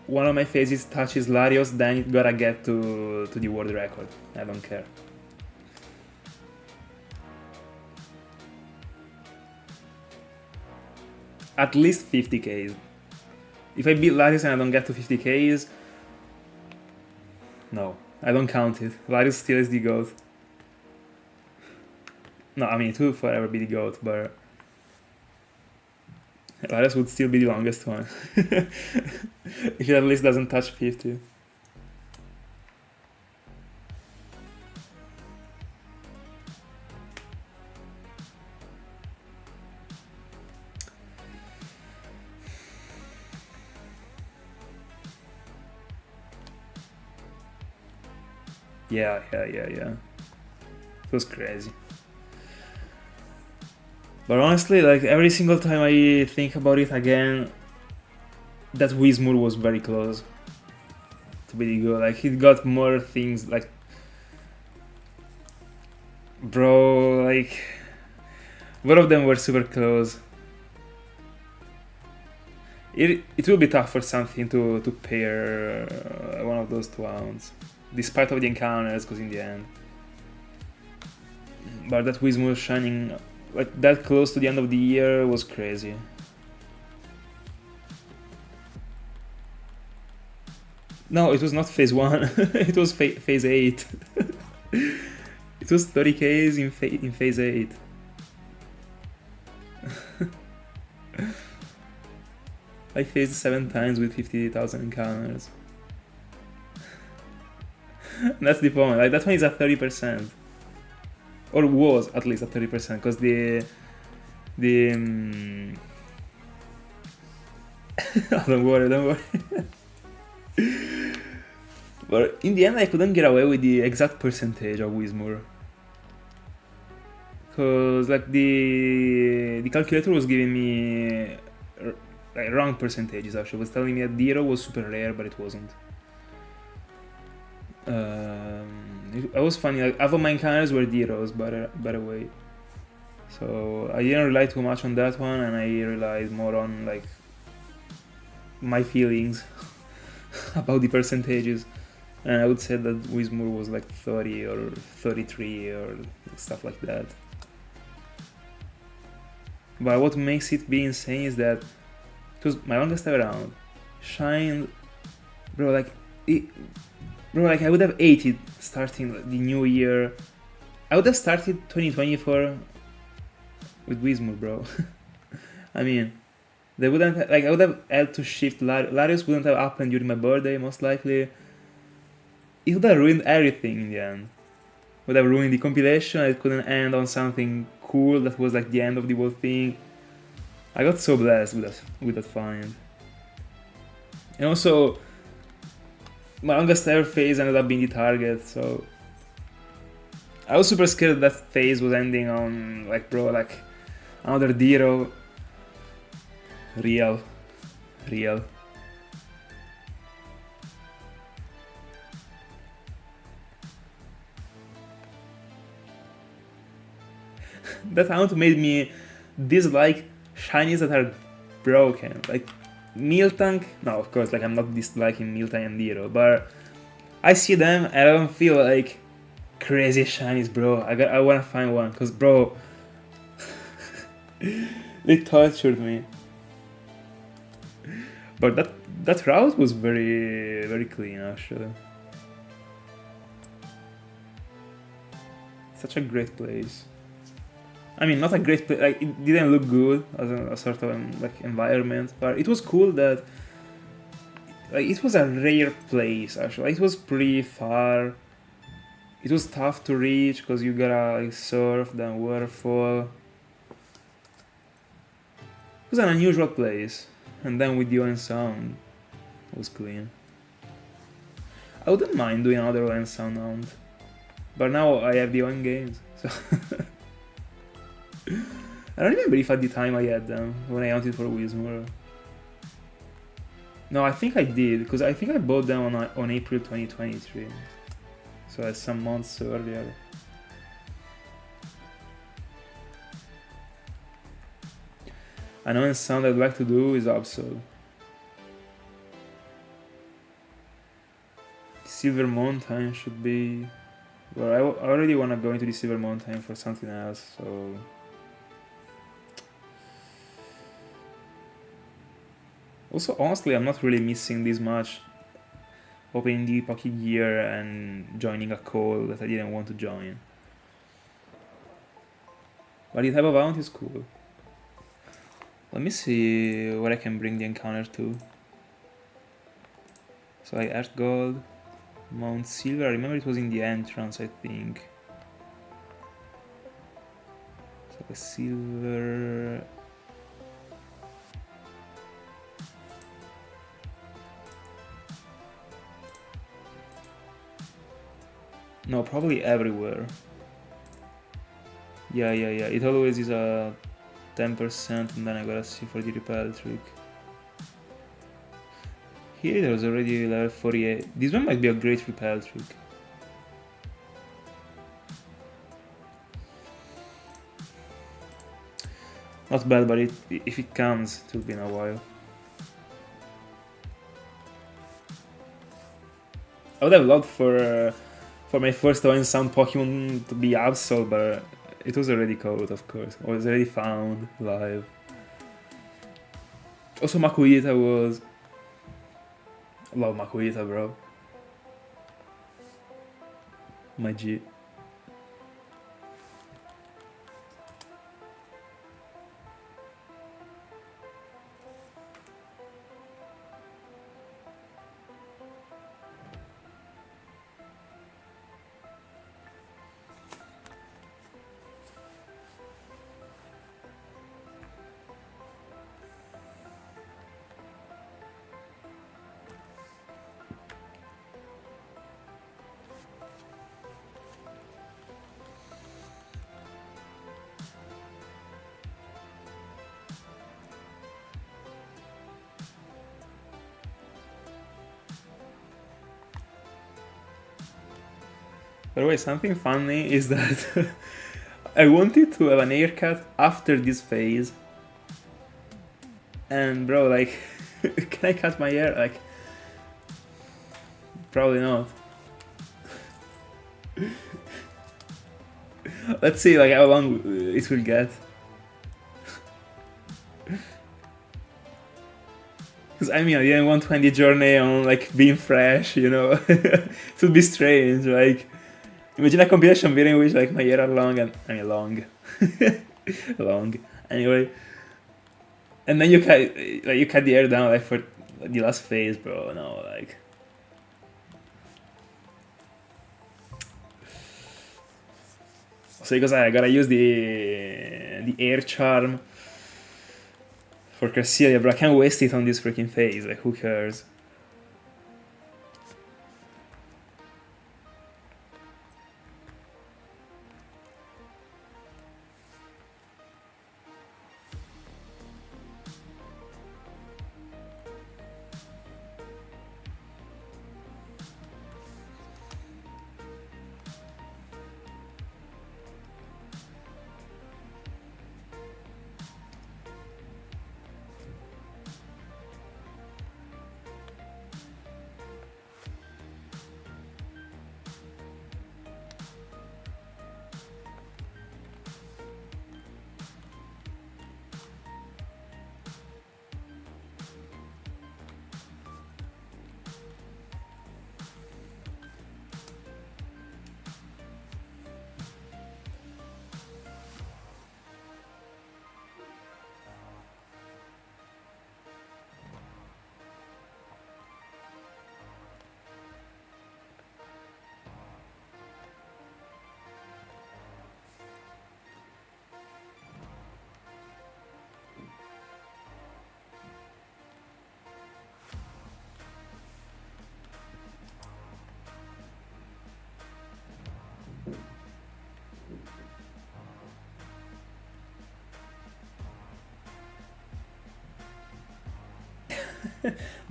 one of my phases touches Larios, then it gotta get to the world record. I don't care. At least 50Ks. If I beat Larios and I don't get to 50Ks, no, I don't count it. Larios still is the GOAT. No, I mean, it will forever be the GOAT, but Larios would still be the longest one. If it at least doesn't touch 50. Yeah. It was crazy. But honestly, like, every single time I think about it again, that Wizmoor was very close to be good. Like, it got more things, like... Bro, like... Both of them were super close. It will be tough for something to pair one of those 2 rounds. Despite of the encounters, because in the end. But that Wizmoor shining like that close to the end of the year was crazy. No, it was not phase 1, it was phase 8. It was 30Ks in phase 8. I phased 7 times with 50,000 encounters. That's the point, like that one is at 30%. Or was at least at 30%, because oh, don't worry. But in the end I couldn't get away with the exact percentage of Wizmoor. Because like the calculator was giving me like wrong percentages actually. It was telling me that Diro was super rare, but it wasn't. It was funny, like half of my encounters were Diros, by the way. So I didn't rely too much on that one, and I relied more on like my feelings about the percentages. And I would say that Wizmoor was like 30 or 33 or stuff like that. But what makes it be insane is that it was my longest ever round. Shine, bro, like I would have 80 starting the new year. I would have started 2024 with Wizmoor, bro. I mean, they wouldn't like I would have had to shift. Larios wouldn't have happened during my birthday, most likely. It would have ruined everything in the end. Would have ruined the compilation. It couldn't end on something cool that was like the end of the whole thing. I got so blessed with that find. And also, my longest ever phase ended up being the target, so I was super scared that phase was ending on like, bro, like another Diro. Real. That amount made me dislike shinies that are broken. Like, Miltank, no, of course, like I'm not disliking Miltank and Diro, but I see them and I don't feel like crazy shinies, bro. I wanna find one, cause bro, they tortured me. But that route was very clean actually. Such a great place. I mean, not a great place. Like it didn't look good as a sort of like environment, but it was cool that like it was a rare place actually. Like, it was pretty far. It was tough to reach because you gotta like surf, then waterfall. It was an unusual place, and then with the Owen Sound, it was clean. I wouldn't mind doing another Owen Sound round, but now I have the Owen games, so. I don't remember if at the time I had them when I hunted for Wismore. No, I think I did, because I think I bought them on April 2023. So that's some months earlier. Another sound I'd like to do is Absol. Silver Mountain should be... Well, I already want to go into the Silver Mountain for something else, so... Also, honestly, I'm not really missing this much. Opening the Pocky Gear and joining a call that I didn't want to join. But the type of hunt is cool. Let me see where I can bring the encounter to. So like Earth Gold, Mount Silver, I remember it was in the entrance, I think. So like Silver... No, probably everywhere. Yeah, it always is a 10% and then I gotta see for the repel trick. Here there's already level 48. This one might be a great repel trick. Not bad, but if it comes, it will be in a while. I would have loved for my first Owen Sound Pokemon to be Absol, but it was already caught, of course. It was already found live. Also, Makuhita was... I love Makuhita, bro. My G. By the way, something funny is that I wanted to have an haircut after this phase. And bro, like, can I cut my hair? Like, probably not. Let's see like how long it will get. Because I mean, I didn't want to end the journey on like being fresh, you know. It would be strange, like... Imagine a compilation video in which like my hair are long and I mean long, long. Anyway, and then you cut the hair down like for the last phase, bro. No, like. So because I gotta use the air charm for Cresselia, but I can't waste it on this freaking phase. Like, who cares?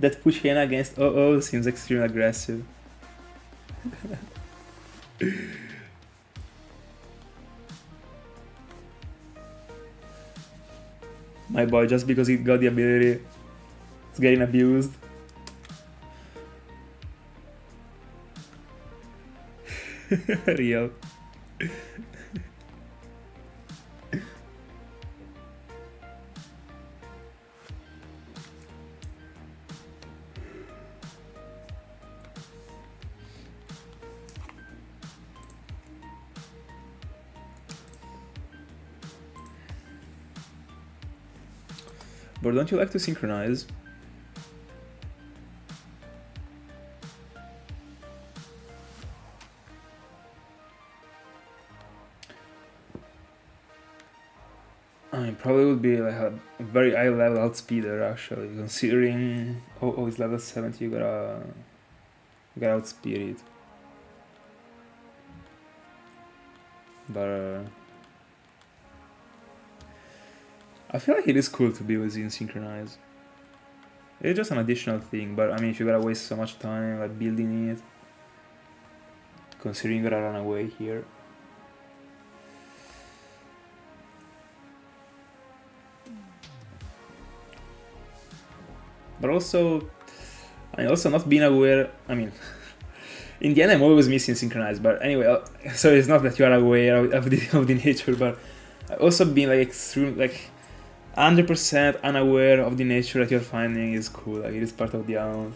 That push Hena against OO seems extremely aggressive. My boy, just because he got the ability, is getting abused. Real. But don't you like to synchronize? I mean, probably would be like a very high level outspeeder actually, considering oh it's level 70, you gotta outspeed it. But I feel like it is cool to be within synchronize. It's just an additional thing, but I mean, if you gotta waste so much time like building it, considering you gotta run away here. But also, I mean, also not being aware, I mean, in the end I'm always missing synchronize, but anyway, so it's not that you are aware of the nature, but also being like extreme, like 100% unaware of the nature that you're finding is cool, like it is part of the hunt.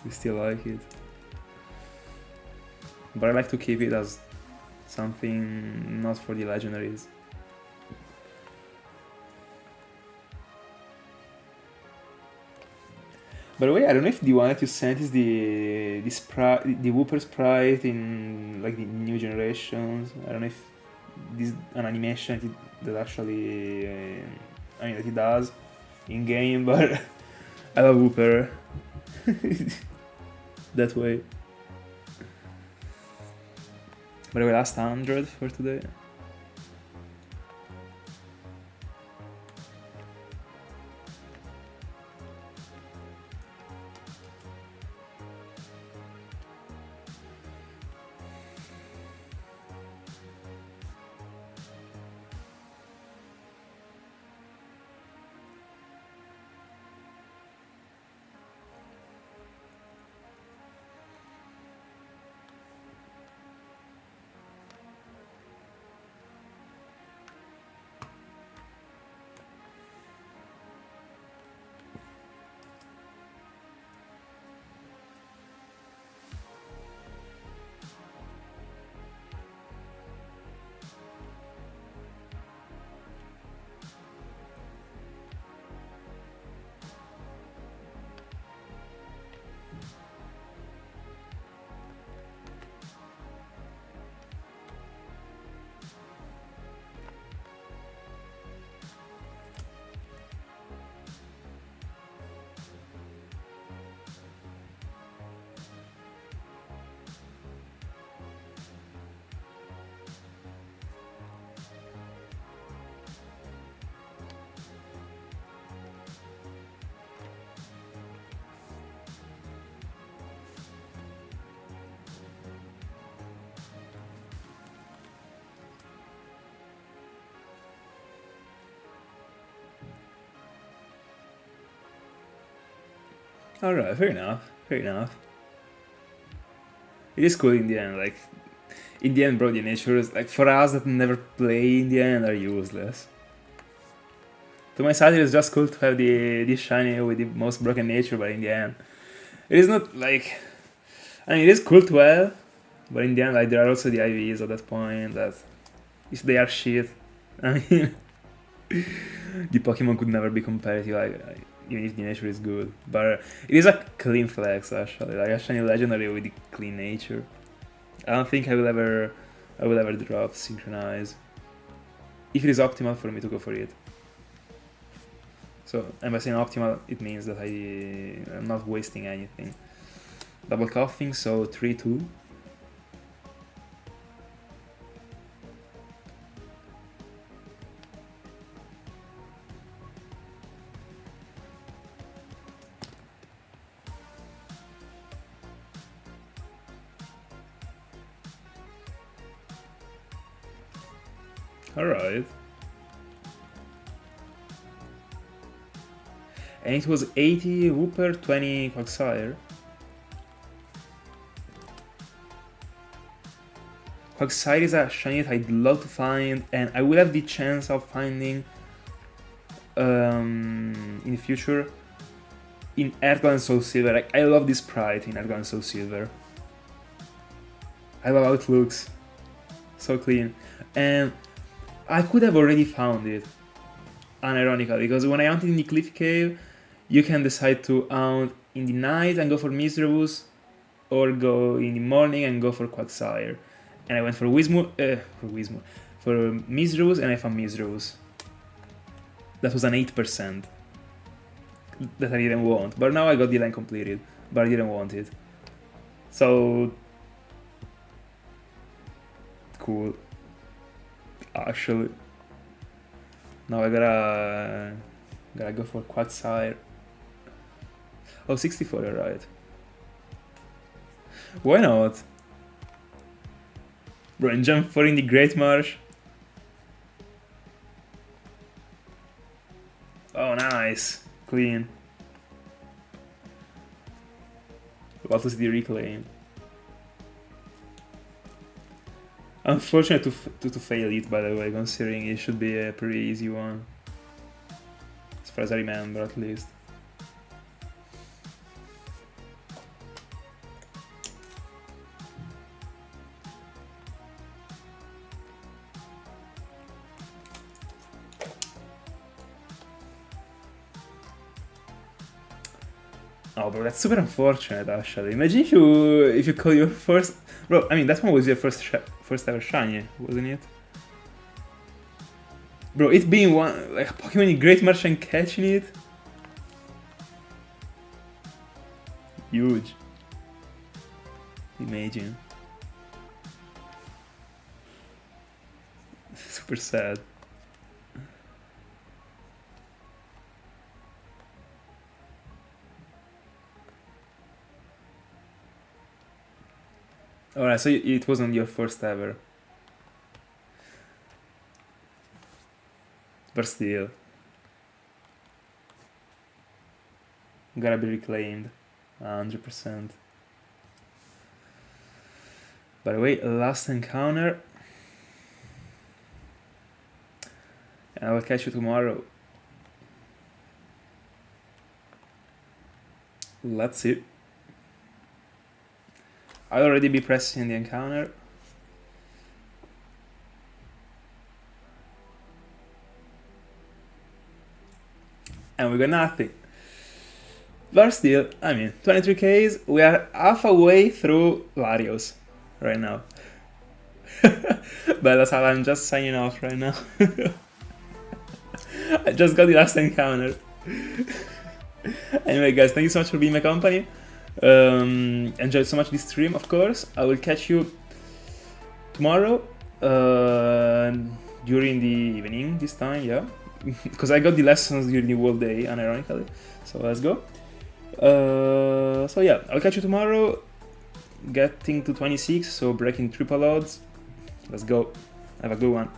We still like it. But I like to keep it as something not for the legendaries. By the way, I don't know if the one that you sent is the Whooper sprite in like the new generations. I don't know if this is an animation that actually, I mean, that it does in game, but I love Whooper that way. By the way, last 100 for today. Alright, fair enough, fair enough. It is cool in the end, like, in the end, bro, the natures, like, for us that never play in the end, are useless. To my side, it is just cool to have the shiny with the most broken nature, but in the end, it is not, like, I mean, it is cool to have, but in the end, like, there are also the IVs at that point that, if they are shit, I mean, the Pokemon could never be competitive, like even if the nature is good. But it is a clean flex actually, like a shiny legendary with the clean nature. I don't think I will ever drop synchronize. If it is optimal for me to go for it. So, and by saying optimal, it means that I'm not wasting anything. Double coughing, so 3-2. Alright. And it was 80 Whooper, 20 Quagsire. Quagsire is a shiny that I'd love to find, and I will have the chance of finding in the future in Earthgold and Soul Silver. Like, I love this sprite in Earthgold and Soul Silver. I love how it looks. So clean. And I could have already found it, unironically, because when I hunted in the Cliff Cave, you can decide to hunt in the night and go for Misdreavus, or go in the morning and go for Quagsire. And I went for for Misdreavus, and I found Misdreavus. That was an 8% that I didn't want, but now I got the line completed, but I didn't want it. So cool. Actually, now I gotta go for Quagsire. Oh, 64, alright. Why not? Bro, and jump 4 in the Great Marsh. Oh, nice. Clean. What was the reclaim? Unfortunate to fail it, by the way, considering it should be a pretty easy one. As far as I remember, at least. Oh, bro, that's super unfortunate, actually. Imagine if you call your first... Bro, I mean, that one was your first ever shiny, wasn't it? Bro, it being one, like, Pokemon in Great Marsh and catching it? Huge. Imagine. Super sad. Alright, so it wasn't your first ever. But still. Gotta be reclaimed. 100%. By the way, last encounter. And I will catch you tomorrow. Let's see. I'll already be pressing the encounter. And we got nothing. But still, I mean, 23Ks, we are half away through Larios right now. But that's how I'm just signing off right now. I just got the last encounter. Anyway, guys, thank you so much for being my company. Enjoyed so much this stream, of course. I will catch you tomorrow during the evening this time, yeah. Because I got the lessons during the whole day, unironically. So let's go. So yeah, I'll catch you tomorrow. Getting to 26, so breaking triple odds. Let's go. Have a good one.